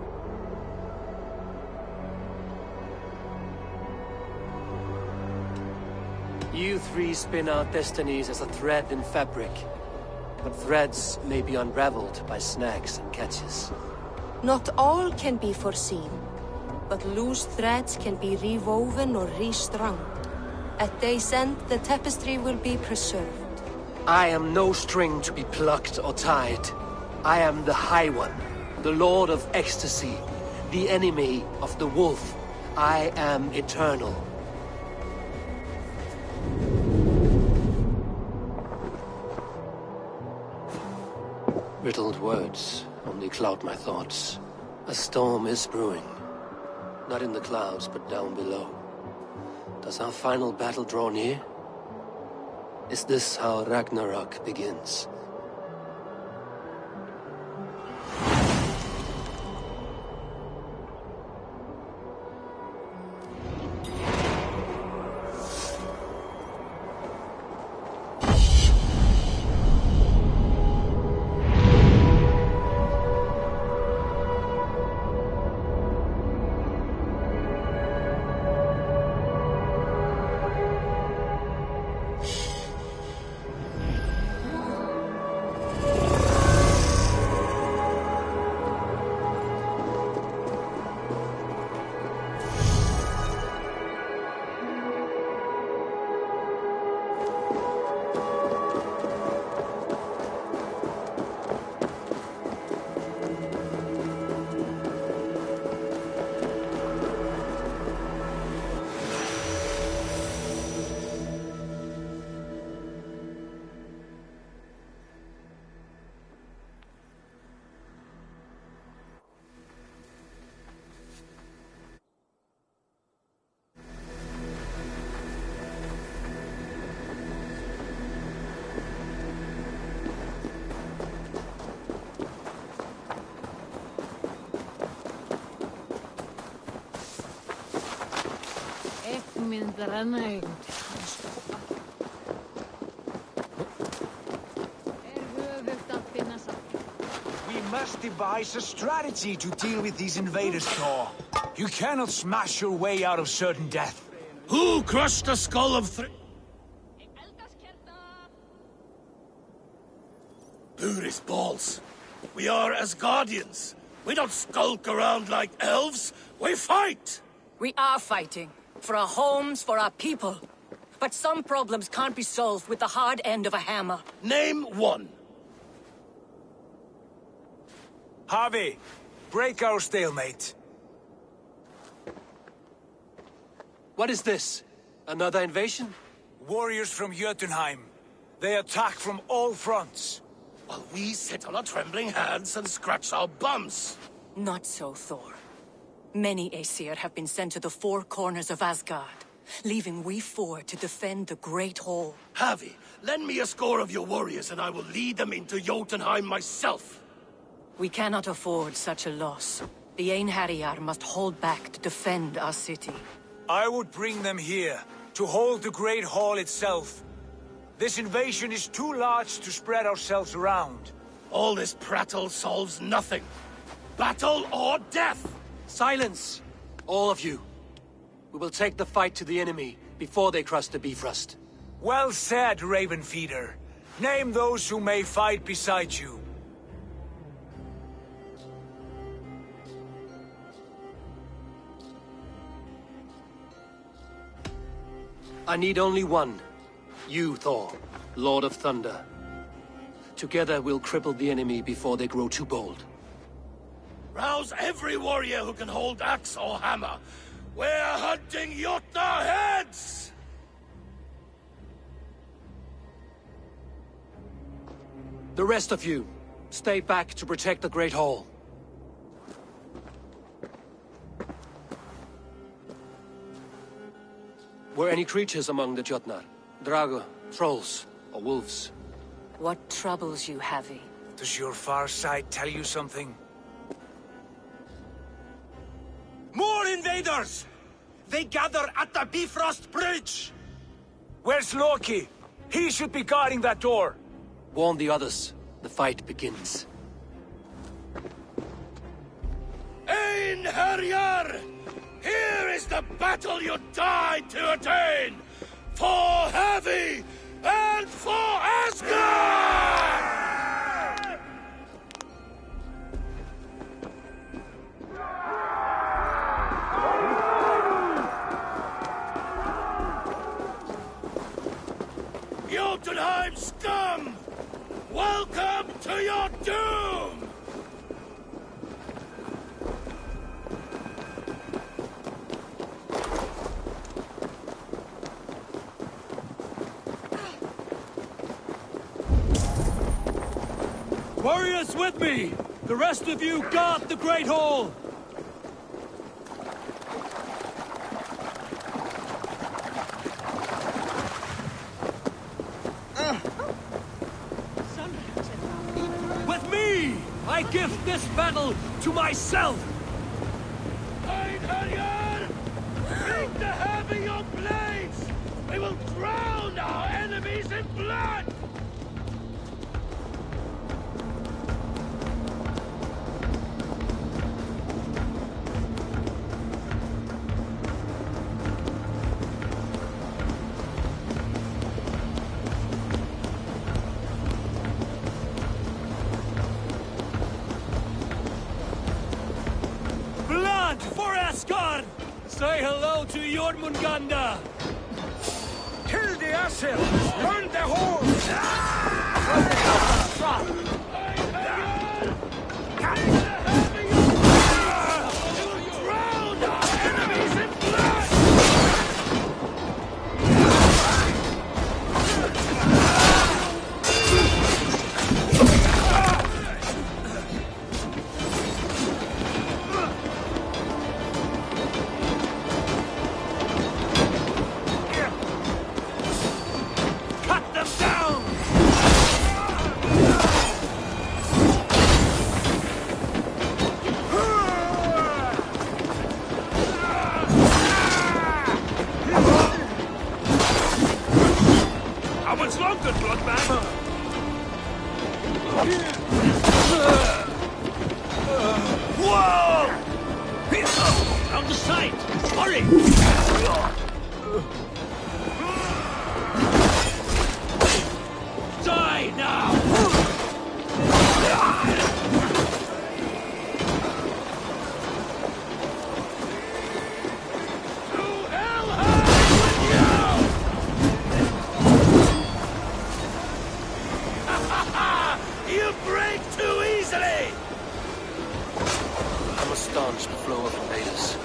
You three spin out destinies as a thread in fabric. But threads may be unraveled by snags and catches. Not all can be foreseen, but loose threads can be rewoven or restrung. At day's end, the tapestry will be preserved. I am no string to be plucked or tied. I am the High One, the Lord of Ecstasy, the enemy of the Wolf. I am eternal. Riddled words only cloud my thoughts. A storm is brewing. Not in the clouds, but down below. Does our final battle draw near? Is this how Ragnarok begins? We must devise a strategy to deal with these invaders, Thor. You cannot smash your way out of certain death. Who crushed the skull of Buris balls. We are as guardians. We don't skulk around like elves. We fight! We are fighting. For our homes, for our people. But some problems can't be solved with the hard end of a hammer. Name one. Harvey, break our stalemate. What is this? Another invasion? Warriors from Jotunheim. They attack from all fronts. While we sit on our trembling hands and scratch our bums. Not so, Thor. Many Aesir have been sent to the four corners of Asgard, leaving we four to defend the Great Hall. Havi, lend me a score of your warriors and I will lead them into Jotunheim myself. We cannot afford such a loss. The Einherjar must hold back to defend our city. I would bring them here, to hold the Great Hall itself. This invasion is too large to spread ourselves around. All this prattle solves nothing. Battle or death! Silence! All of you. We will take the fight to the enemy before they cross the Bifrost. Well said, Ravenfeeder. Name those who may fight beside you. I need only one. You, Thor, Lord of Thunder. Together we'll cripple the enemy before they grow too bold. Rouse every warrior who can hold axe or hammer. We're hunting Jotnar heads! The rest of you, stay back to protect the Great Hall. Were any creatures among the Jotnar? Drago, trolls, or wolves? What troubles you, Havi? Does your far side tell you something? More invaders! They gather at the Bifrost Bridge! Where's Loki? He should be guarding that door. Warn the others. The fight begins. Einherjar! Here is the battle you died to attain! For Havi and for Asgard! Jotunheim scum! Welcome to your doom! Warriors with me! The rest of you guard the Great Hall! With me! I give this battle to myself! Einherjar! Bring the heavy your blades! We will drown our enemies in blood! For Asgard! Say hello to Jormungandr! Kill the Aesir! Burn the halls! Drown our enemies in blood! How much longer, Bloodman? Whoa! Out of sight! Hurry! Die now! You break too easily! I must staunch the flow of invaders.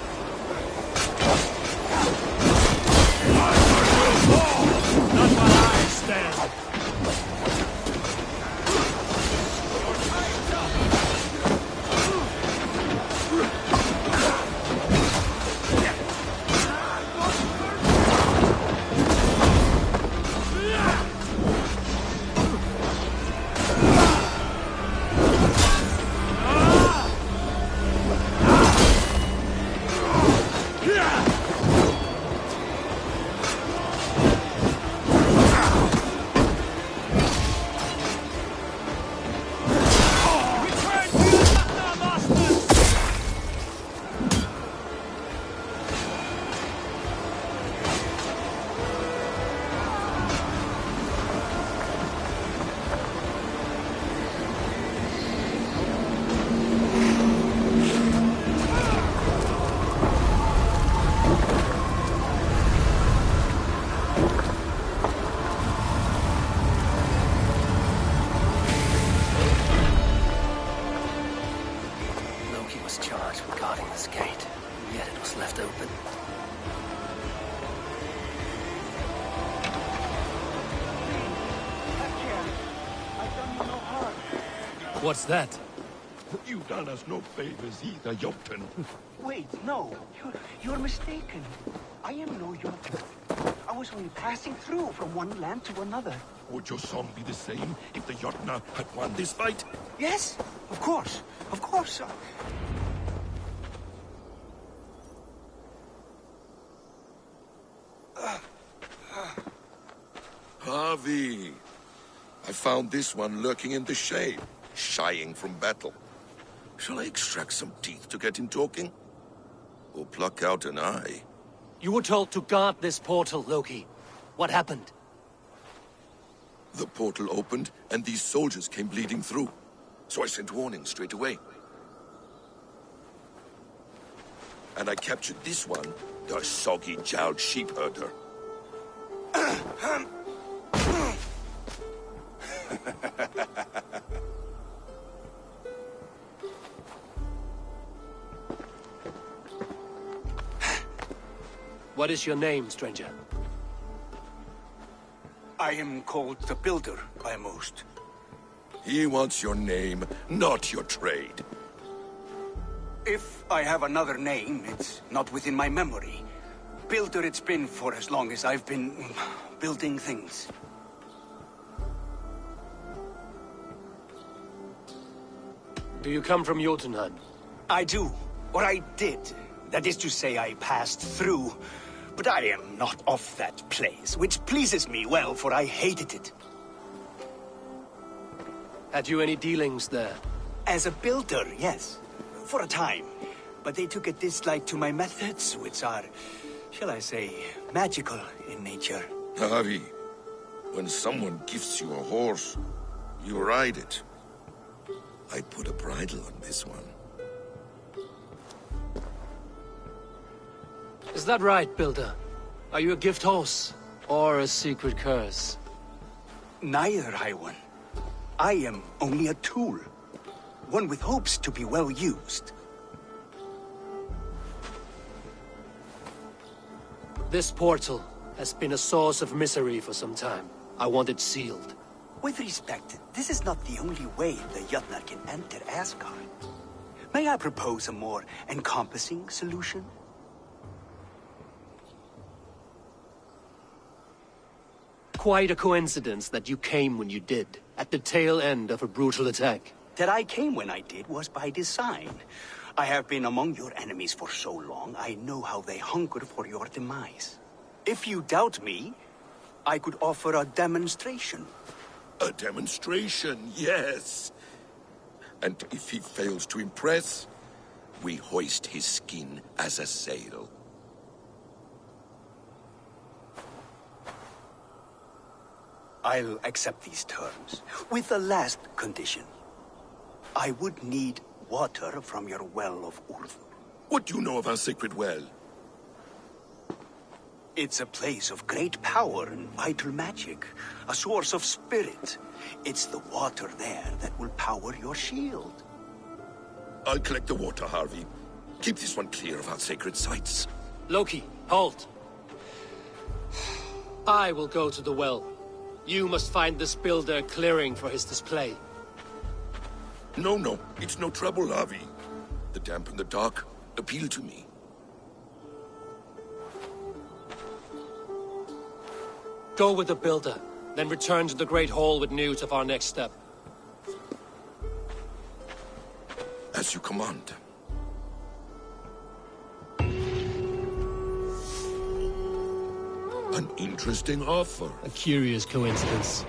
is left open. What's that? You done us no favors either, Jotun. Wait, no. You're mistaken. I am no Jotun. I was only passing through from one land to another. Would your song be the same if the Jotnar had won this fight? Yes, of course. Of course. Harvey, I found this one lurking in the shade, shying from battle. Shall I extract some teeth to get him talking? Or pluck out an eye? You were told to guard this portal, Loki. What happened? The portal opened, and these soldiers came bleeding through. So I sent warning straight away. And I captured this one, the soggy-jowled sheep herder. What is your name, stranger? I am called the Builder by most. He wants your name, not your trade. If I have another name, it's not within my memory. Builder it's been for as long as I've been building things. Do you come from Jotunheim? I do. Or I did. That is to say, I passed through. But I am not of that place, which pleases me well, for I hated it. Had you any dealings there? As a builder, yes. For a time. But they took a dislike to my methods, which are, shall I say, magical in nature. Harvey, when someone gifts you a horse, you ride it. I put a bridle on this one. Is that right, Builder? Are you a gift horse? Or a secret curse? Neither, High One. I am only a tool. One with hopes to be well used. This portal has been a source of misery for some time. I want it sealed. With respect, this is not the only way the Jotnar can enter Asgard. May I propose a more encompassing solution? Quite a coincidence that you came when you did, at the tail end of a brutal attack. That I came when I did was by design. I have been among your enemies for so long, I know how they hunger for your demise. If you doubt me, I could offer a demonstration. A demonstration, yes. And if he fails to impress, we hoist his skin as a sail. I'll accept these terms, with the last condition. I would need water from your well of Ulfur. What do you know of our sacred well? It's a place of great power and vital magic, a source of spirit. It's the water there that will power your shield. I'll collect the water, Harvey. Keep this one clear of our sacred sites. Loki, halt! I will go to the well. You must find this builder clearing for his display. No, it's no trouble, Harvey. The damp and the dark appeal to me. Go with the builder, then return to the Great Hall with news of our next step. As you command. An interesting offer. A curious coincidence.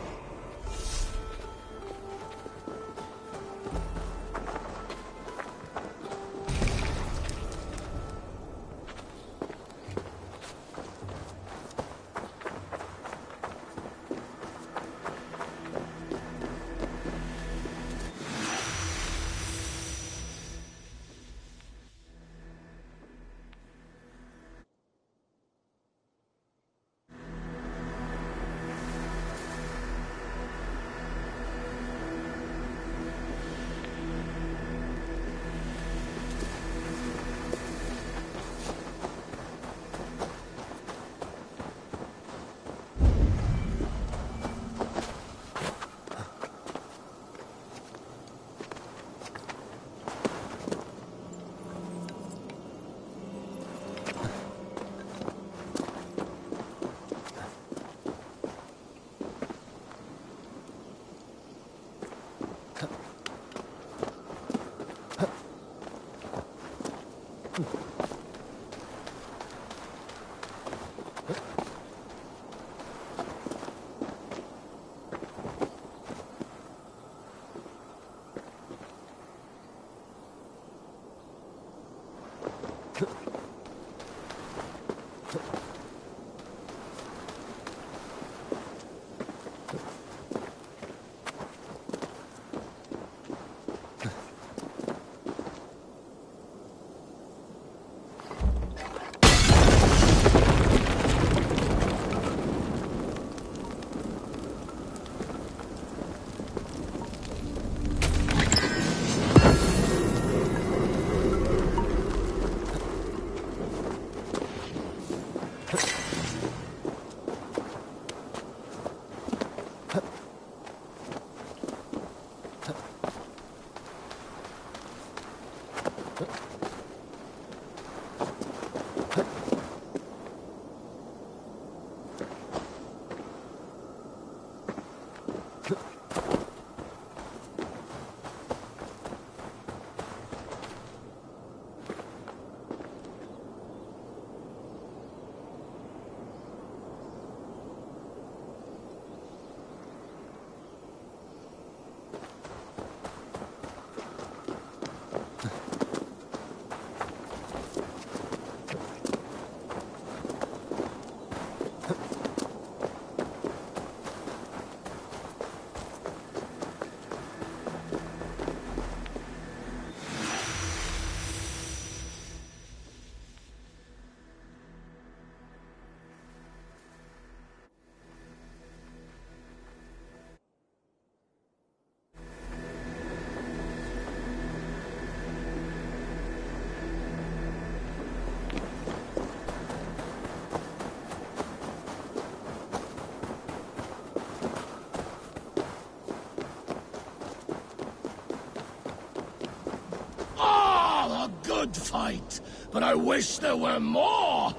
Good fight, but I wish there were more!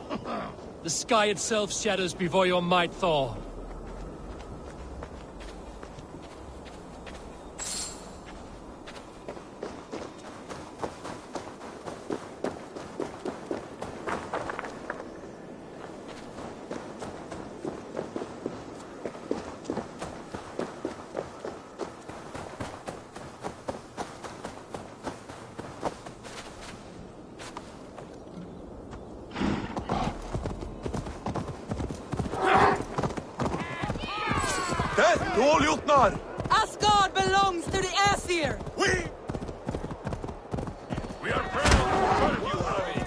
The sky itself shadows before your might, Thor. Death to all Jotnar! Asgard belongs to the Aesir! We are proud to serve you, Ravi!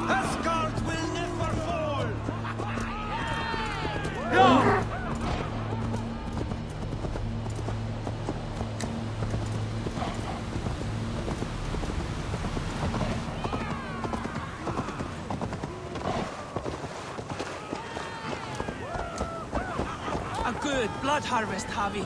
Asgard will never fall! No! Good blood harvest, Javi.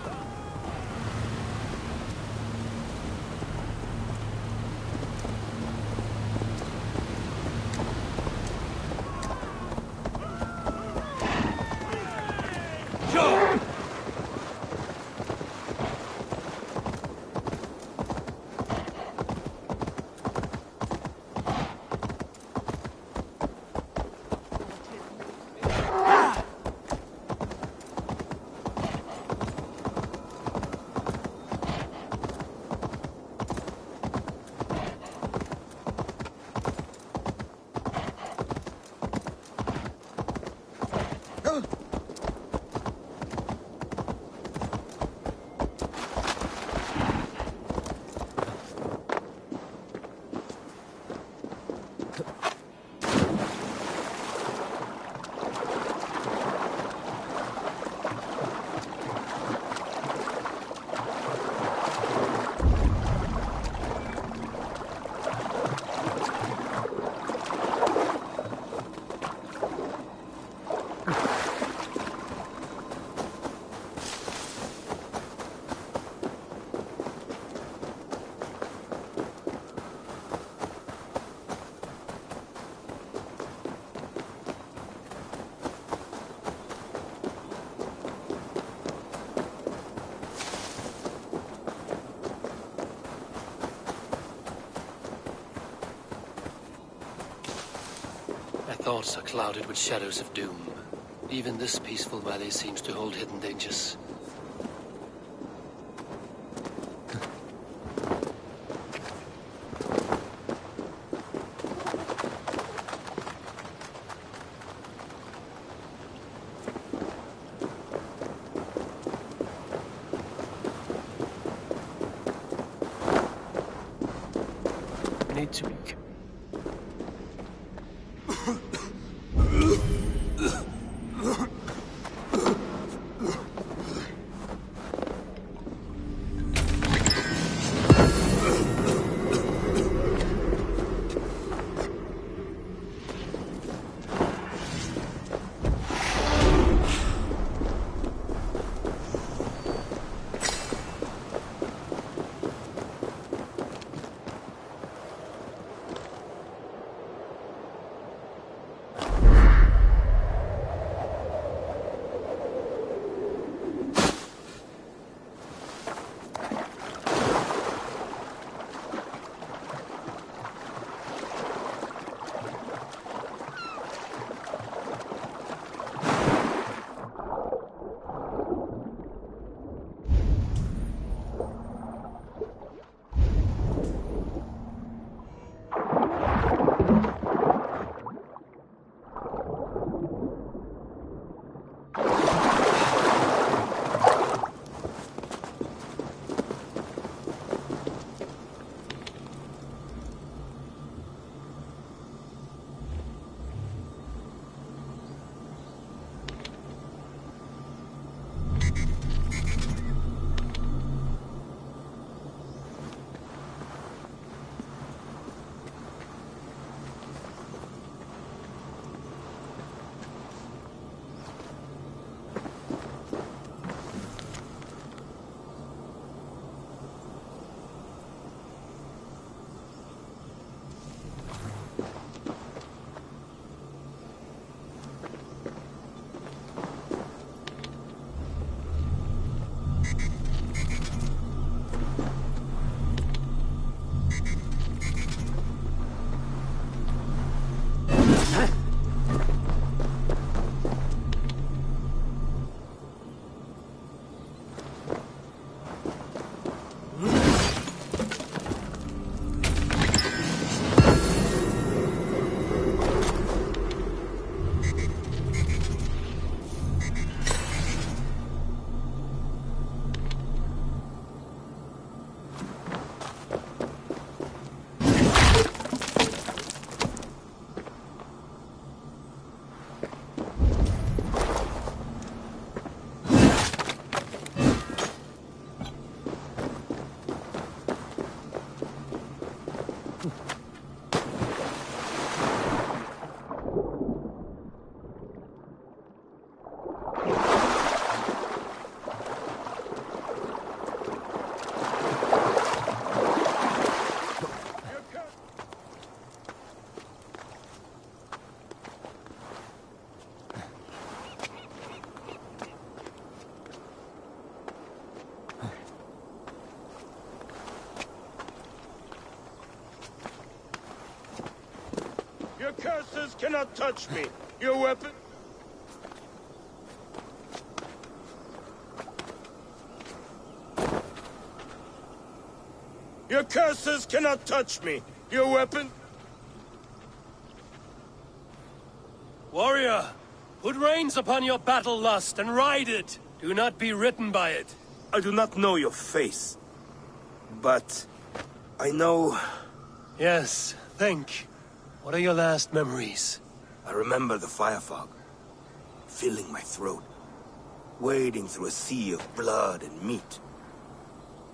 Thoughts are clouded with shadows of doom. Even this peaceful valley seems to hold hidden dangers. Need to be curses cannot touch me. Your weapon? Your curses cannot touch me. Your weapon? Warrior, put reins upon your battle lust and ride it. Do not be ridden by it. I do not know your face, but I know... Yes, think. What are your last memories? I remember the fire fog, filling my throat, wading through a sea of blood and meat.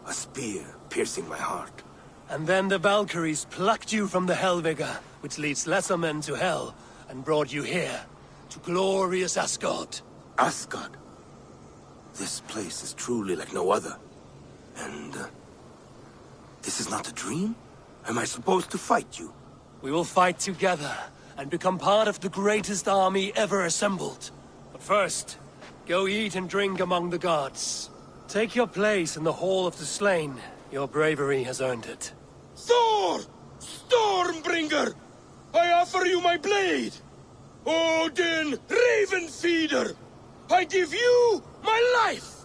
A spear piercing my heart. And then the Valkyries plucked you from the Helvigr, which leads lesser men to hell, and brought you here, to glorious Asgard. Asgard? This place is truly like no other. And... this is not a dream? Am I supposed to fight you? We will fight together, and become part of the greatest army ever assembled. But first, go eat and drink among the gods. Take your place in the Hall of the Slain. Your bravery has earned it. Thor! Stormbringer! I offer you my blade! Odin, Raven Feeder! I give you my life!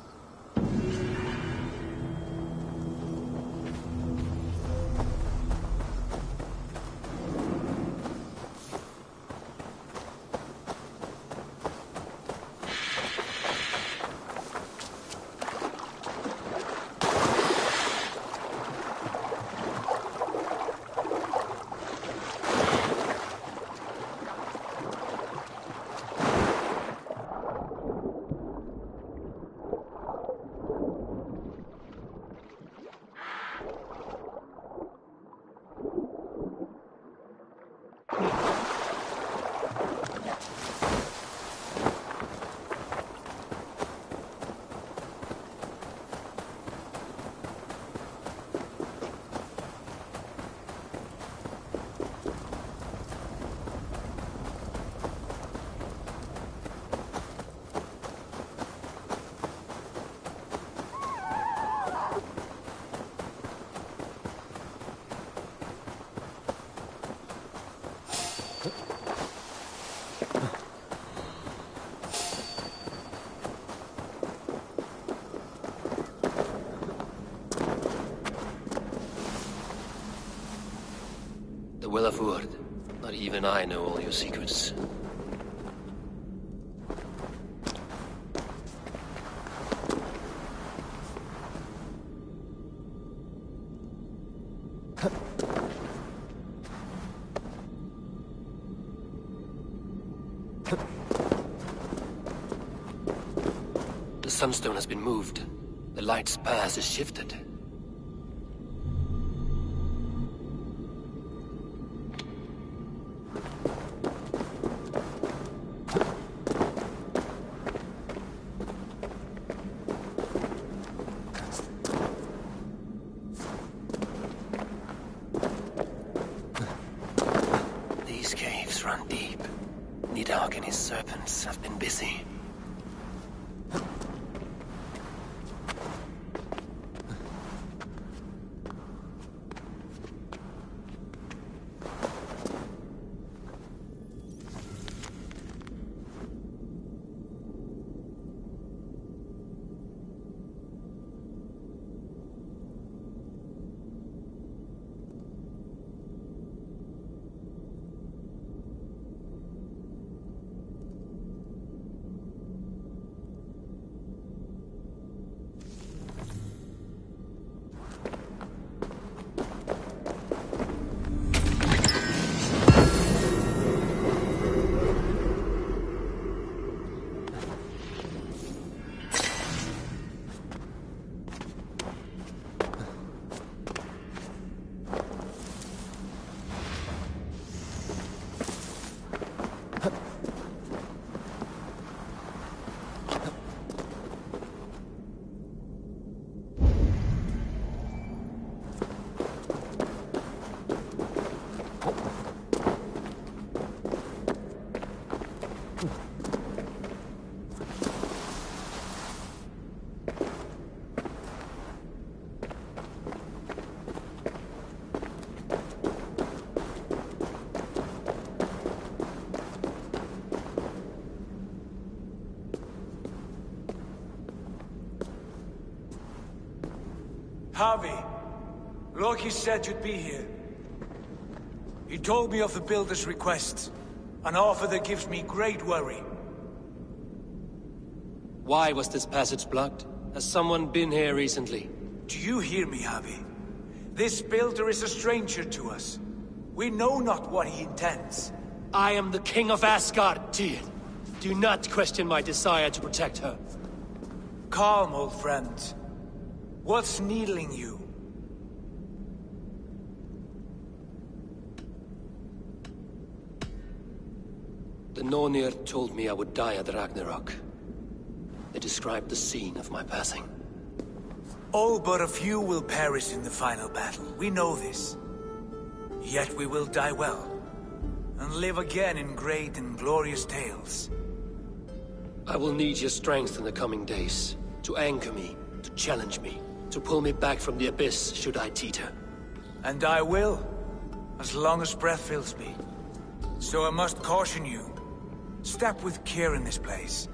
The Will of Urd. Not even I know all your secrets. The sunstone has been moved. The light's path is shifted. These caves run deep. Nidhogg and his serpents have been busy. Harvey, Loki said you'd be here. He told me of the Builder's request, an offer that gives me great worry. Why was this passage blocked? Has someone been here recently? Do you hear me, Harvey? This Builder is a stranger to us. We know not what he intends. I am the King of Asgard, Tyr. Do not question my desire to protect her. Calm, old friend. What's needling you? The Nornir told me I would die at Ragnarok. They described the scene of my passing. All but a few will perish in the final battle. We know this. Yet we will die well, and live again in great and glorious tales. I will need your strength in the coming days, to anchor me, to challenge me, to pull me back from the abyss should I teeter. And I will, as long as breath fills me. So I must caution you. Step with care in this place.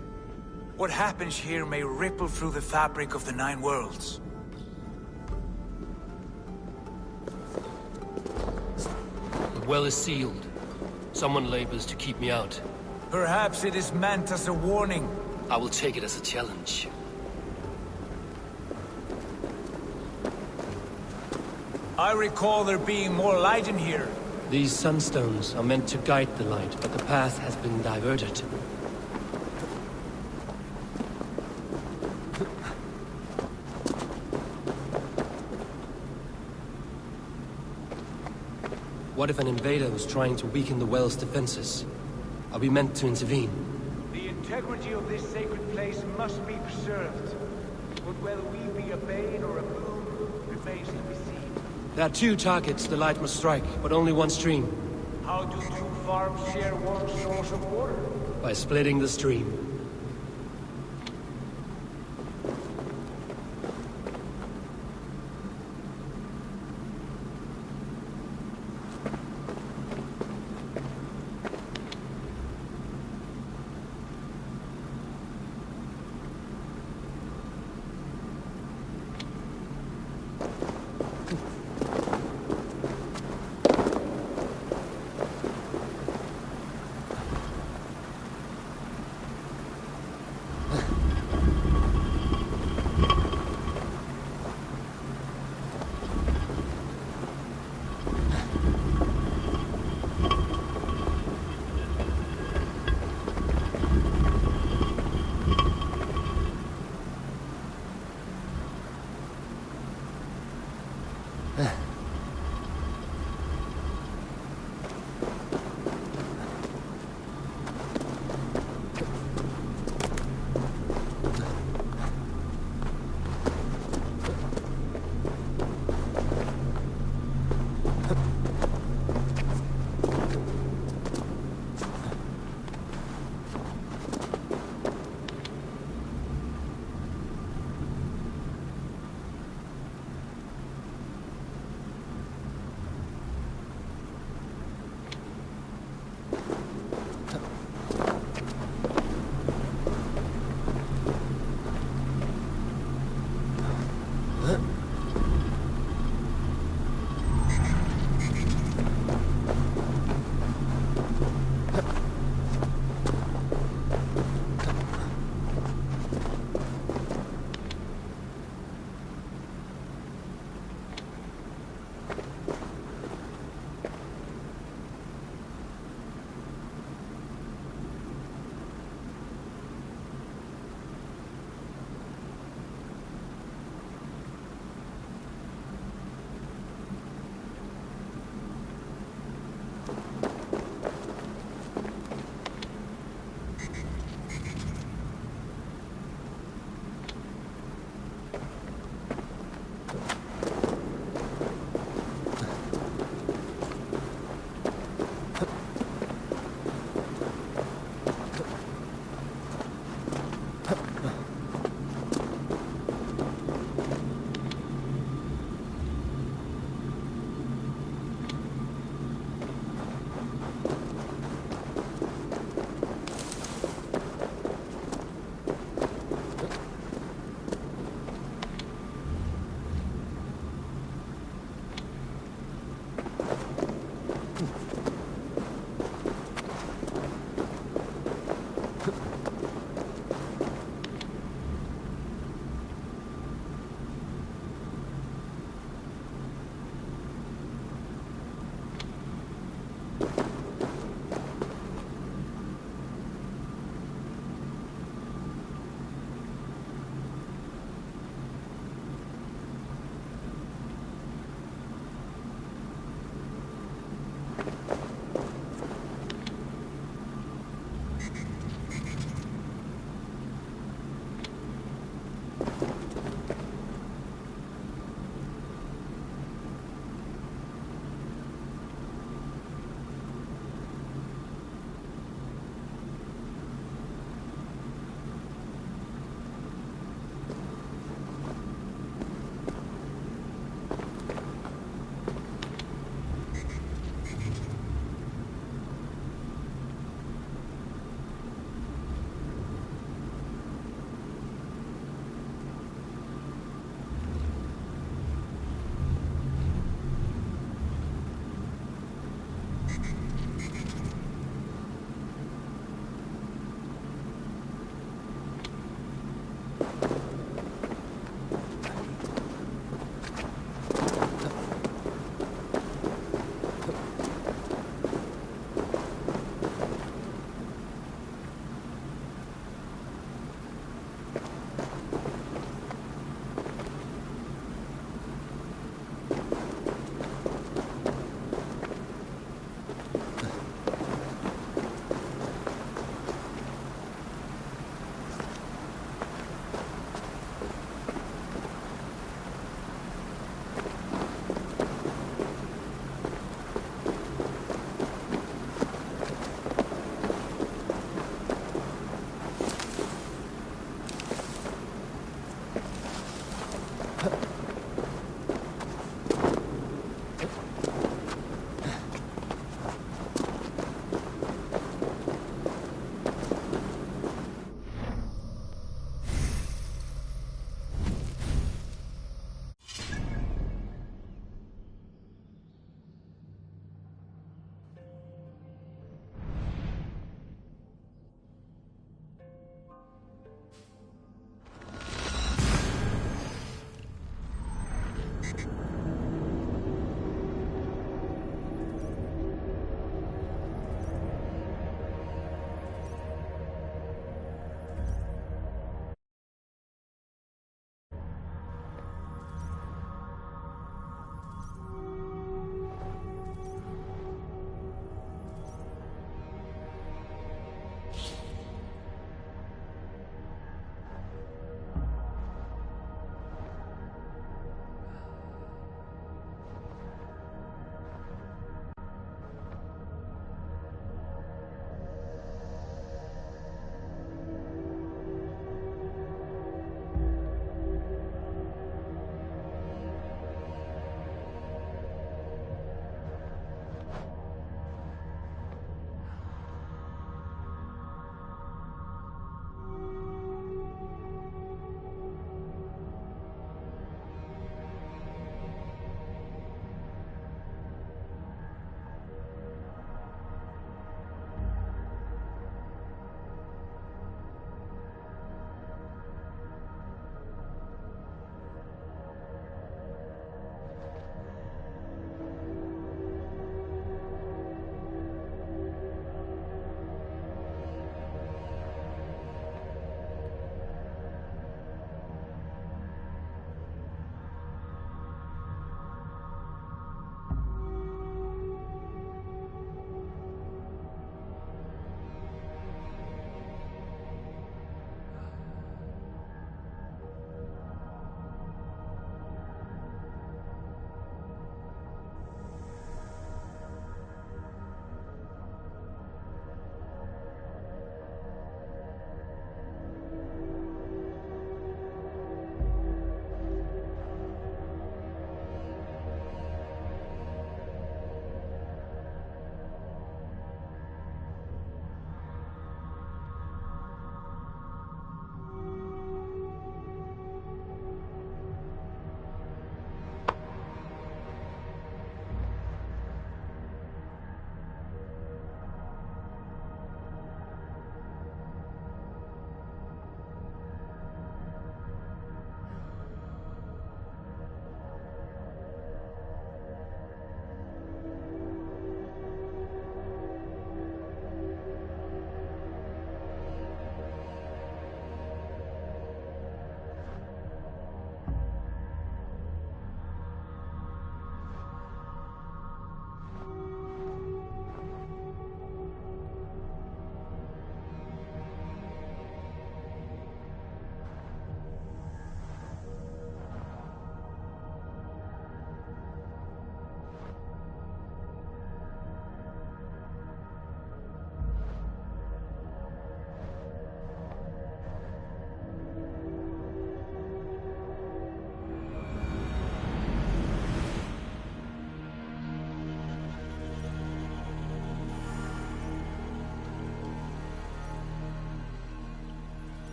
What happens here may ripple through the fabric of the Nine Worlds. The well is sealed. Someone labors to keep me out. Perhaps it is meant as a warning. I will take it as a challenge. I recall there being more light in here. These sunstones are meant to guide the light, but the path has been diverted. What if an invader was trying to weaken the well's defenses? Are we meant to intervene? The integrity of this sacred place must be preserved. But whether we be a bane or a boon remains to be seen. There are two targets the light must strike, but only one stream. How do two farms share one source of water? By splitting the stream.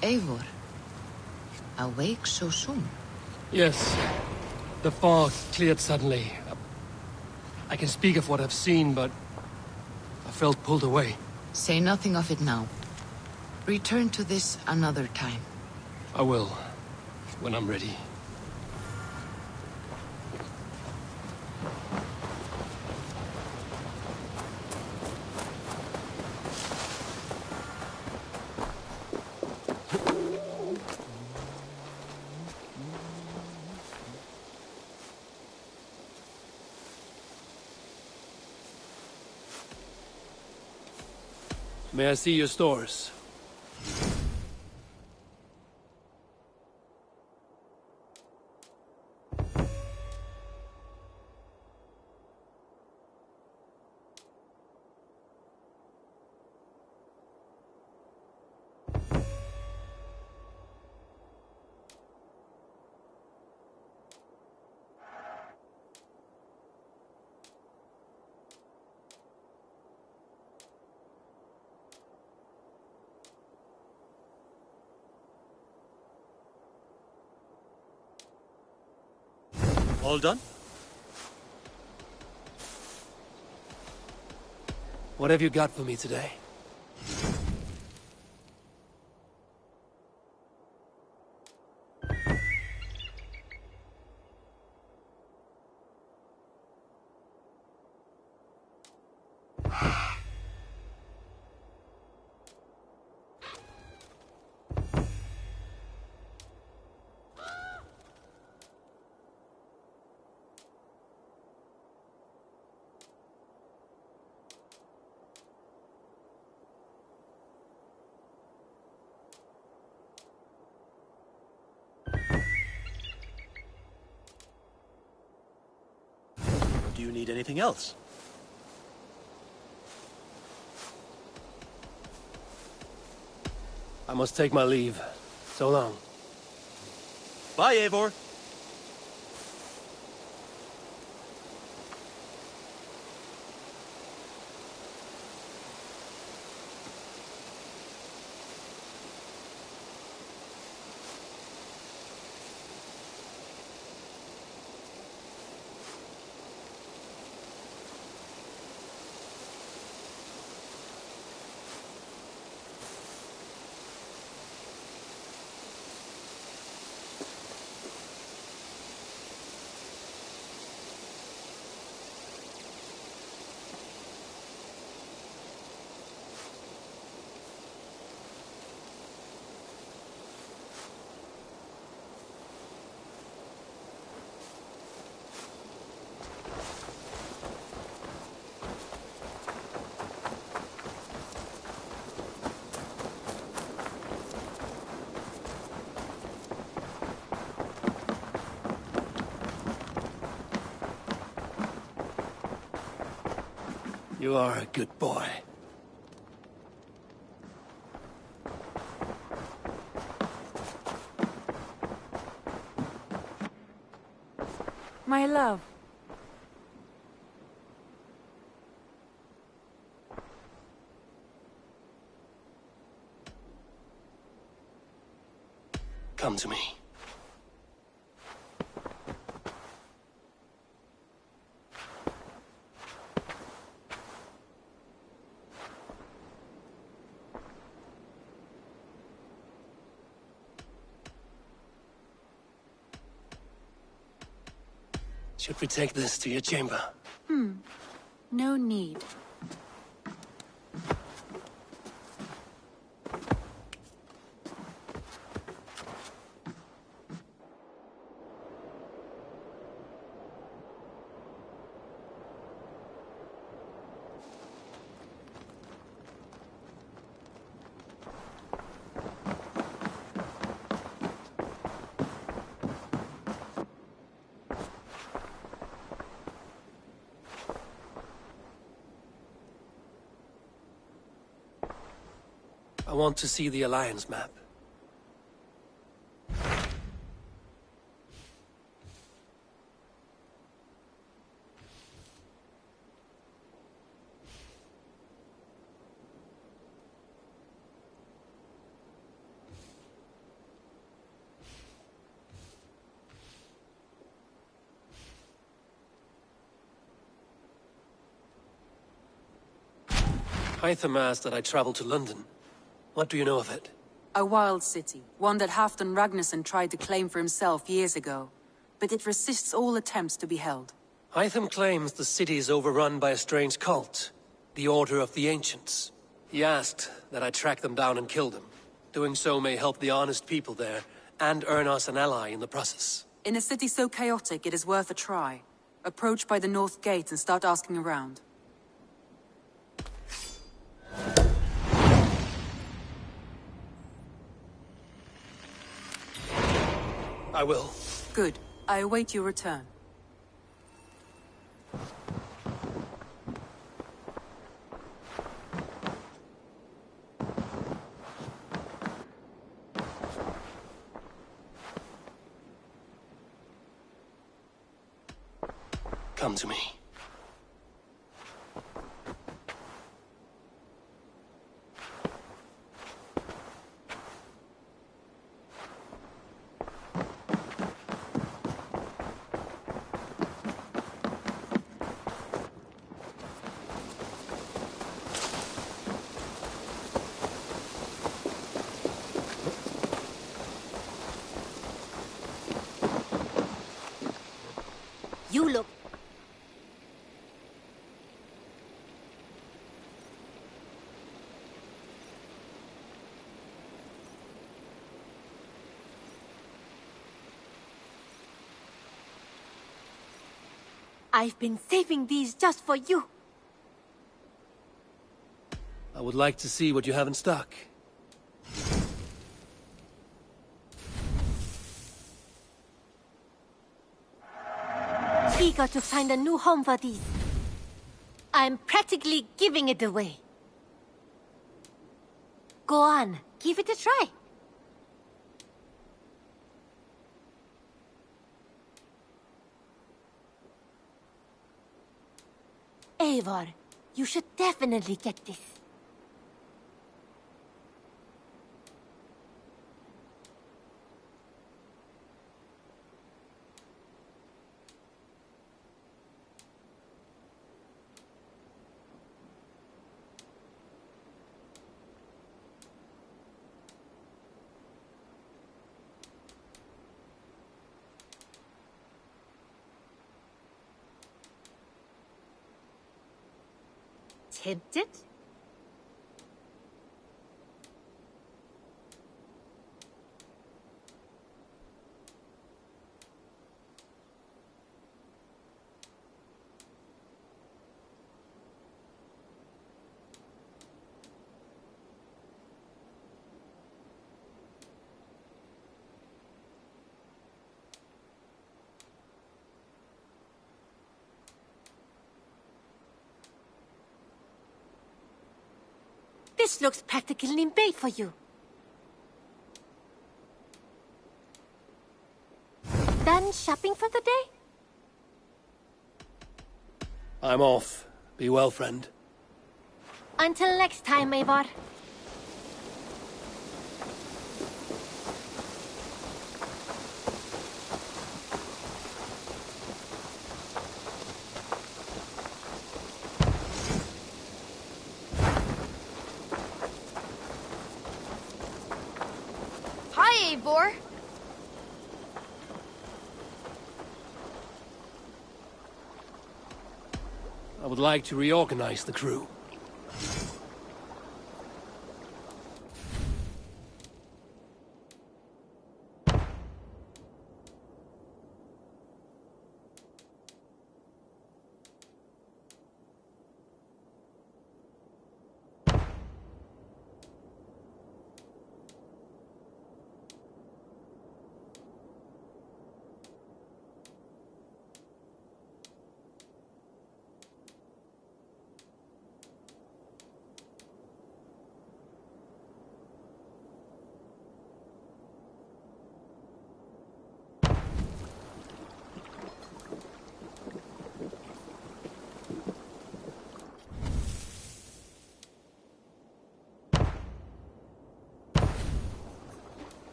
Eivor, awake so soon? Yes. The fog cleared suddenly. I can speak of what I've seen, but I felt pulled away. Say nothing of it now. Return to this another time. I will, when I'm ready. May I see your stores? All done? What have you got for me today? Do you need anything else? I must take my leave. So long. Bye, Eivor. You are a good boy. My love. Come to me. Should we take this to your chamber? No need. I want to see the Alliance map. Hytham asked that I travel to London. What do you know of it? A wild city, one that Halfdan Ragnarsson tried to claim for himself years ago. But it resists all attempts to be held. Hytham claims the city is overrun by a strange cult, the Order of the Ancients. He asked that I track them down and kill them. Doing so may help the honest people there, and earn us an ally in the process. In a city so chaotic, it is worth a try. Approach by the North Gate and start asking around. I will. Good. I await your return. Come to me. You look... I've been saving these just for you. I would like to see what you have in stock. Eager to find a new home for these. I'm practically giving it away. Go on, give it a try. Eivor, you should definitely get this. Tempted? This looks practically made for you. Done shopping for the day? I'm off. Be well, friend. Until next time, Eivor. Hi, Eivor. I would like to reorganize the crew.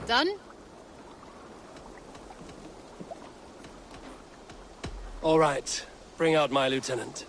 Done? All right. Bring out my lieutenant.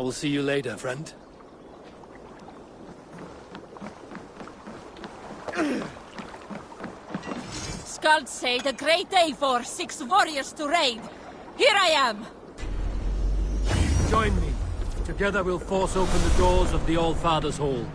will see you later, friend. Skalds say the great Eivor seeks warriors to raid. Here I am! Join me. Together we'll force open the doors of the All-Father's Hall.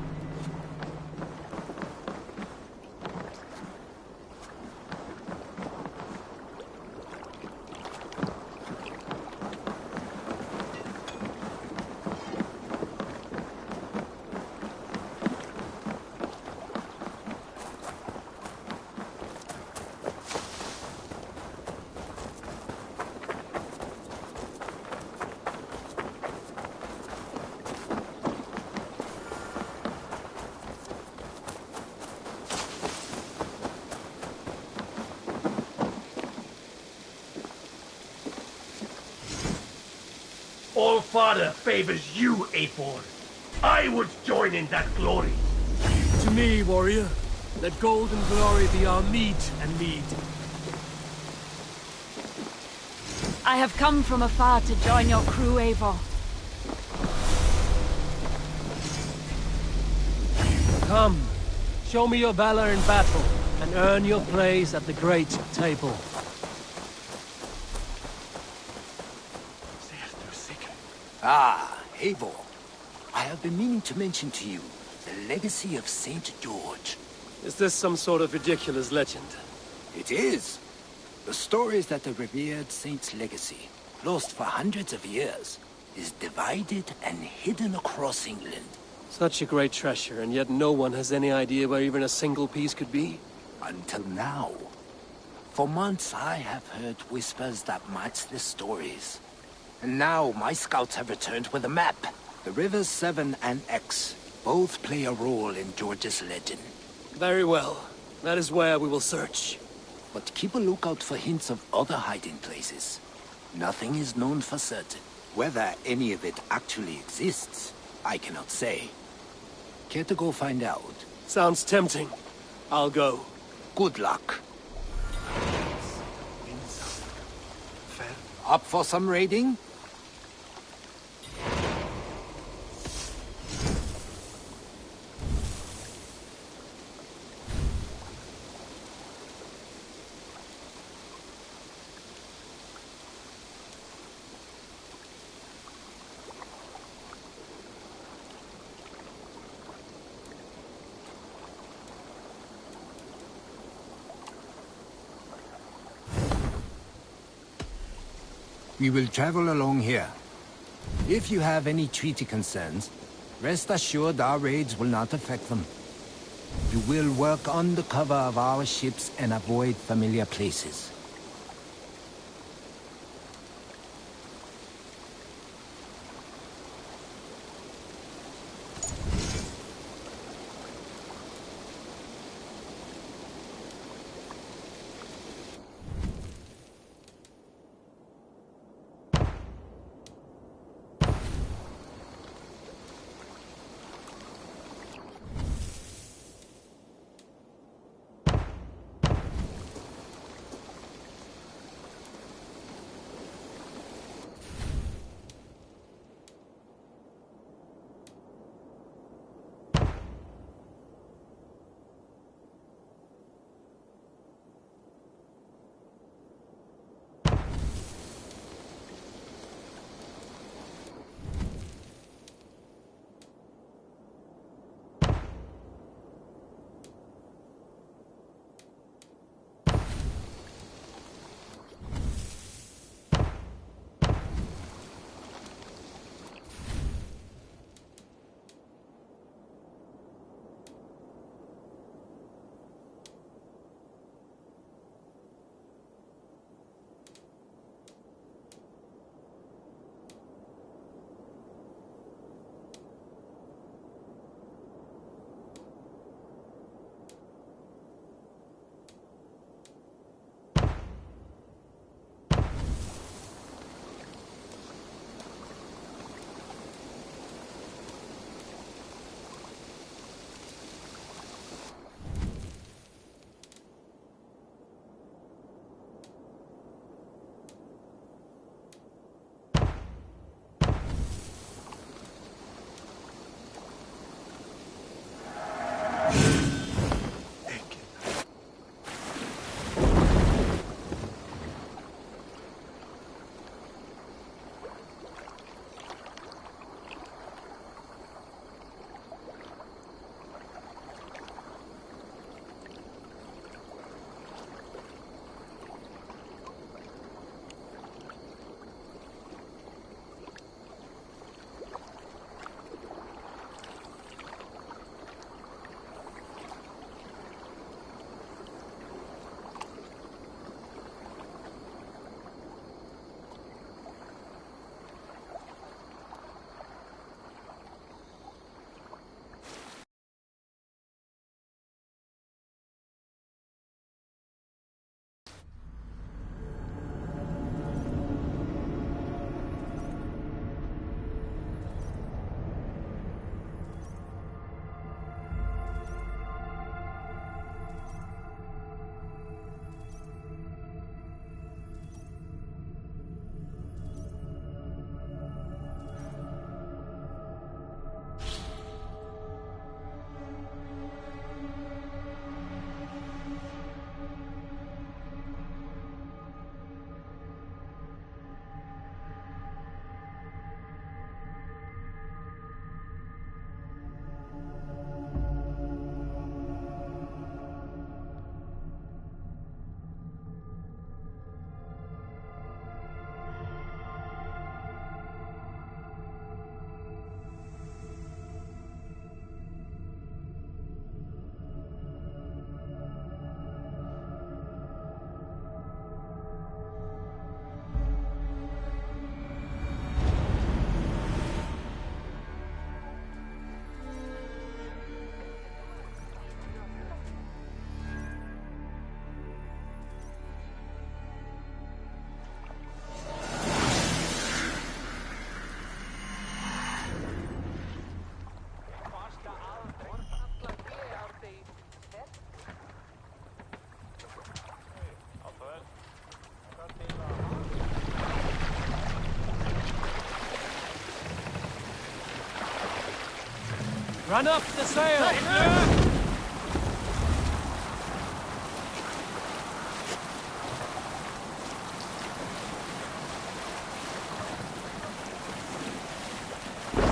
All-Father favors you, Eivor. I would join in that glory. To me, warrior, let gold and glory be our meat and mead. I have come from afar to join your crew, Eivor. Come, show me your valor in battle, and earn your place at the great table. Ah, Eivor. I have been meaning to mention to you the legacy of Saint George. Is this some sort of ridiculous legend? It is. The story is that the revered saint's legacy, lost for hundreds of years, is divided and hidden across England. Such a great treasure, and yet no one has any idea where even a single piece could be? Until now. For months I have heard whispers that match the stories. And now my scouts have returned with a map. The rivers Severn and Exe both play a role in George's legend. Very well. That is where we will search. But keep a lookout for hints of other hiding places. Nothing is known for certain. Whether any of it actually exists, I cannot say. Care to go find out? Sounds tempting. I'll go. Good luck. Up for some raiding? We will travel along here. If you have any treaty concerns, rest assured our raids will not affect them. You will work under cover of our ships and avoid familiar places. Run up the sail!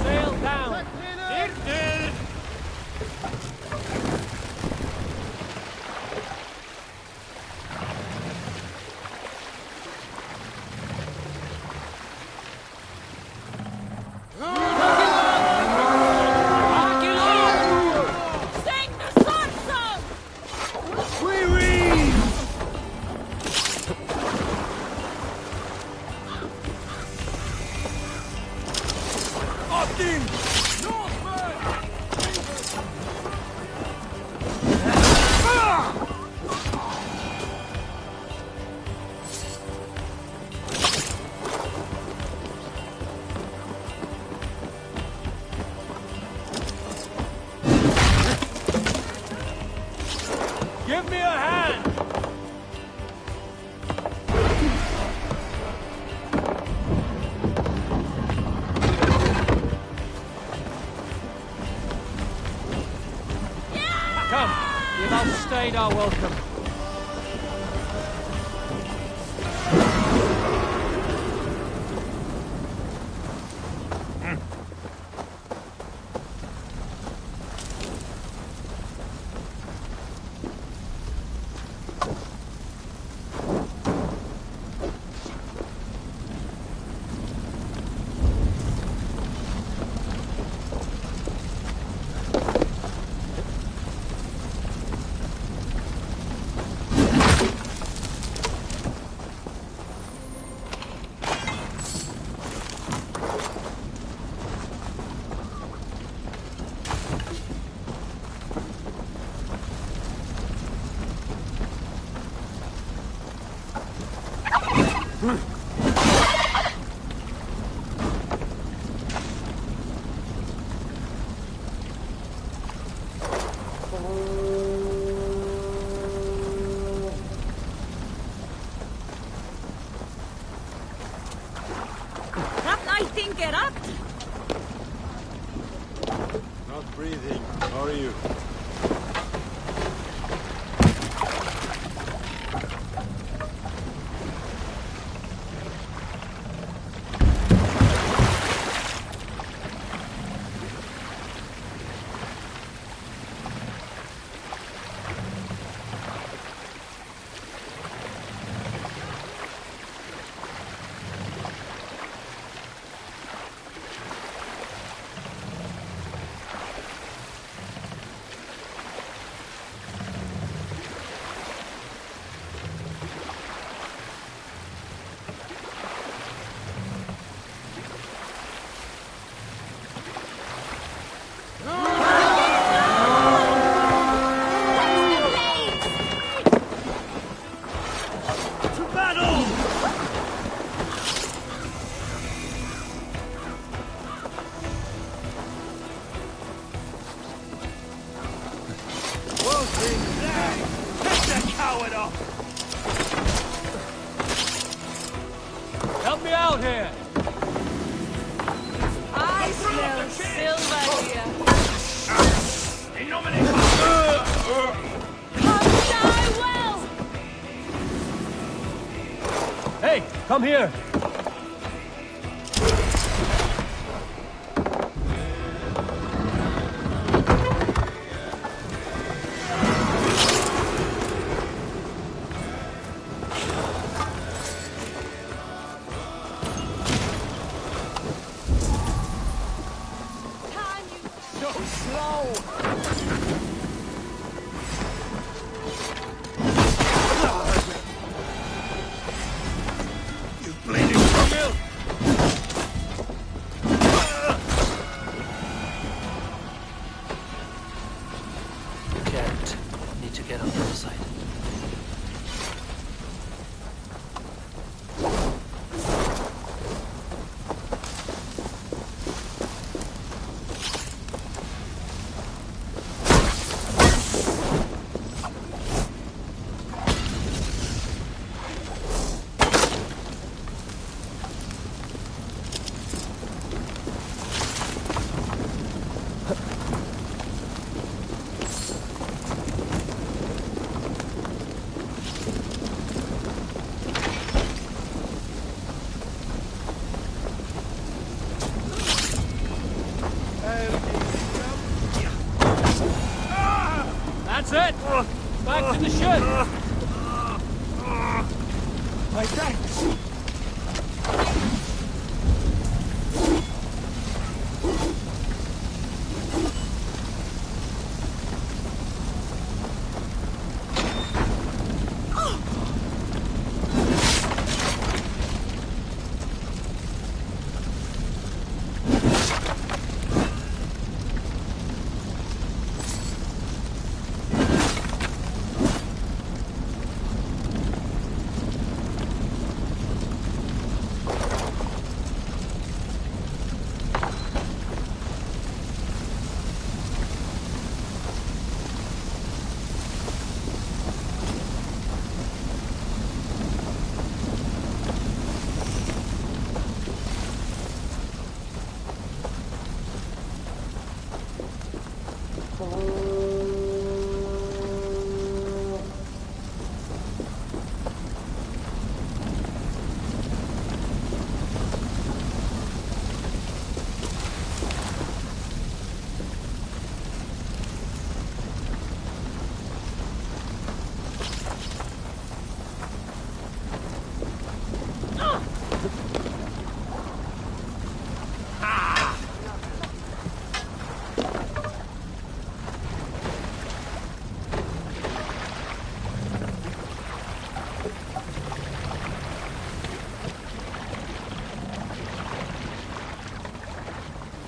Sail down! Sing the sword song! Give me a hand! Come, give us stayed our welcome. That nice thing get up! Not breathing. How are you? Help me out here! I smell silver here. Come die well! Hey, come here! Can't. Need to get on the other side. Back to the ship! My thanks!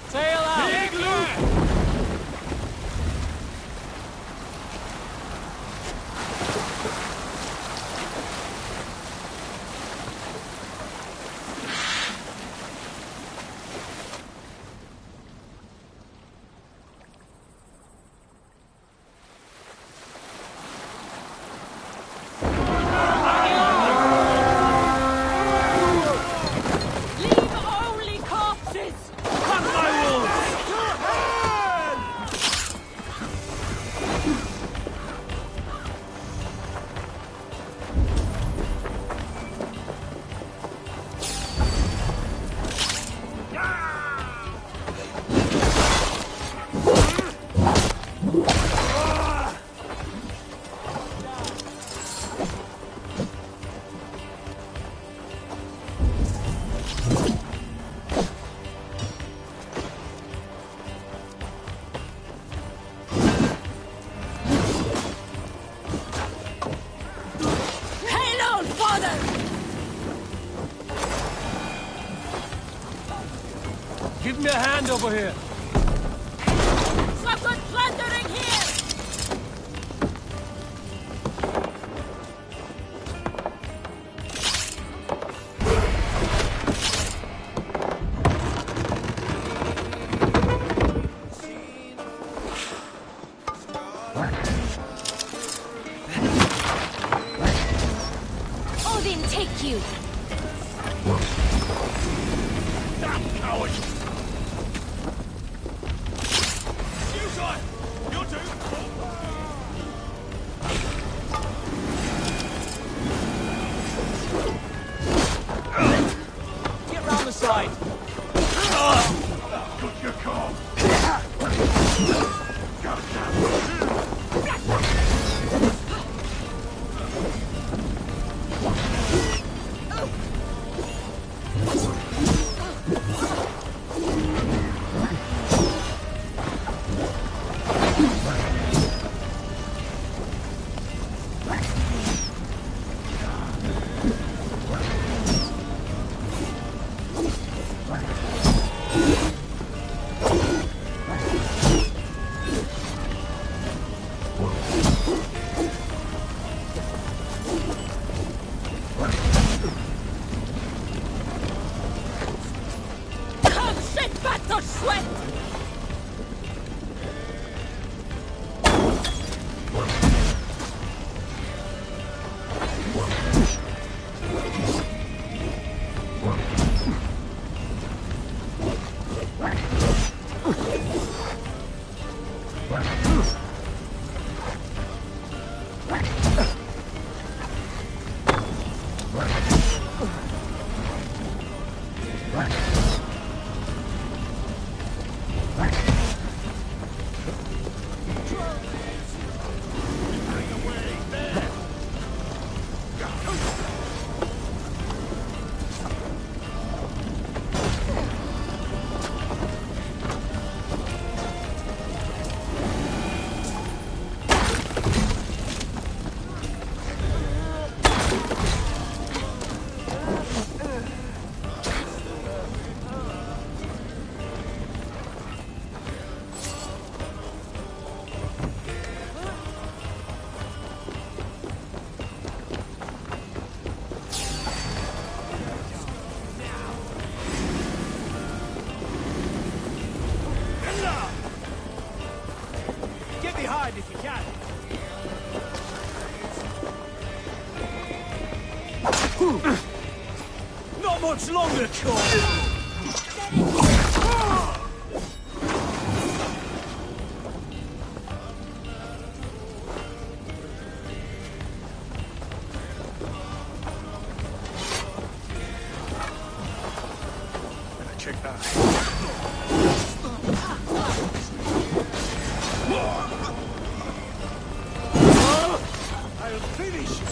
Sail out! Leave only corpses! Cut my wolves! Hail, old father! Give me a hand over here. Some good plundering here! Odin, take you! Coward! You guys! You two! Get round the side. Good you come! Not much longer, Cor! Check that. I'll finish you.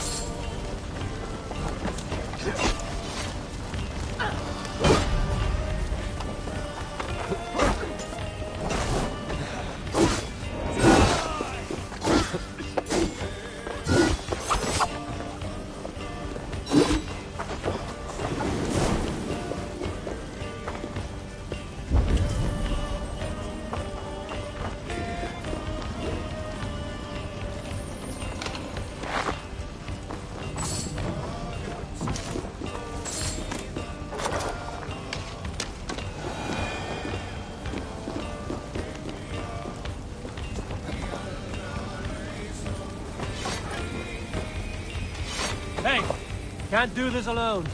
Hey! Can't do this alone.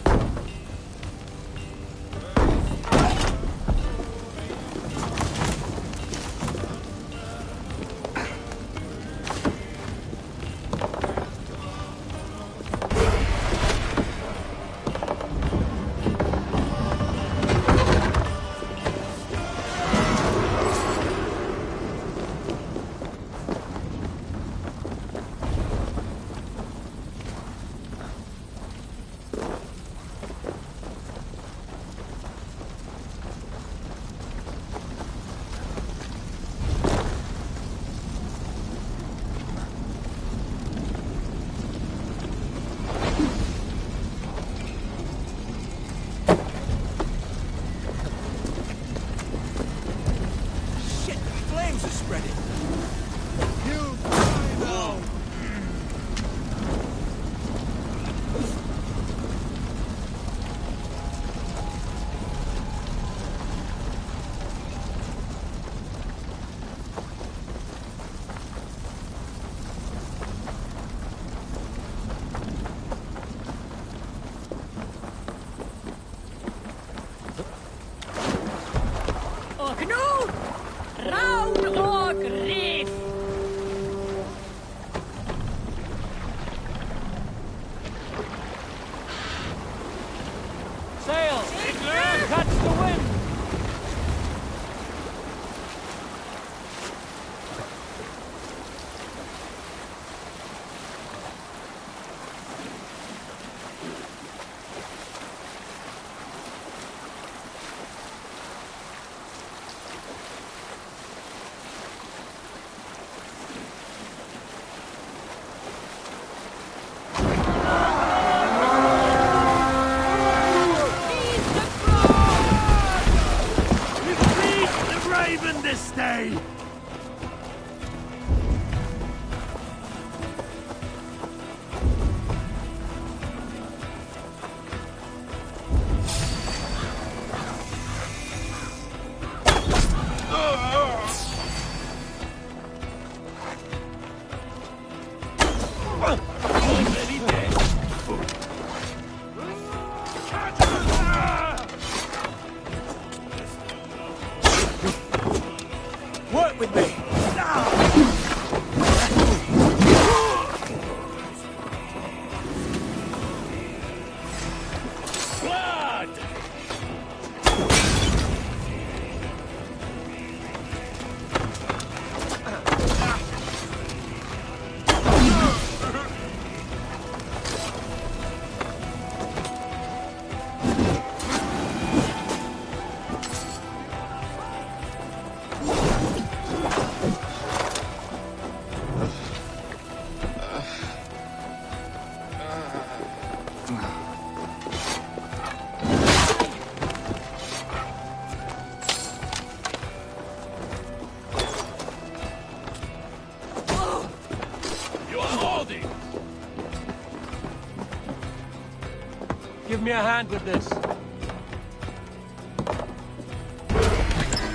Give me a hand with this. I've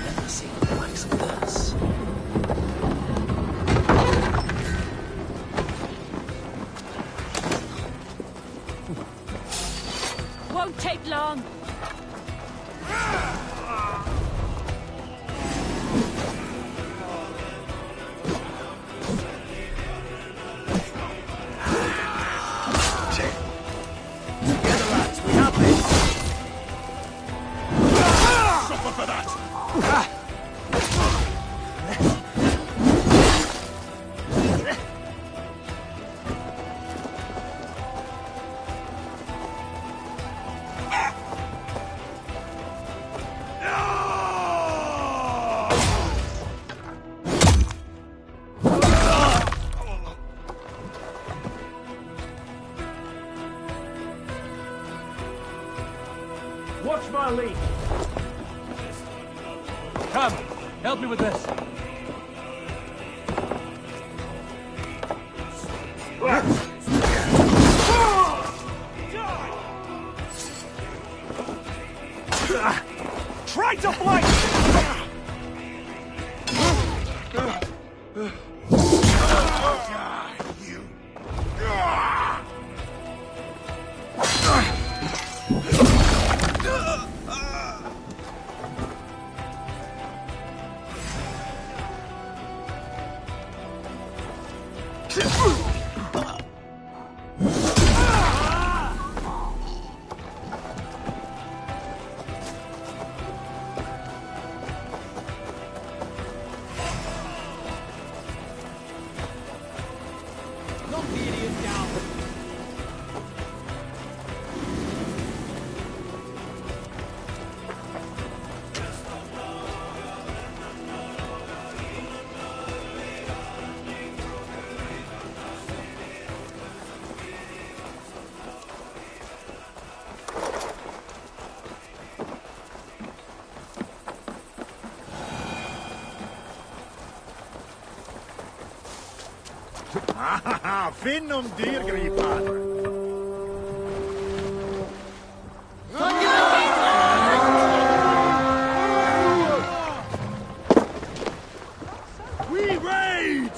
never seen the likes of this. won't take long. Together, lads, we have this. Suffer for that. Watch my lead. Come, help me with this. Try to flank! Finn om dyrgripar! We raid!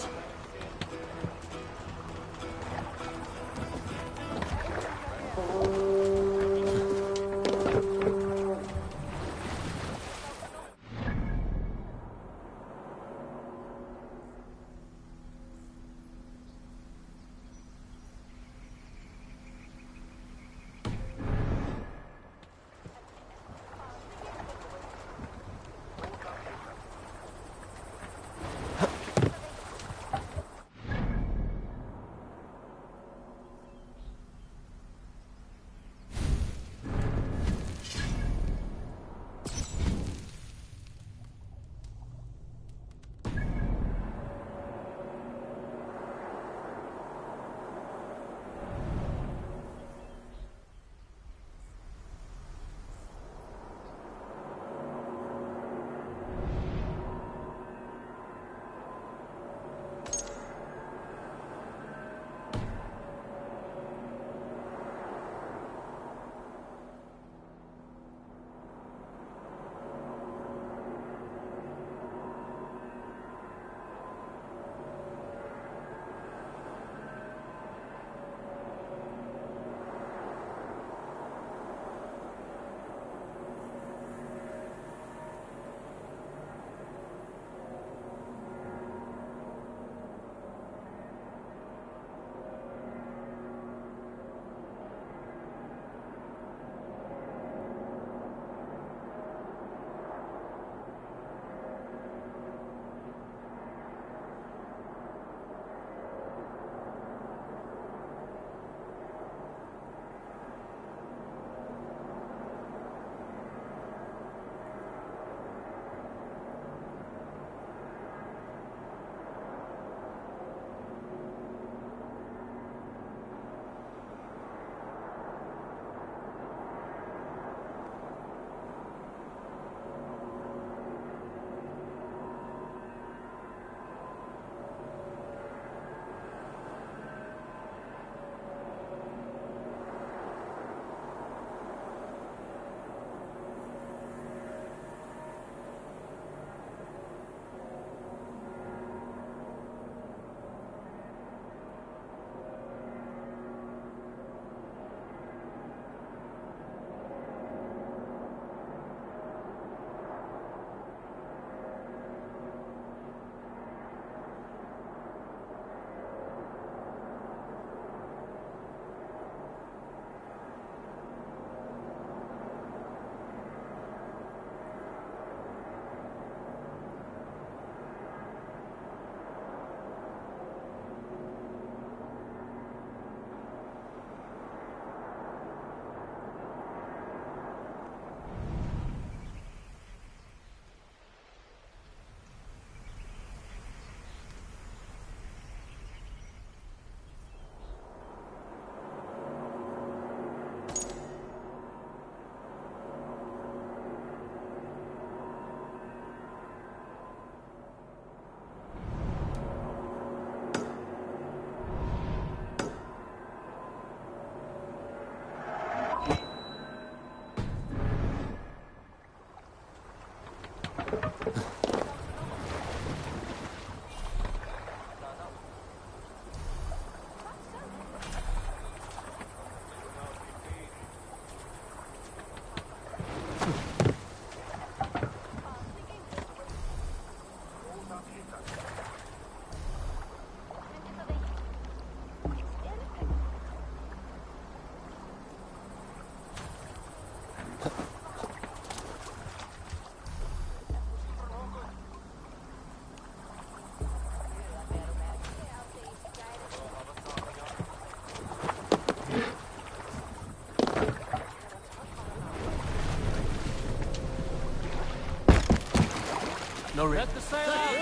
No risk. Let the sail out!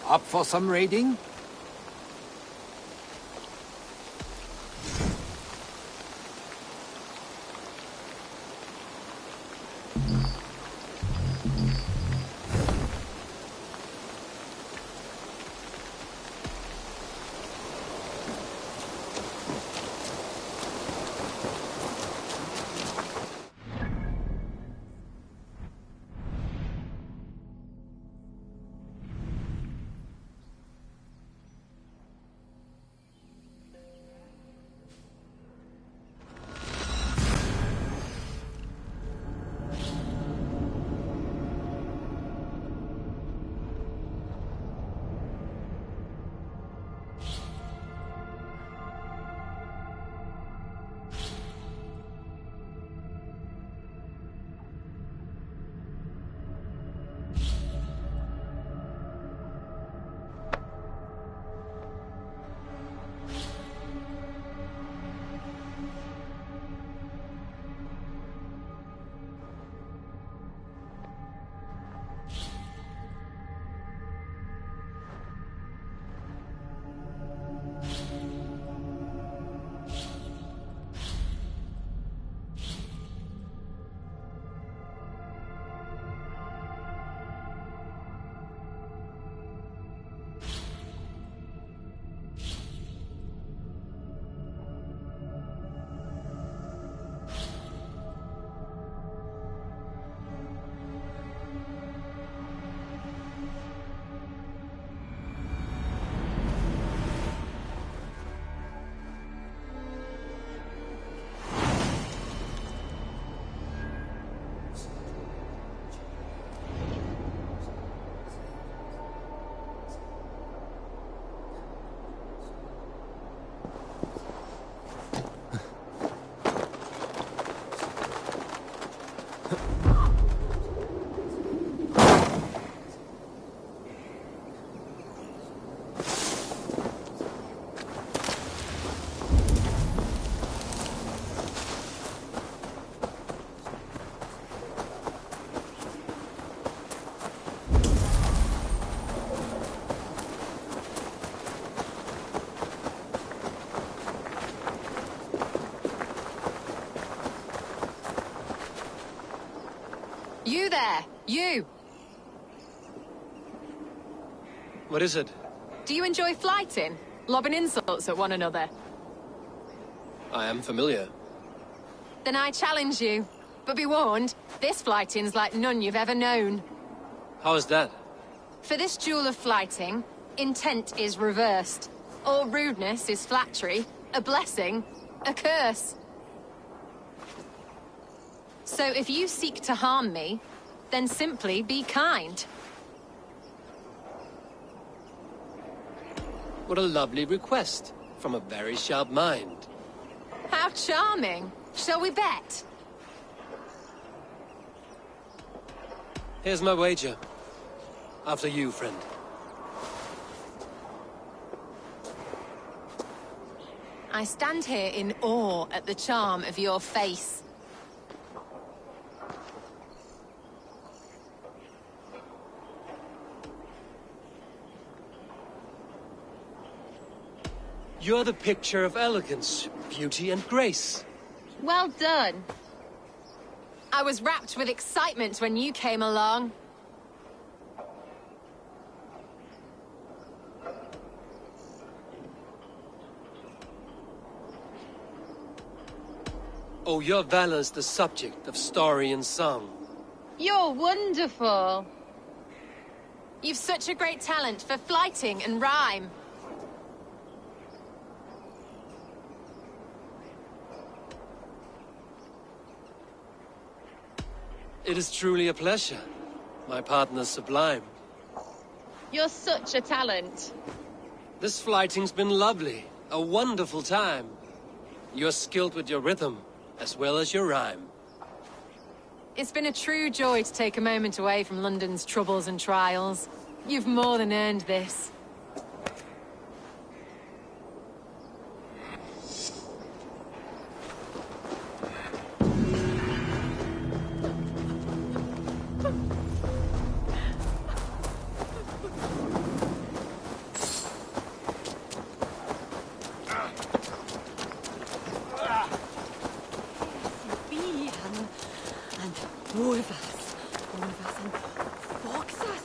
Up for some raiding? You there! You! What is it? Do you enjoy flighting? Lobbing insults at one another? I am familiar. Then I challenge you. But be warned, this flighting's like none you've ever known. How is that? For this duel of flighting, intent is reversed. All rudeness is flattery, a blessing, a curse. So if you seek to harm me, then simply be kind. What a lovely request from a very sharp mind. How charming! Shall we bet? Here's my wager. After you, friend. I stand here in awe at the charm of your face. You're the picture of elegance, beauty, and grace. Well done. I was wrapped with excitement when you came along. Oh, your valor's the subject of story and song. You're wonderful. You've such a great talent for flighting and rhyme. It is truly a pleasure. My partner's sublime. You're such a talent. This flighting's been lovely. A wonderful time. You're skilled with your rhythm, as well as your rhyme. It's been a true joy to take a moment away from London's troubles and trials. You've more than earned this. Wolvas. Wolvas and foxes.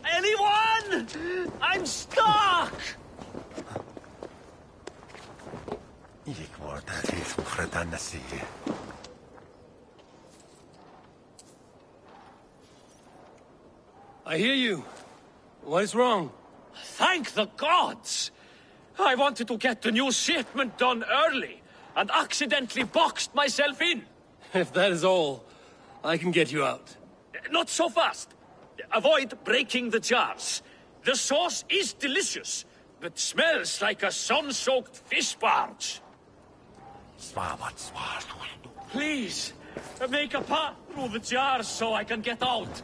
Anyone? I'm stuck! I hear you. What is wrong? Thank the gods! I wanted to get the new shipment done early, and accidentally boxed myself in. If that is all, I can get you out. Not so fast. Avoid breaking the jars. The sauce is delicious, but smells like a sun-soaked fish barge. Please, make a path through the jars so I can get out.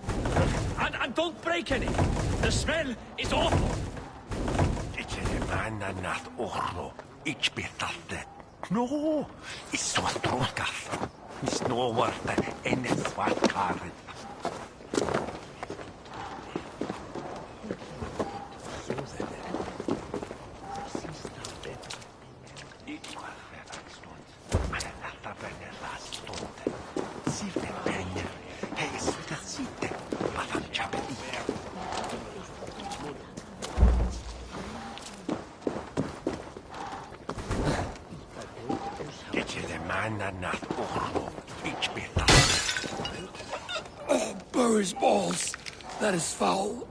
And don't break any. The smell is awful. No, it's so trúkað. It's no worth any svart karið. Burry's balls. That is foul.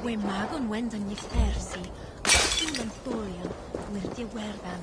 We magon wend an ich tersi. Ulan thorian, wir die werdan.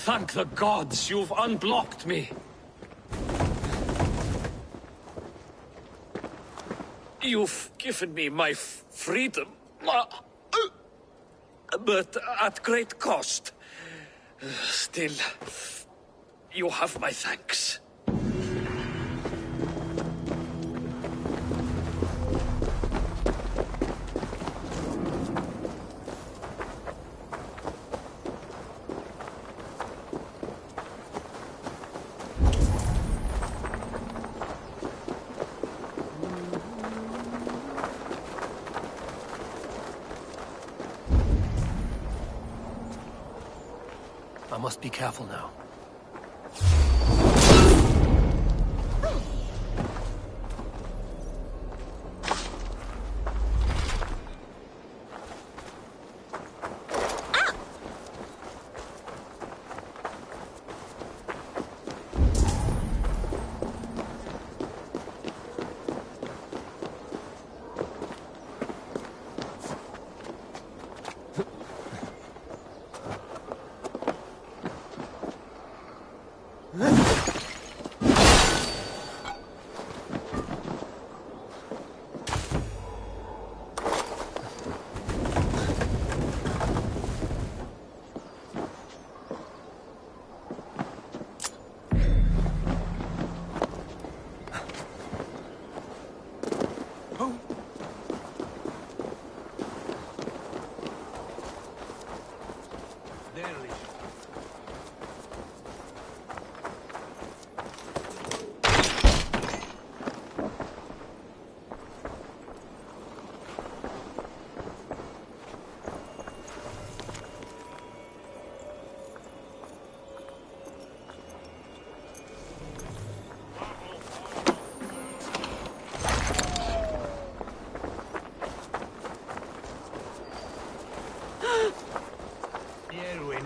Thank the gods you've unblocked me. You've given me my freedom, but at great cost. Still, you have my thanks. must be careful now.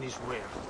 Is where?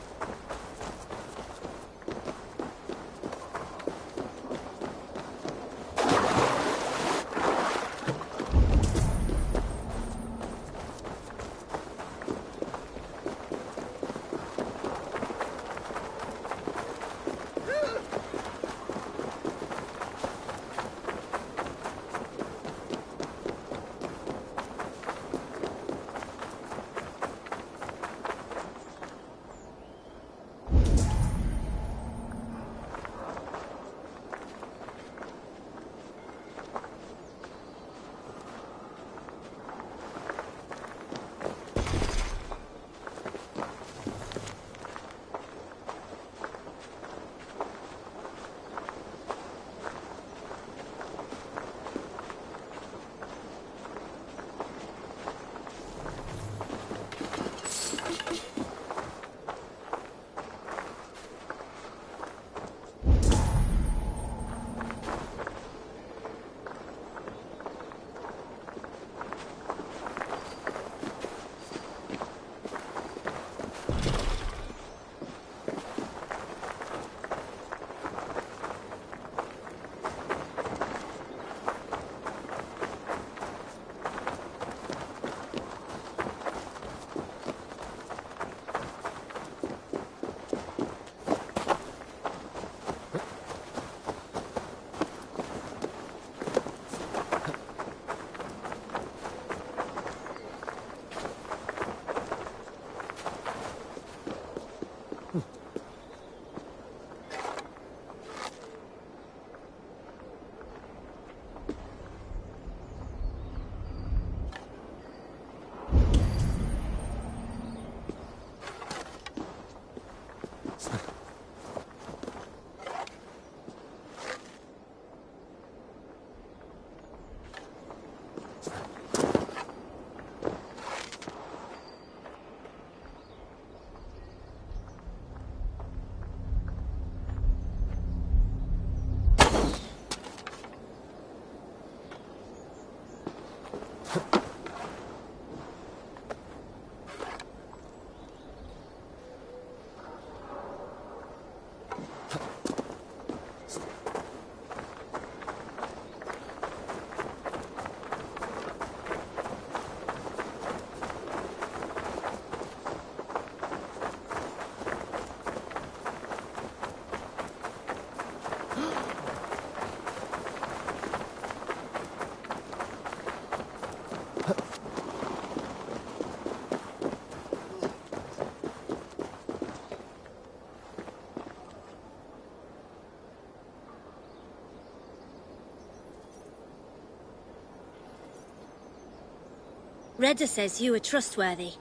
Redda says you are trustworthy.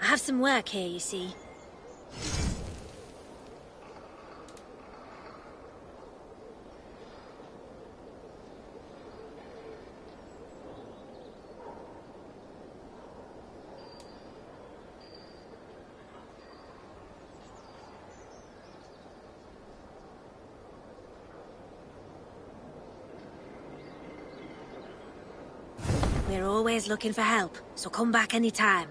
I have some work here, you see. We're always looking for help, so come back anytime.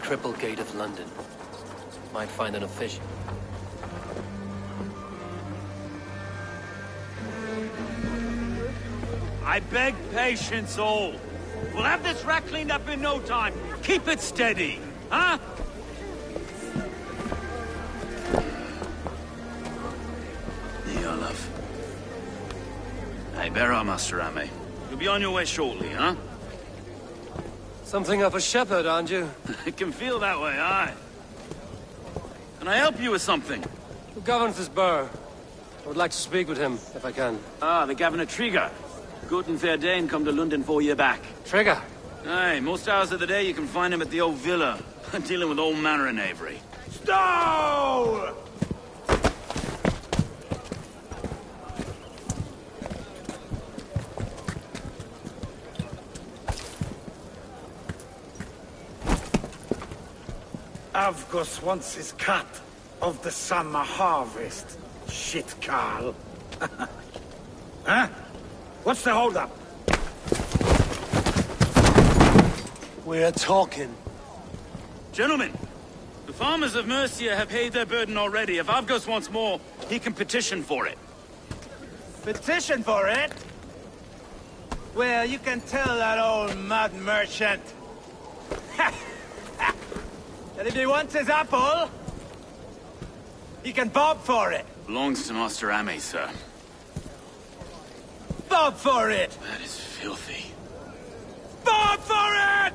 Triple Gate of London. Might find an official. I beg patience, all. We'll have this wreck cleaned up in no time. Keep it steady, huh? Here, love. Hey, bear up, Master Ame. You'll be on your way shortly, huh? Something of a shepherd, aren't you? It can feel that way, aye. Can I help you with something? Who governs this burgh? I would like to speak with him, if I can. Ah, the Governor Trigger. Good and fair Dane come to London 4 years back. Trigger? Aye, most hours of the day you can find him at the old villa, dealing with all manner of knavery. Stow! Avgus wants his cut of the summer harvest. Shit, Carl. Huh? What's the holdup? We're talking. Gentlemen, the farmers of Mercia have paid their burden already. If Avgus wants more, he can petition for it. Petition for it? Well, you can tell that old mud merchant. And if he wants his apple, he can bob for it. Belongs to Master Ame, sir. Bob for it! That is filthy. Bob for it!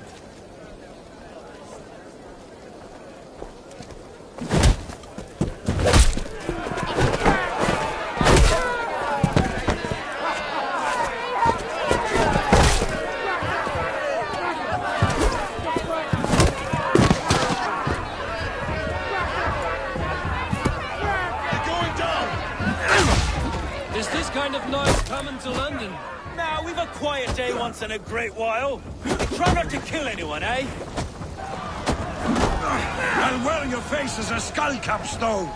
Is this kind of noise coming to London? Now, we've a quiet day once in a great while. Try not to kill anyone, eh? And well, your face is a skull capstone.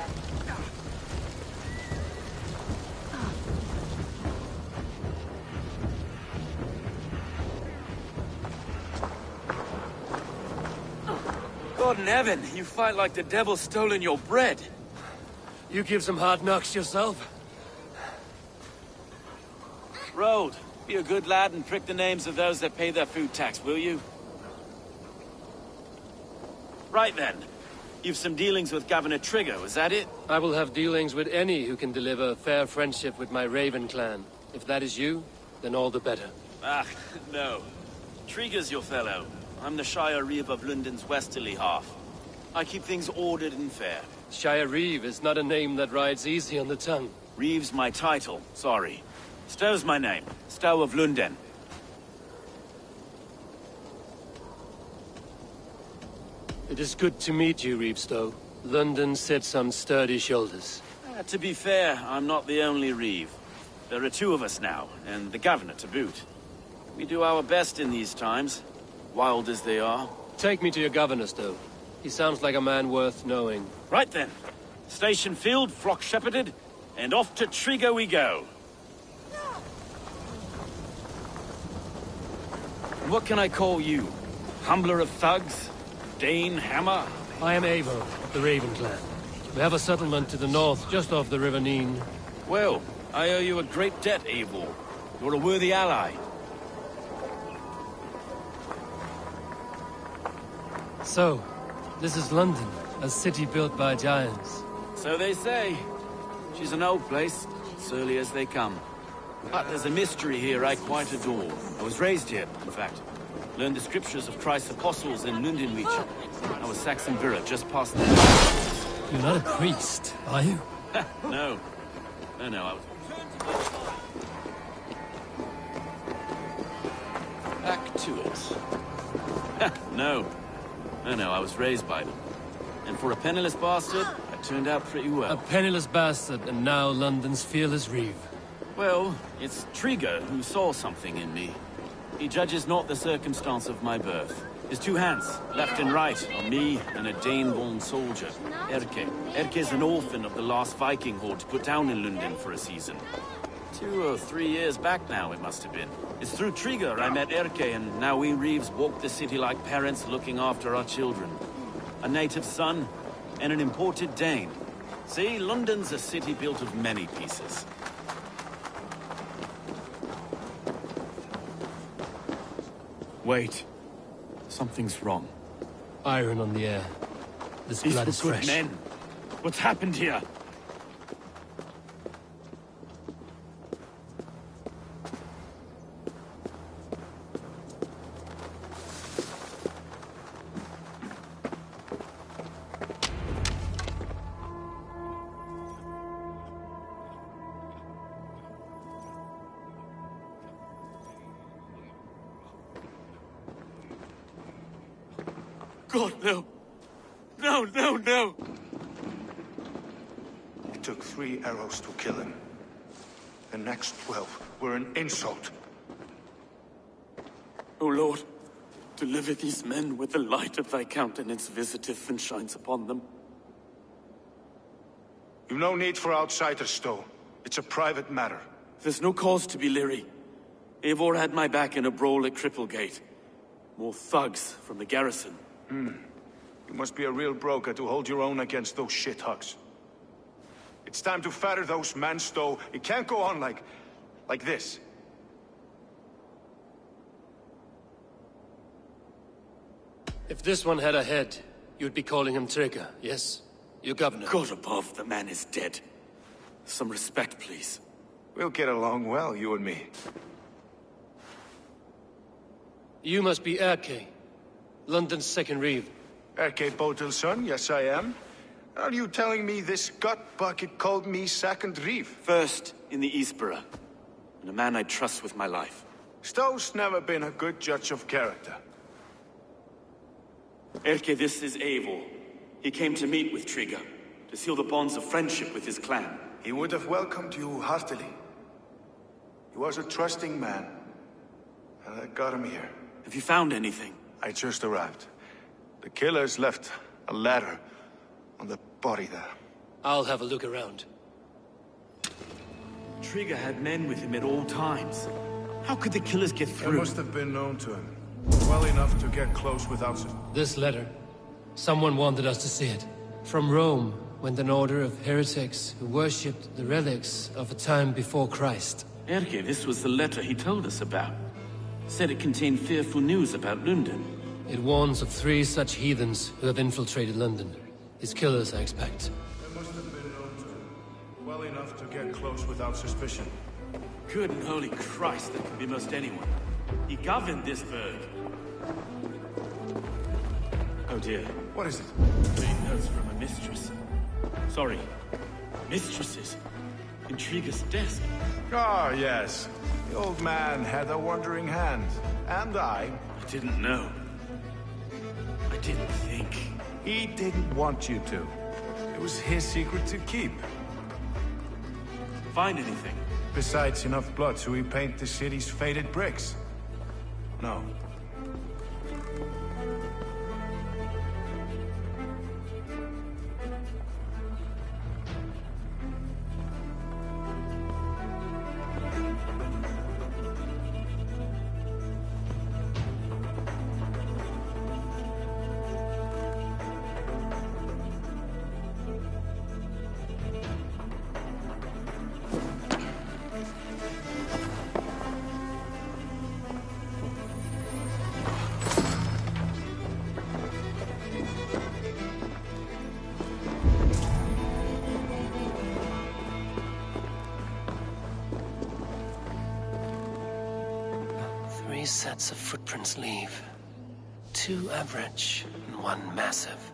God in heaven, you fight like the devil stolen your bread. You give some hard knocks yourself? Road, be a good lad and prick the names of those that pay their food tax, will you? Right then. You've some dealings with Governor Trigger, was that it? I will have dealings with any who can deliver fair friendship with my Raven clan. If that is you, then all the better. Ah, no. Trigger's your fellow. I'm the Shire Reeve of London's westerly half. I keep things ordered and fair. Shire Reeve is not a name that rides easy on the tongue. Reeve's my title, sorry. Stow's my name. Stow of Lunden. It is good to meet you, Reeve Stow. London sits on sturdy shoulders. To be fair, I'm not the only Reeve. There are two of us now, and the governor to boot. We do our best in these times, wild as they are. Take me to your governor, Stow. He sounds like a man worth knowing. Right then. Station filled, flock shepherded, and off to Trigo we go. And what can I call you? Humbler of thugs? Dane Hammer? I am Eivor of the Raven clan. We have a settlement to the north, just off the River Neen. Well, I owe you a great debt, Eivor. You're a worthy ally. So, this is London, a city built by giants. So they say. She's an old place, surly as they come. But there's a mystery here I quite adore. I was raised here, in fact. Learned the scriptures of Christ's apostles in Lundenreach. I was Saxon Borough, just past there. You're not a priest, are you? No. No, I was... Back to it. No, I was raised by them. And for a penniless bastard, I turned out pretty well. A penniless bastard, and now London's fearless Reeve. Well, it's Trigo who saw something in me. He judges not the circumstance of my birth. His two hands, left and right, on me and a Dane-born soldier, Erke. Erke's an orphan of the last Viking horde put down in Lunden for a season. 2 or 3 years back now, it must have been. It's through Trigo I met Erke, and now we Reeves walk the city like parents looking after our children. A native son, and an imported Dane. See, London's a city built of many pieces. Wait. Something's wrong. Iron on the air. This blood is fresh. Men. What's happened here? God, no. No. It took 3 arrows to kill him. The next 12 were an insult. O Lord, deliver these men with the light of thy countenance visiteth and shines upon them. You've no need for outsiders, Stow. It's a private matter. There's no cause to be leery. Eivor had my back in a brawl at Cripplegate. More thugs from the garrison. You must be a real broker to hold your own against those shithugs. It's time to fetter those men, Stow. It can't go on like this. If this one had a head, you'd be calling him Trigger, yes? Your governor. God above, the man is dead. Some respect, please. We'll get along well, you and me. You must be Erke, London's second Reeve. Erke Botel's son, yes I am. Are you telling me this gut bucket called me second Reeve? First in the Eastborough, and a man I trust with my life. Stow's never been a good judge of character. Erke, this is Eivor. He came to meet with Trigo, to seal the bonds of friendship with his clan. He would have welcomed you heartily. He was a trusting man, and I got him here. Have you found anything? I just arrived. The killers left a ladder on the body there. I'll have a look around. Trigo had men with him at all times. How could the killers get through? They must have been known to him. Well enough to get close without... This letter. Someone wanted us to see it. From Rome went an order of heretics who worshipped the relics of a time before Christ. Erke, this was the letter he told us about. Said it contained fearful news about Lunden. It warns of 3 such heathens who have infiltrated London. His killers, I expect. They must have been known to him. Well enough to get close without suspicion. Good and holy Christ, that could be most anyone. He governed this burg. A dear. What is it? Reading notes from a mistress. Sorry. Mistresses. Intrigue's desk. Ah, yes. The old man had a wandering hand. And I didn't know. I didn't think. He didn't want you to. It was his secret to keep. Find anything? Besides enough blood to repaint the city's faded bricks? No. Three sets of footprints leave. 2 average and 1 massive.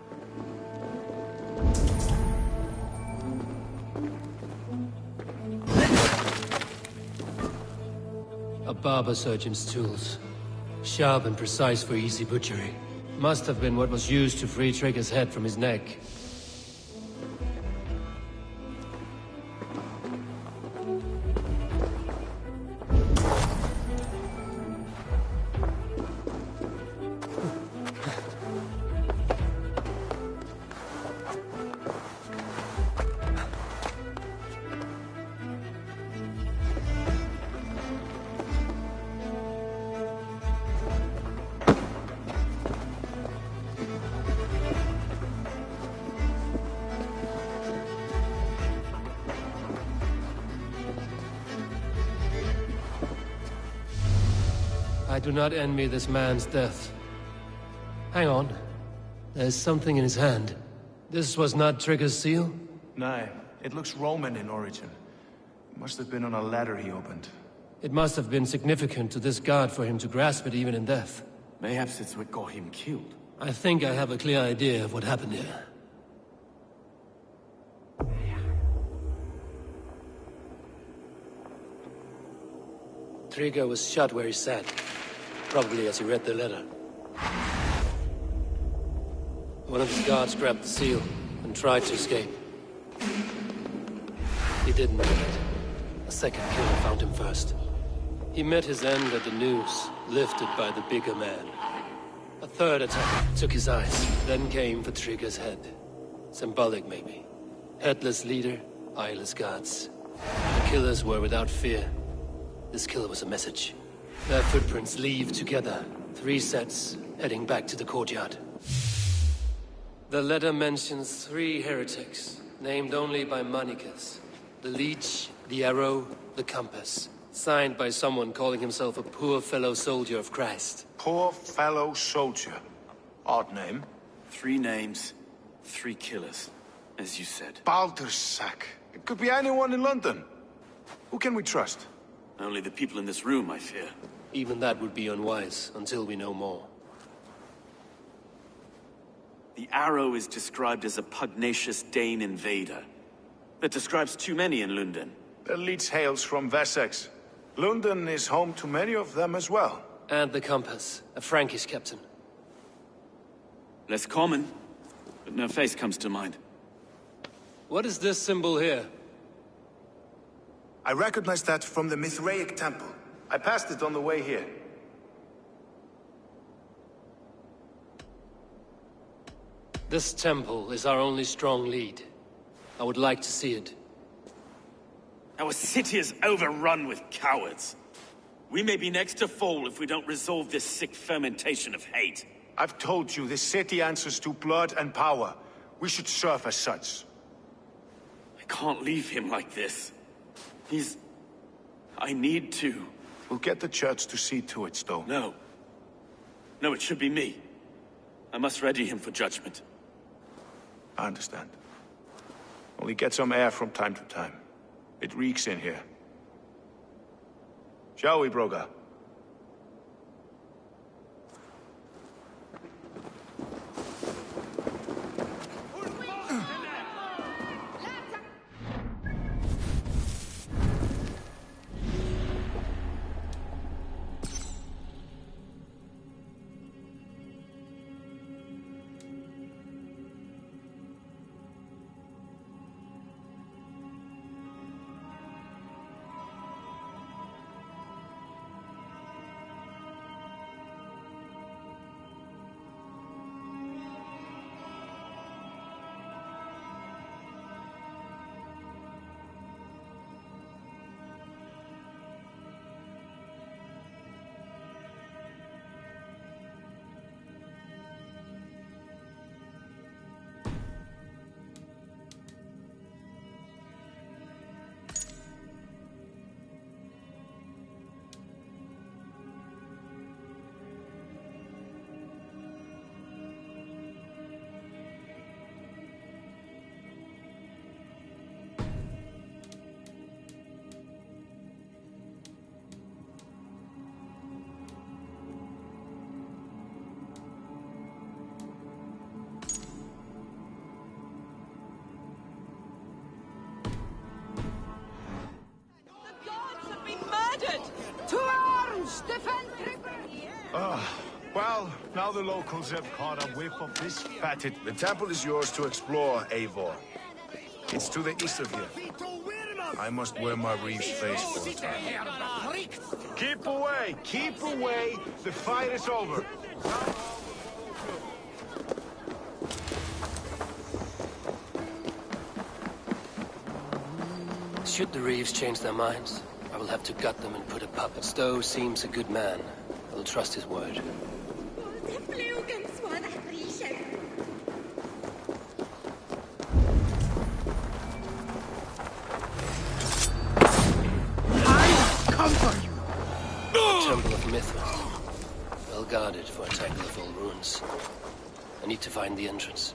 A barber surgeon's tools. Sharp and precise for easy butchery. Must have been what was used to free Trigger's head from his neck. I do not envy this man's death. Hang on. There's something in his hand. This was not Trigger's seal? No, it looks Roman in origin. It must have been on a ladder he opened. It must have been significant to this god for him to grasp it even in death. Mayhaps it's what got him killed. I think I have a clear idea of what happened here. Trigger was shot where he sat. Probably as he read the letter. One of his guards grabbed the seal and tried to escape. He didn't make it. A second killer found him first. He met his end at the noose, lifted by the bigger man. A third attack took his eyes, then came for Trigger's head. Symbolic, maybe. Headless leader, eyeless guards. The killers were without fear. This killer was a message. Their footprints leave together. 3 sets, heading back to the courtyard. The letter mentions 3 heretics, named only by Manicus. The Leech, the Arrow, the Compass. Signed by someone calling himself a poor fellow soldier of Christ. Poor fellow soldier. Odd name. 3 names, 3 killers, as you said. Baldersack. It could be anyone in London. Who can we trust? Only the people in this room, I fear. Even that would be unwise, until we know more. The Arrow is described as a pugnacious Dane invader. That describes too many in London. The Leech hails from Wessex. London is home to many of them as well. And the Compass, a Frankish captain. Less common, but no face comes to mind. What is this symbol here? I recognize that from the Mithraic temple. I passed it on the way here. This temple is our only strong lead. I would like to see it. Our city is overrun with cowards. We may be next to fall if we don't resolve this sick fermentation of hate. I've told you, this city answers to blood and power. We should serve as such. I can't leave him like this. I need to. We'll get the church to see to it, though. No. No, it should be me. I must ready him for judgment. I understand. Only get some air from time to time. It reeks in here. Shall we, Broga? Well, now the locals have caught a whiff of this fatted... The temple is yours to explore, Eivor. It's to the east of here. I must wear my reef's face for a time. Keep away! Keep away! The fight is over! Should the Reeves change their minds, I will have to gut them and put a puppet. Stowe seems a good man. I will trust his word. Temple of Mythos. Well guarded for a tangle of old ruins. I need to find the entrance.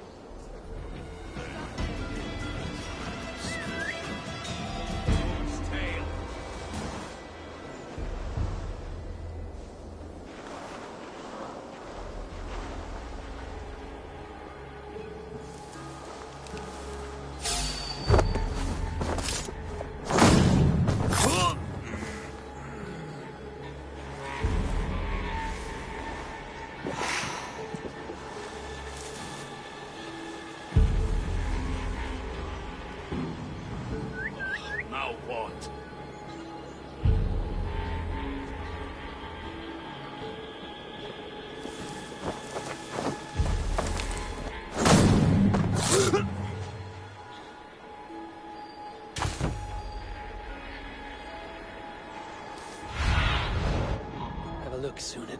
Now what? Have a look, Sunan.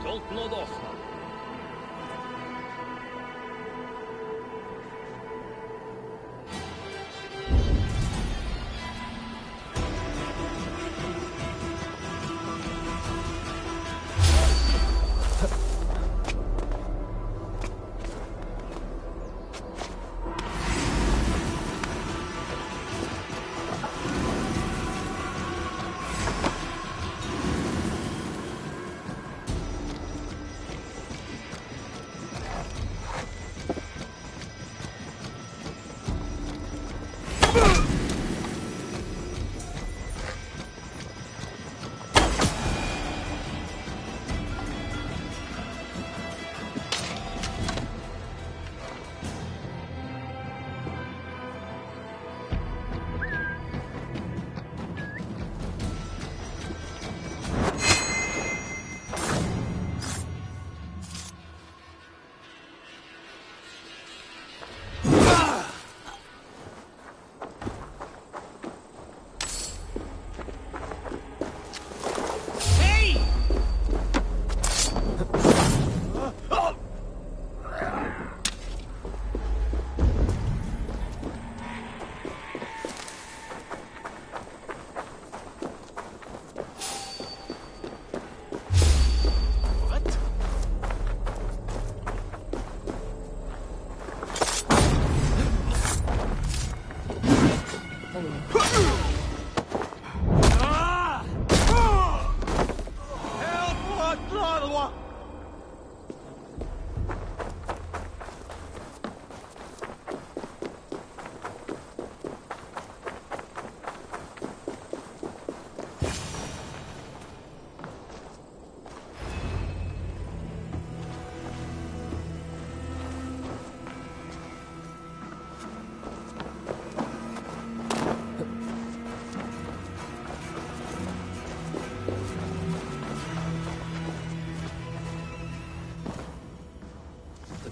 Don't nod off now.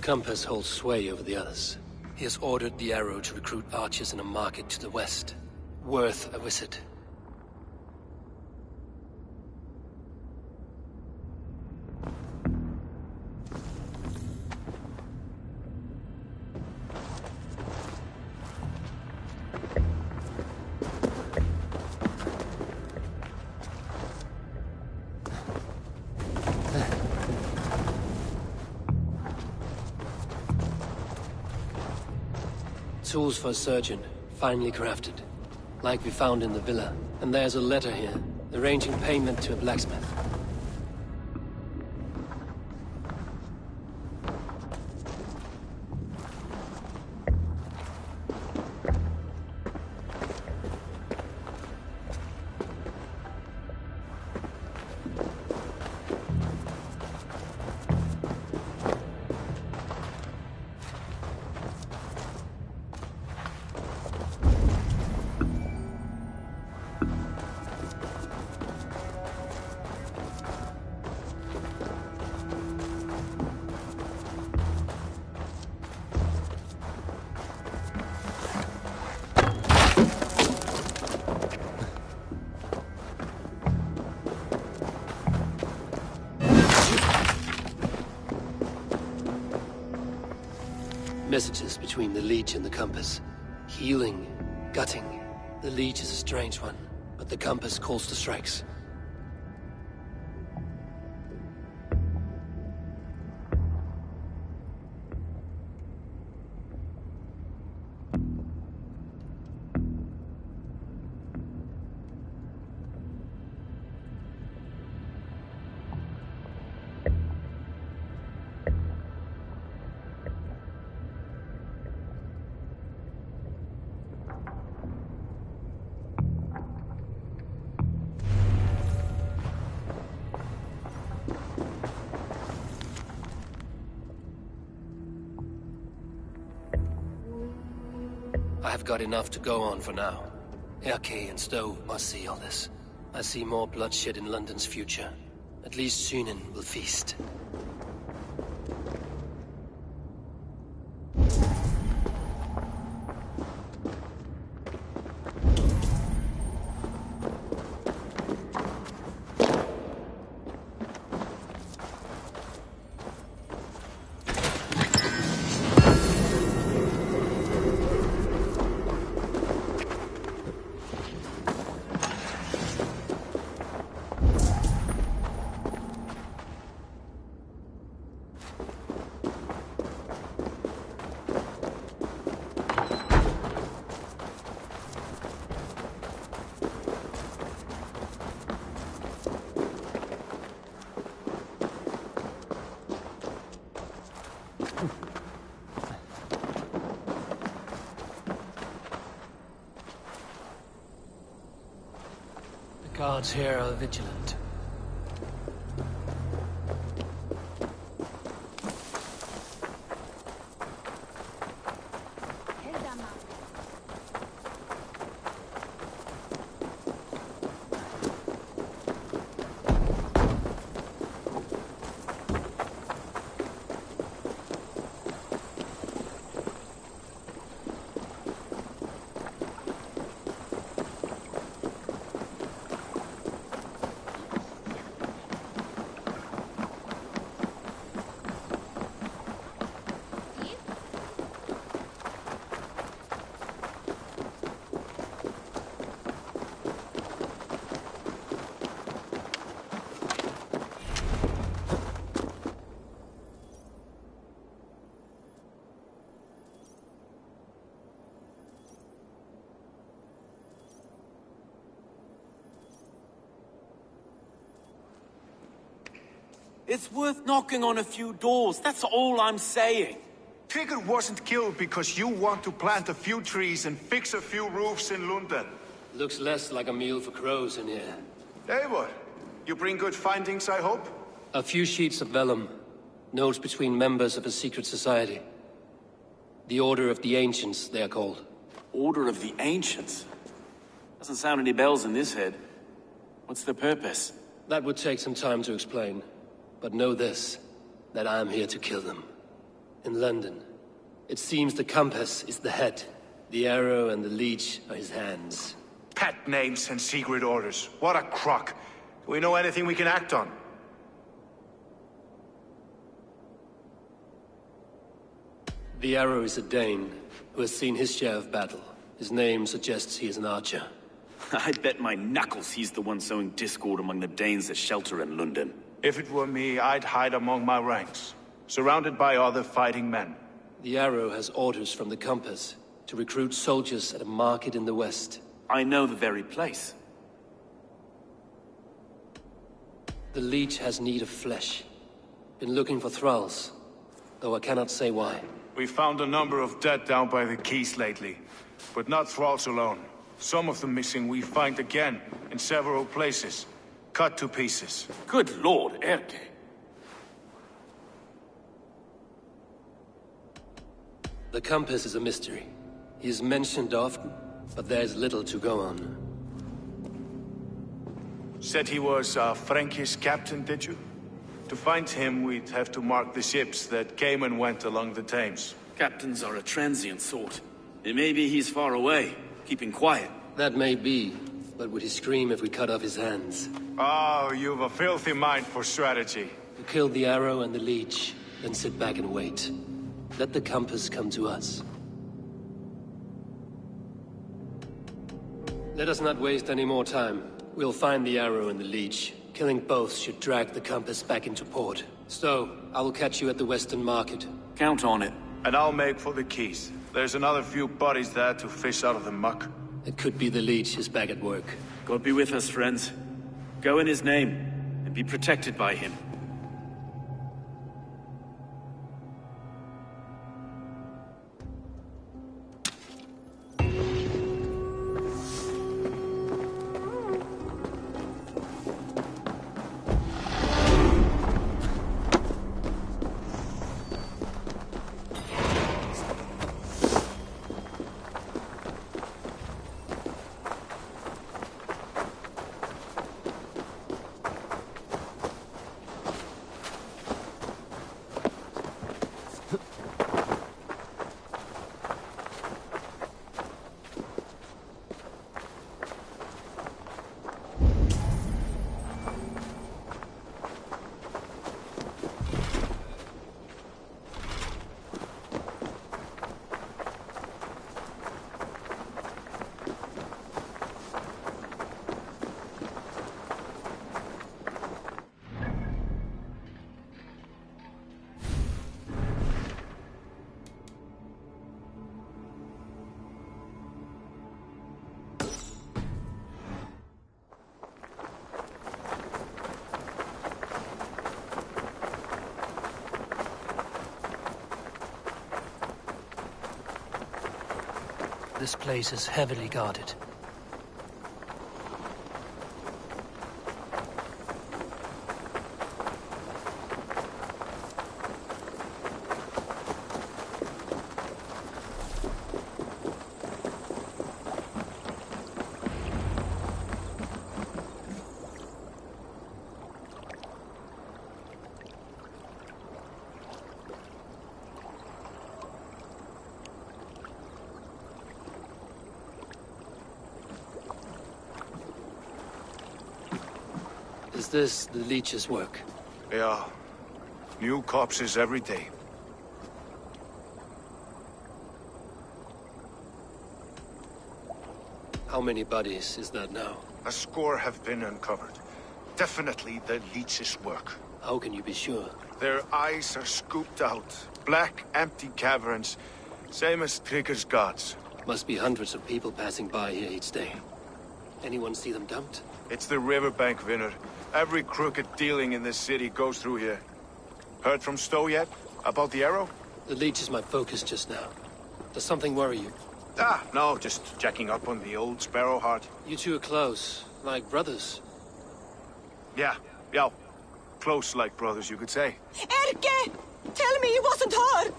compass holds sway over the others. He has ordered the arrow to recruit archers in a market to the west. Worth a visit. Tools for a surgeon, finely crafted. Like we found in the villa. And there's a letter here, arranging payment to a blacksmith. Messages between the Leech and the Compass. Healing, gutting. The Leech is a strange one, but the Compass calls to strikes. I've got enough to go on for now. Erke and Stowe must see all this. I see more bloodshed in London's future. At least Sunan will feast. Guards here are vigilant. It's worth knocking on a few doors, that's all I'm saying. Tigger wasn't killed because you want to plant a few trees and fix a few roofs in London. Looks less like a meal for crows in here. Eivor, you bring good findings, I hope? A few sheets of vellum. Notes between members of a secret society. The Order of the Ancients, they are called. Order of the Ancients? Doesn't sound any bells in this head. What's the purpose? That would take some time to explain. But know this, that I am here to kill them. in London. It seems the compass is the head. The arrow and the leech are his hands. Pet names and secret orders. What a crock. Do we know anything we can act on? The arrow is a Dane, who has seen his share of battle. His name suggests he is an archer. I bet my knuckles he's the one sowing discord among the Danes that shelter in London. If it were me, I'd hide among my ranks, surrounded by other fighting men. The arrow has orders from the compass to recruit soldiers at a market in the west. I know the very place. The leech has need of flesh. Been looking for thralls, though I cannot say why. We found a number of dead down by the quays lately, but not thralls alone. Some of the missing we find again in several places, cut to pieces. Good lord, Erke. The compass is a mystery. He is mentioned often, but there is little to go on. Said he was a Frankish captain, did you? To find him, we'd have to mark the ships that came and went along the Thames. Captains are a transient sort. It may be he's far away, keeping quiet. That may be, but would he scream if we cut off his hands? Oh, you've a filthy mind for strategy. We kill the arrow and the leech, then sit back and wait. Let the compass come to us. Let us not waste any more time. We'll find the arrow and the leech. Killing both should drag the compass back into port. So, I will catch you at the Western Market. Count on it. And I'll make for the quays. There's another few bodies there to fish out of the muck. It could be the leech is back at work. God be with us, friends. Go in his name, and be protected by him. This place is heavily guarded. Is this the leech's work? Yeah. New corpses every day. How many bodies is that now? A score have been uncovered. Definitely the leech's work. How can you be sure? Their eyes are scooped out. Black, empty caverns. Same as Trigger's gods. Must be hundreds of people passing by here each day. Anyone see them dumped? It's the riverbank, Vinner. Every crooked dealing in this city goes through here. Heard from Stowe yet? About the arrow? The leech is my focus just now. Does something worry you? Ah, no, just checking up on the old Sparrowheart. You two are close, like brothers. Yeah. Close like brothers, you could say. Erke! Tell me it wasn't her!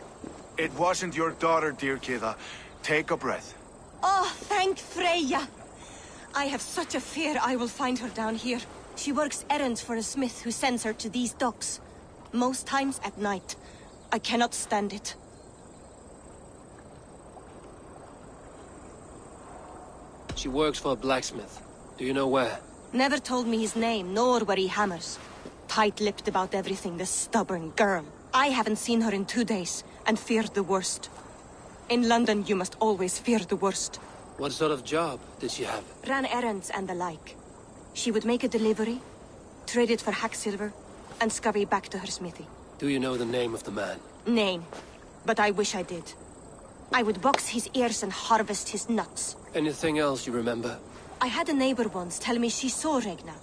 It wasn't your daughter, dear Kida. Take a breath. Oh, thank Freya. I have such a fear I will find her down here. She works errands for a smith who sends her to these docks. Most times at night. I cannot stand it. She works for a blacksmith. Do you know where? Never told me his name, nor where he hammers. Tight-lipped about everything, this stubborn girl. I haven't seen her in 2 days, and feared the worst. In London, you must always fear the worst. What sort of job did she have? Ran errands and the like. She would make a delivery, trade it for hack silver, and scurry back to her smithy. Do you know the name of the man? Name. But I wish I did. I would box his ears and harvest his nuts. Anything else you remember? I had a neighbor once tell me she saw Regna,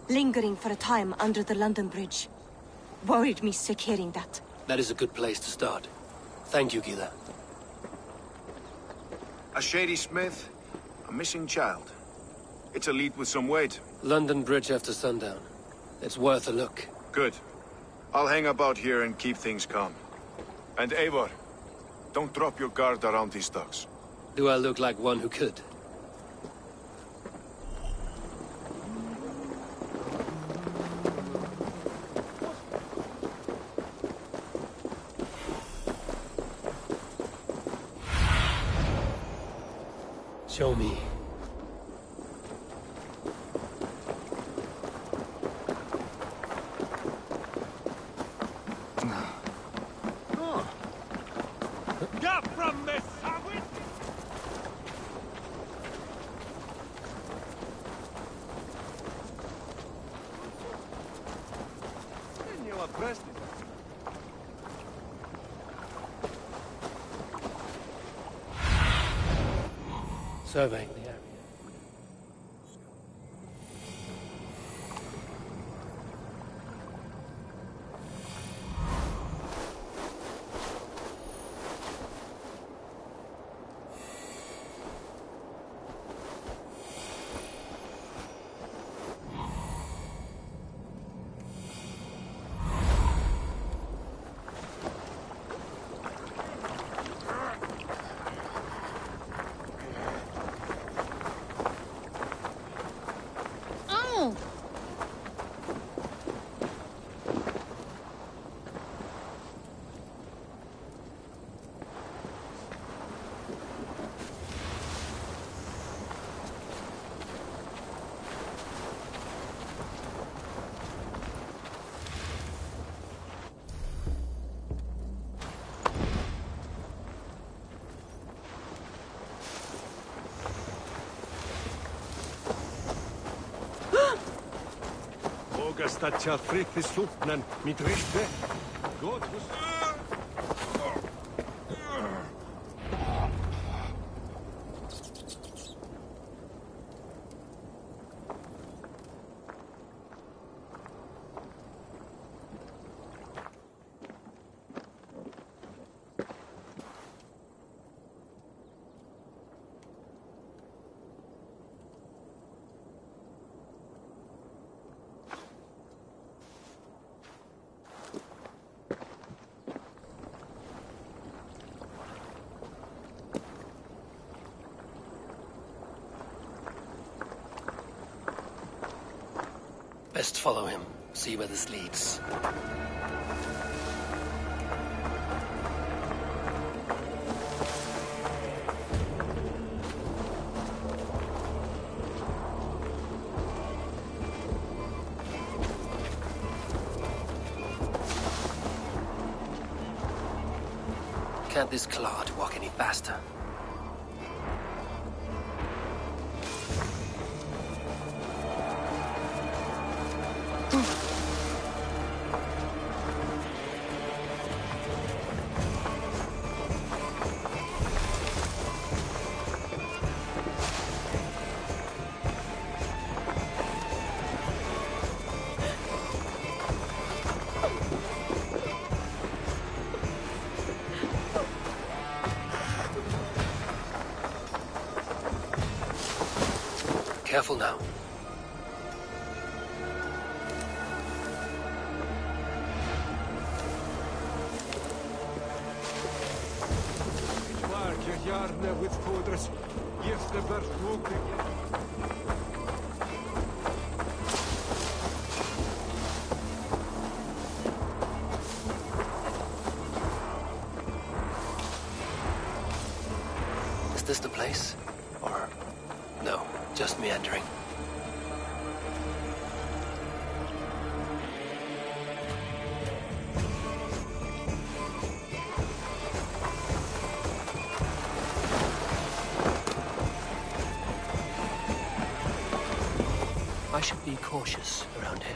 lingering for a time under the London Bridge. Worried me sick hearing that. That is a good place to start. Thank you, Gila. A shady smith, a missing child. It's a lead with some weight. London Bridge after sundown. It's worth a look. Good. I'll hang about here and keep things calm. And Eivor, don't drop your guard around these ducks. Do I look like one who could? Show me. Get from this, Howard! Surveying the area. Staccia fritti supnen, mi triste. Gott, Best follow him. See where this leads. Can't this clod walk any faster? Careful now. Jarne with fodres. Yes, the birth Or... no, just meandering. I should be cautious around here.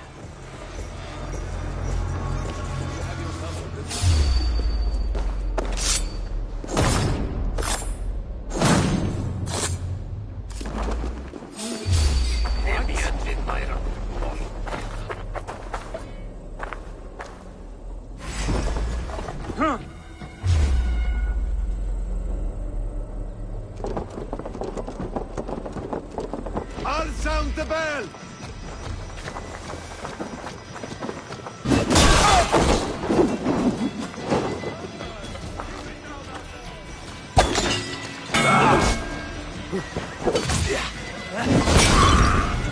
I'll sound the bell!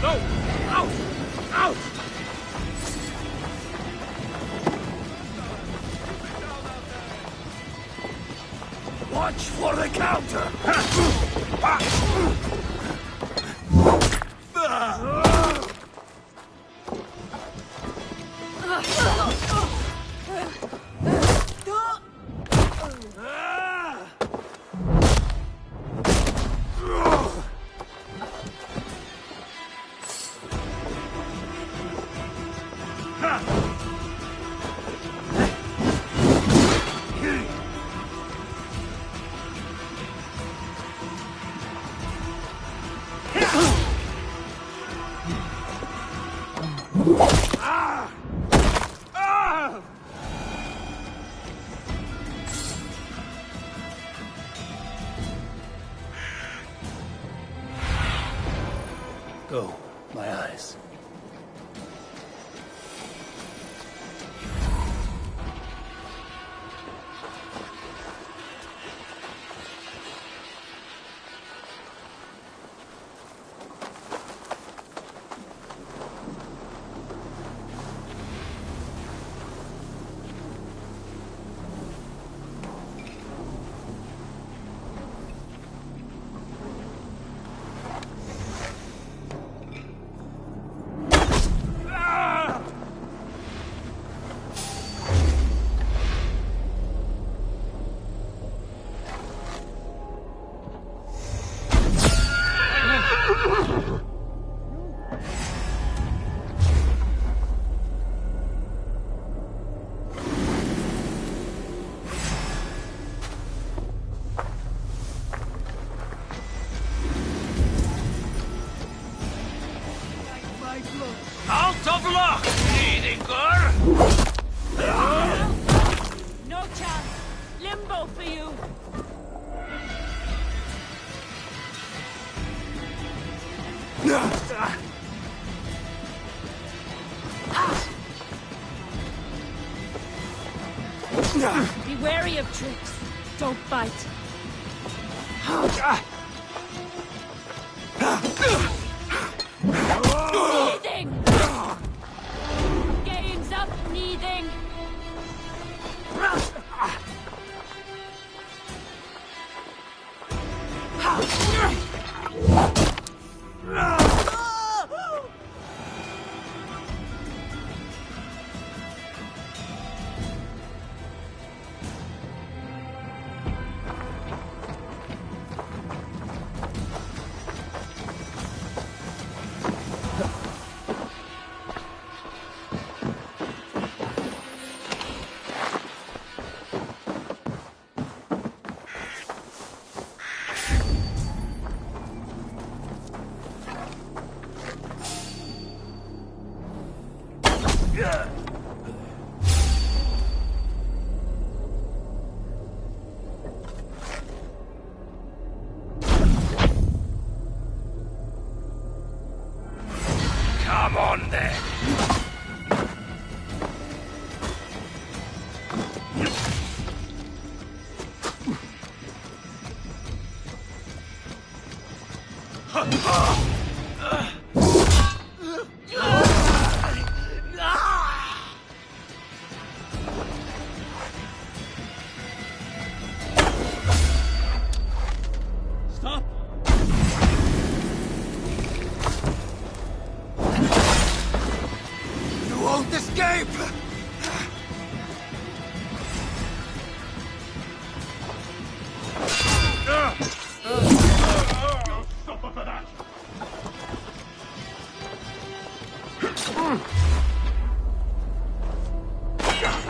No! Out! Out! Watch for the counter! Go, my eyes. Out of luck, bleeding girl! No chance. Limbo for you. Be wary of tricks. Don't bite. Kneading! Game's up, kneading! Come on then! Stop!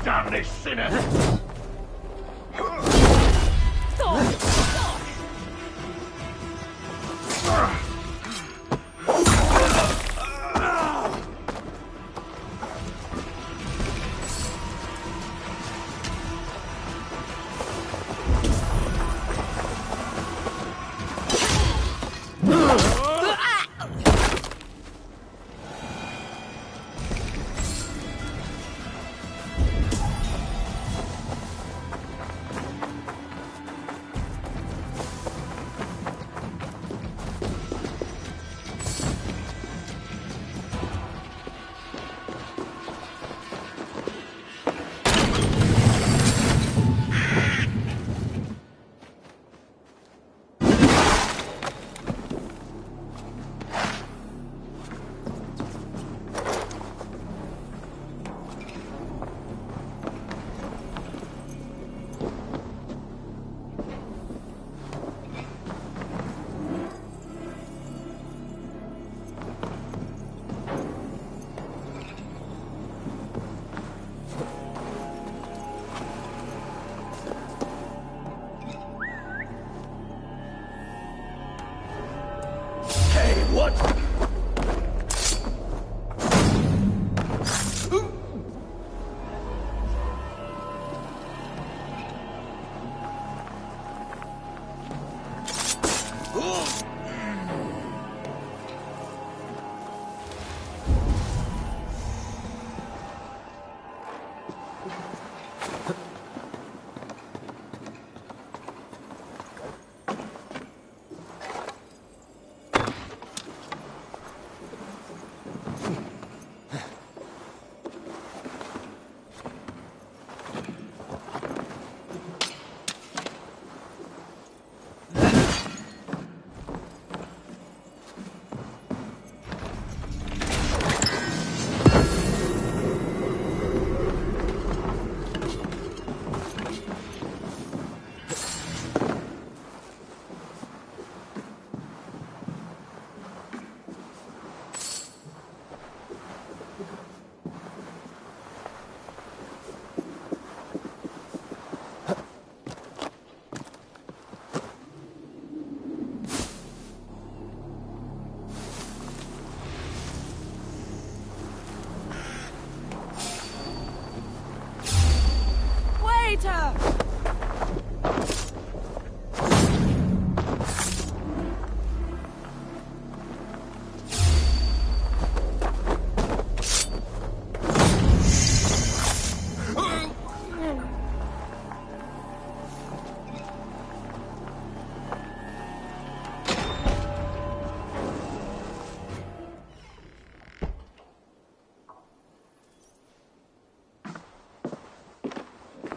Damn this sinner!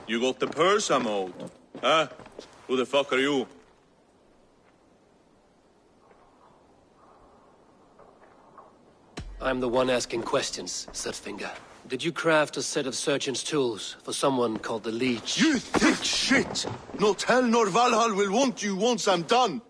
You got the purse I'm owed? Huh? Who the fuck are you? I'm the one asking questions, Sutfinger. Did you craft a set of surgeon's tools for someone called the Leech? You thick shit! Not hell nor Valhalla will want you once I'm done!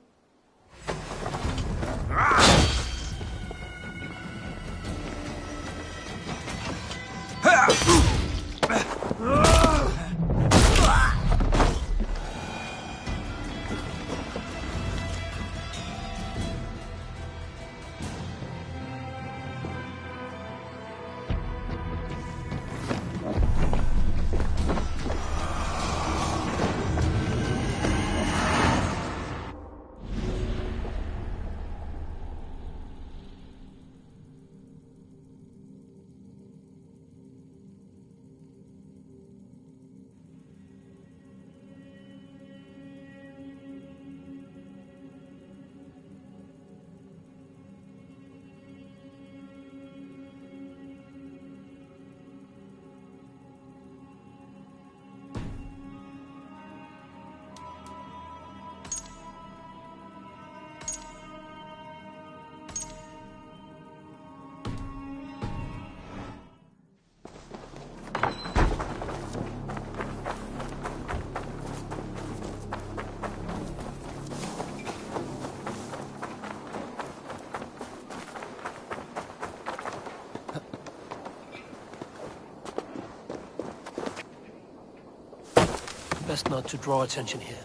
Best not to draw attention here.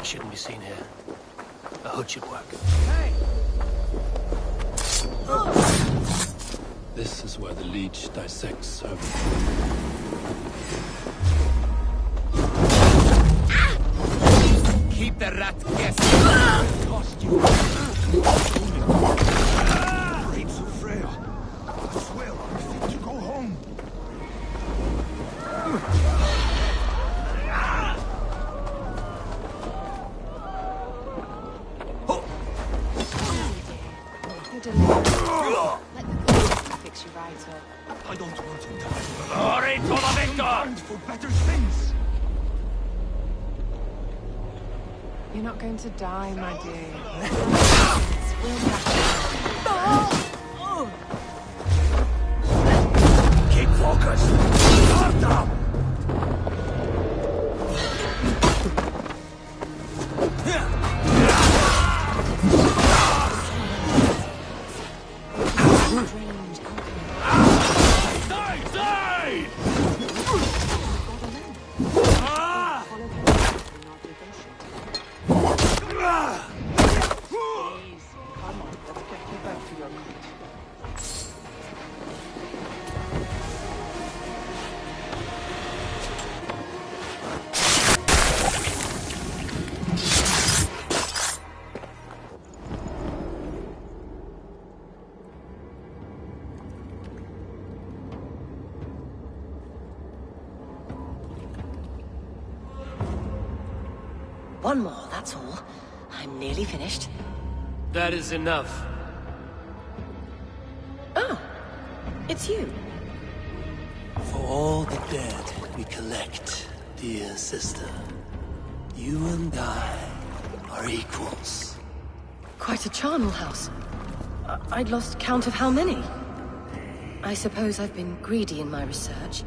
Shouldn't be seen here. A hood should work. Hey! This is where the leech dissects her. Keep the rat guessing. Cost you. Afraid so frail. I swear I'm fit to go home. Fix you right up. I don't want to die. Glory to the victor! For better things. You're not going to die, my dear. Keep focused. Start up. One more, that's all. I'm nearly finished. That is enough. Oh, it's you. For all the dead we collect, dear sister, you and I are equals. Quite a charnel house. I'd lost count of how many. I suppose I've been greedy in my research,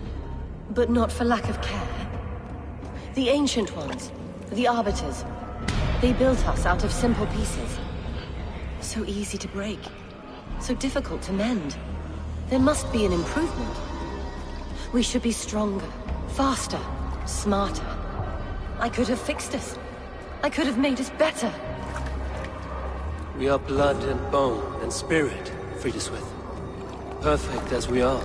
but not for lack of care. The Ancient Ones, the Arbiters, they built us out of simple pieces. So easy to break, so difficult to mend. There must be an improvement. We should be stronger, faster, smarter. I could have fixed us. I could have made us better. We are blood and bone and spirit, Friedeswith. Perfect as we are.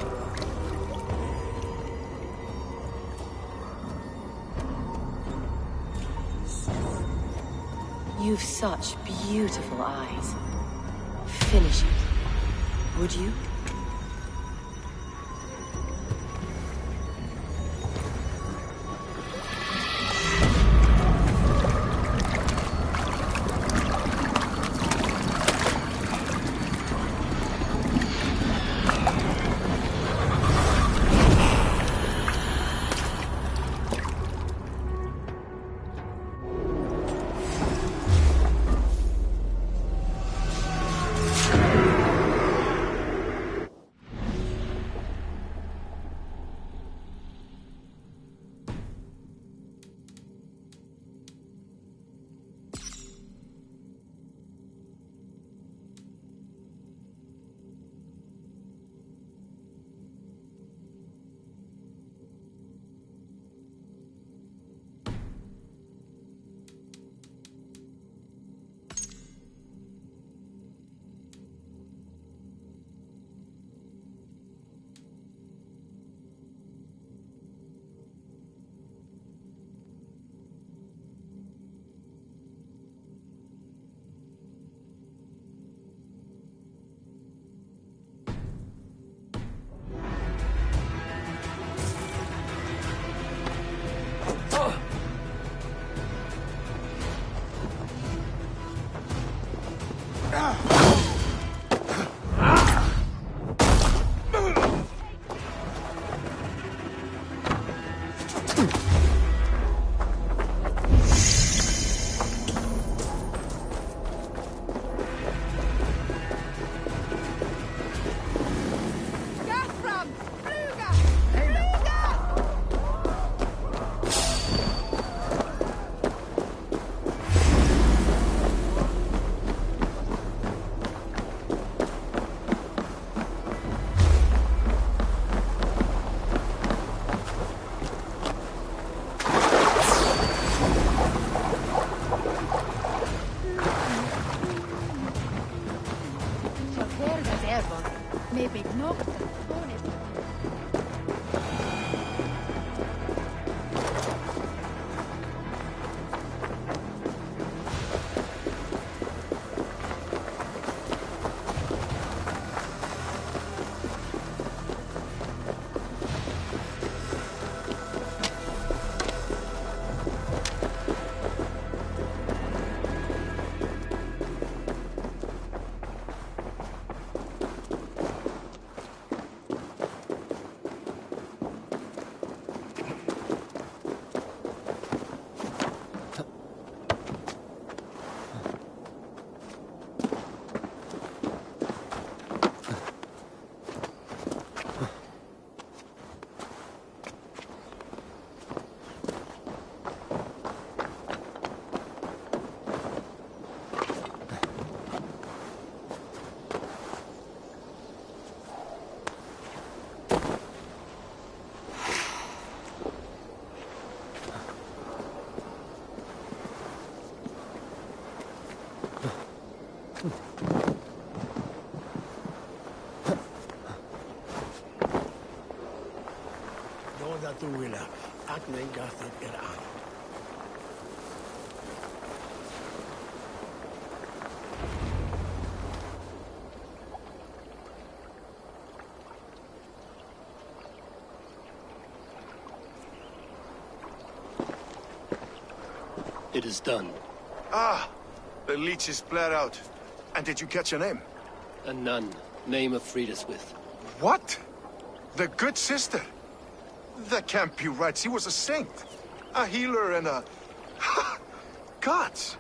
You've such beautiful eyes. Finish it, would you? It is done. Ah! The leech is bled out. And did you catch her name? A nun. Name of Frideswith. What? The good sister? That can't be right. She was a saint. A healer and a... Gods!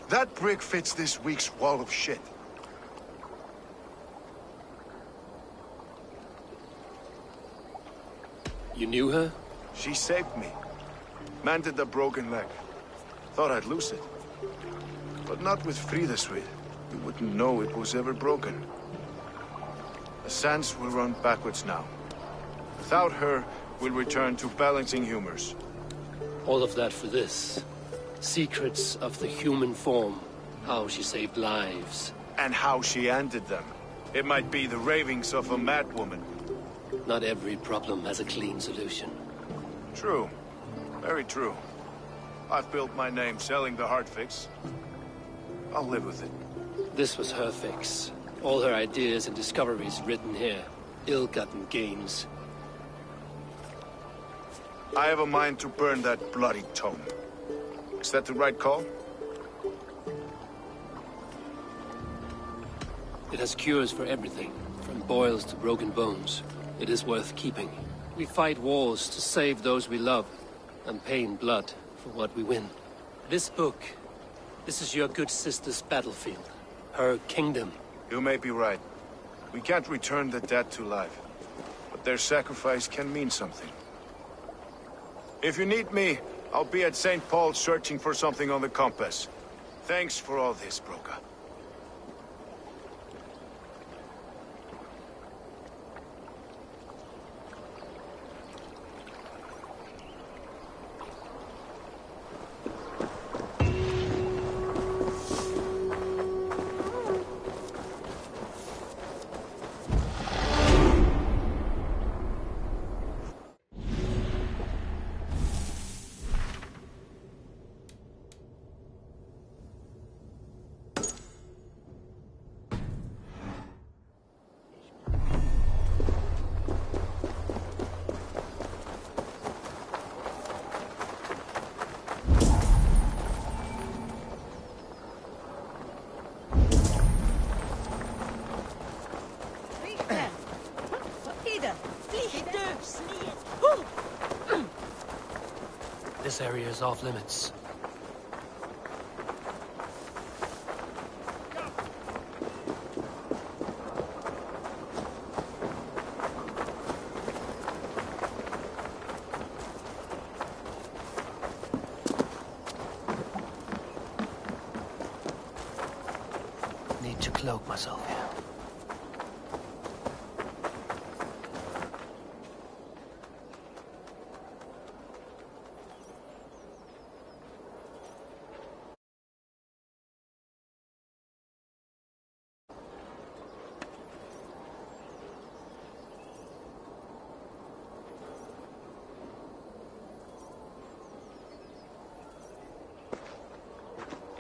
That brick fits this week's wall of shit. You knew her? She saved me. Mended a broken leg. Thought I'd lose it. But not with Frideswith. We wouldn't know it was ever broken. The sands will run backwards now. Without her, we'll return to balancing humors. All of that for this. Secrets of the human form. How she saved lives. And how she ended them. It might be the ravings of a madwoman. Not every problem has a clean solution. True. Very true. I've built my name selling the heart fix. I'll live with it. This was her fix. All her ideas and discoveries written here. Ill-gotten gains. I have a mind to burn that bloody tome. Is that the right call? It has cures for everything, from boils to broken bones. It is worth keeping. We fight wars to save those we love, and pay in blood for what we win. This book, this is your good sister's battlefield. Her kingdom. You may be right. We can't return the dead to life. But their sacrifice can mean something. If you need me, I'll be at St. Paul's searching for something on the compass. Thanks for all this, Broca. This area is off limits. Need to cloak myself here.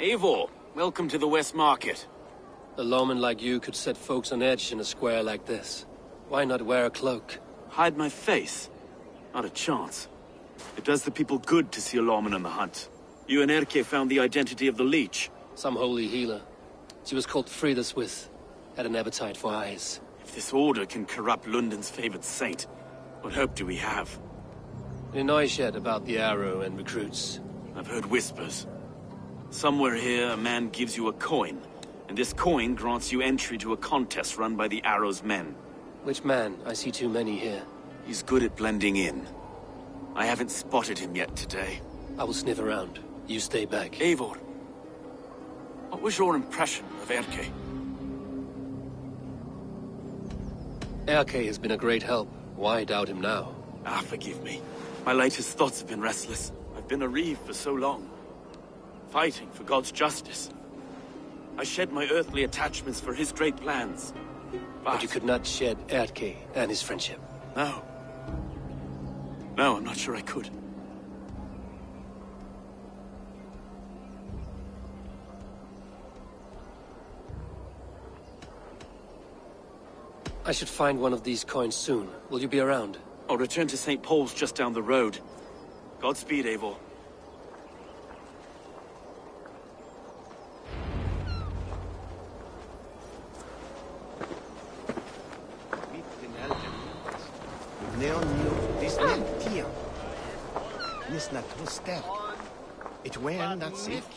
Eivor, welcome to the West Market. A lawman like you could set folks on edge in a square like this. Why not wear a cloak? Hide my face? Not a chance. It does the people good to see a lawman on the hunt. You and Erke found the identity of the leech. Some holy healer. She was called Frida Swith. Had an appetite for eyes. If this order can corrupt London's favored saint, what hope do we have? Any noise yet about the arrow and recruits? I've heard whispers. Somewhere here, a man gives you a coin, and this coin grants you entry to a contest run by the Arrow's men. Which man? I see too many here. He's good at blending in. I haven't spotted him yet today. I will sniff around. You stay back. Eivor, what was your impression of Erke? Erke has been a great help. Why doubt him now? Ah, forgive me. My latest thoughts have been restless. I've been a reeve for so long. Fighting for God's justice. I shed my earthly attachments for his great plans. But you could not shed Erke and his friendship. No. No, I'm not sure I could. I should find one of these coins soon. Will you be around? I'll return to St. Paul's just down the road. Godspeed, Eivor. It were not safe.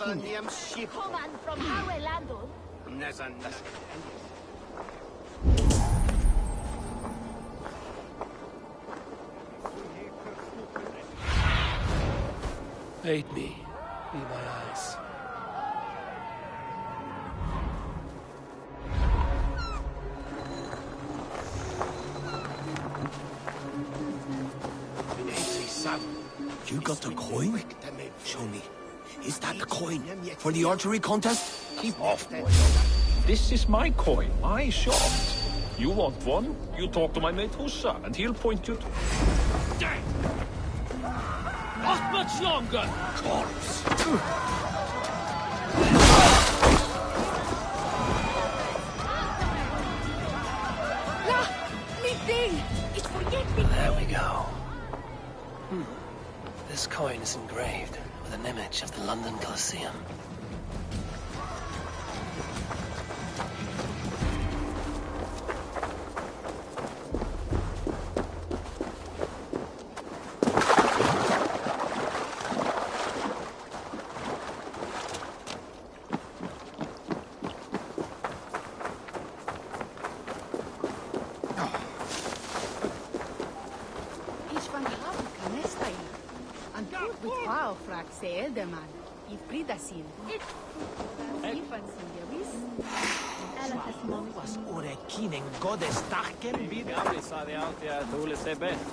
Aid me. Be my eyes. You got the coin? Show me. Is that the coin? For the archery contest? Keep off, boy. This is my coin, my shot. You want one? You talk to my mate Hussa, and he'll point you to... Not much longer! Corpse. There we go. This coin is engraved with an image of the London Colosseum. Gamle sa det alltid att Ole ser bäst.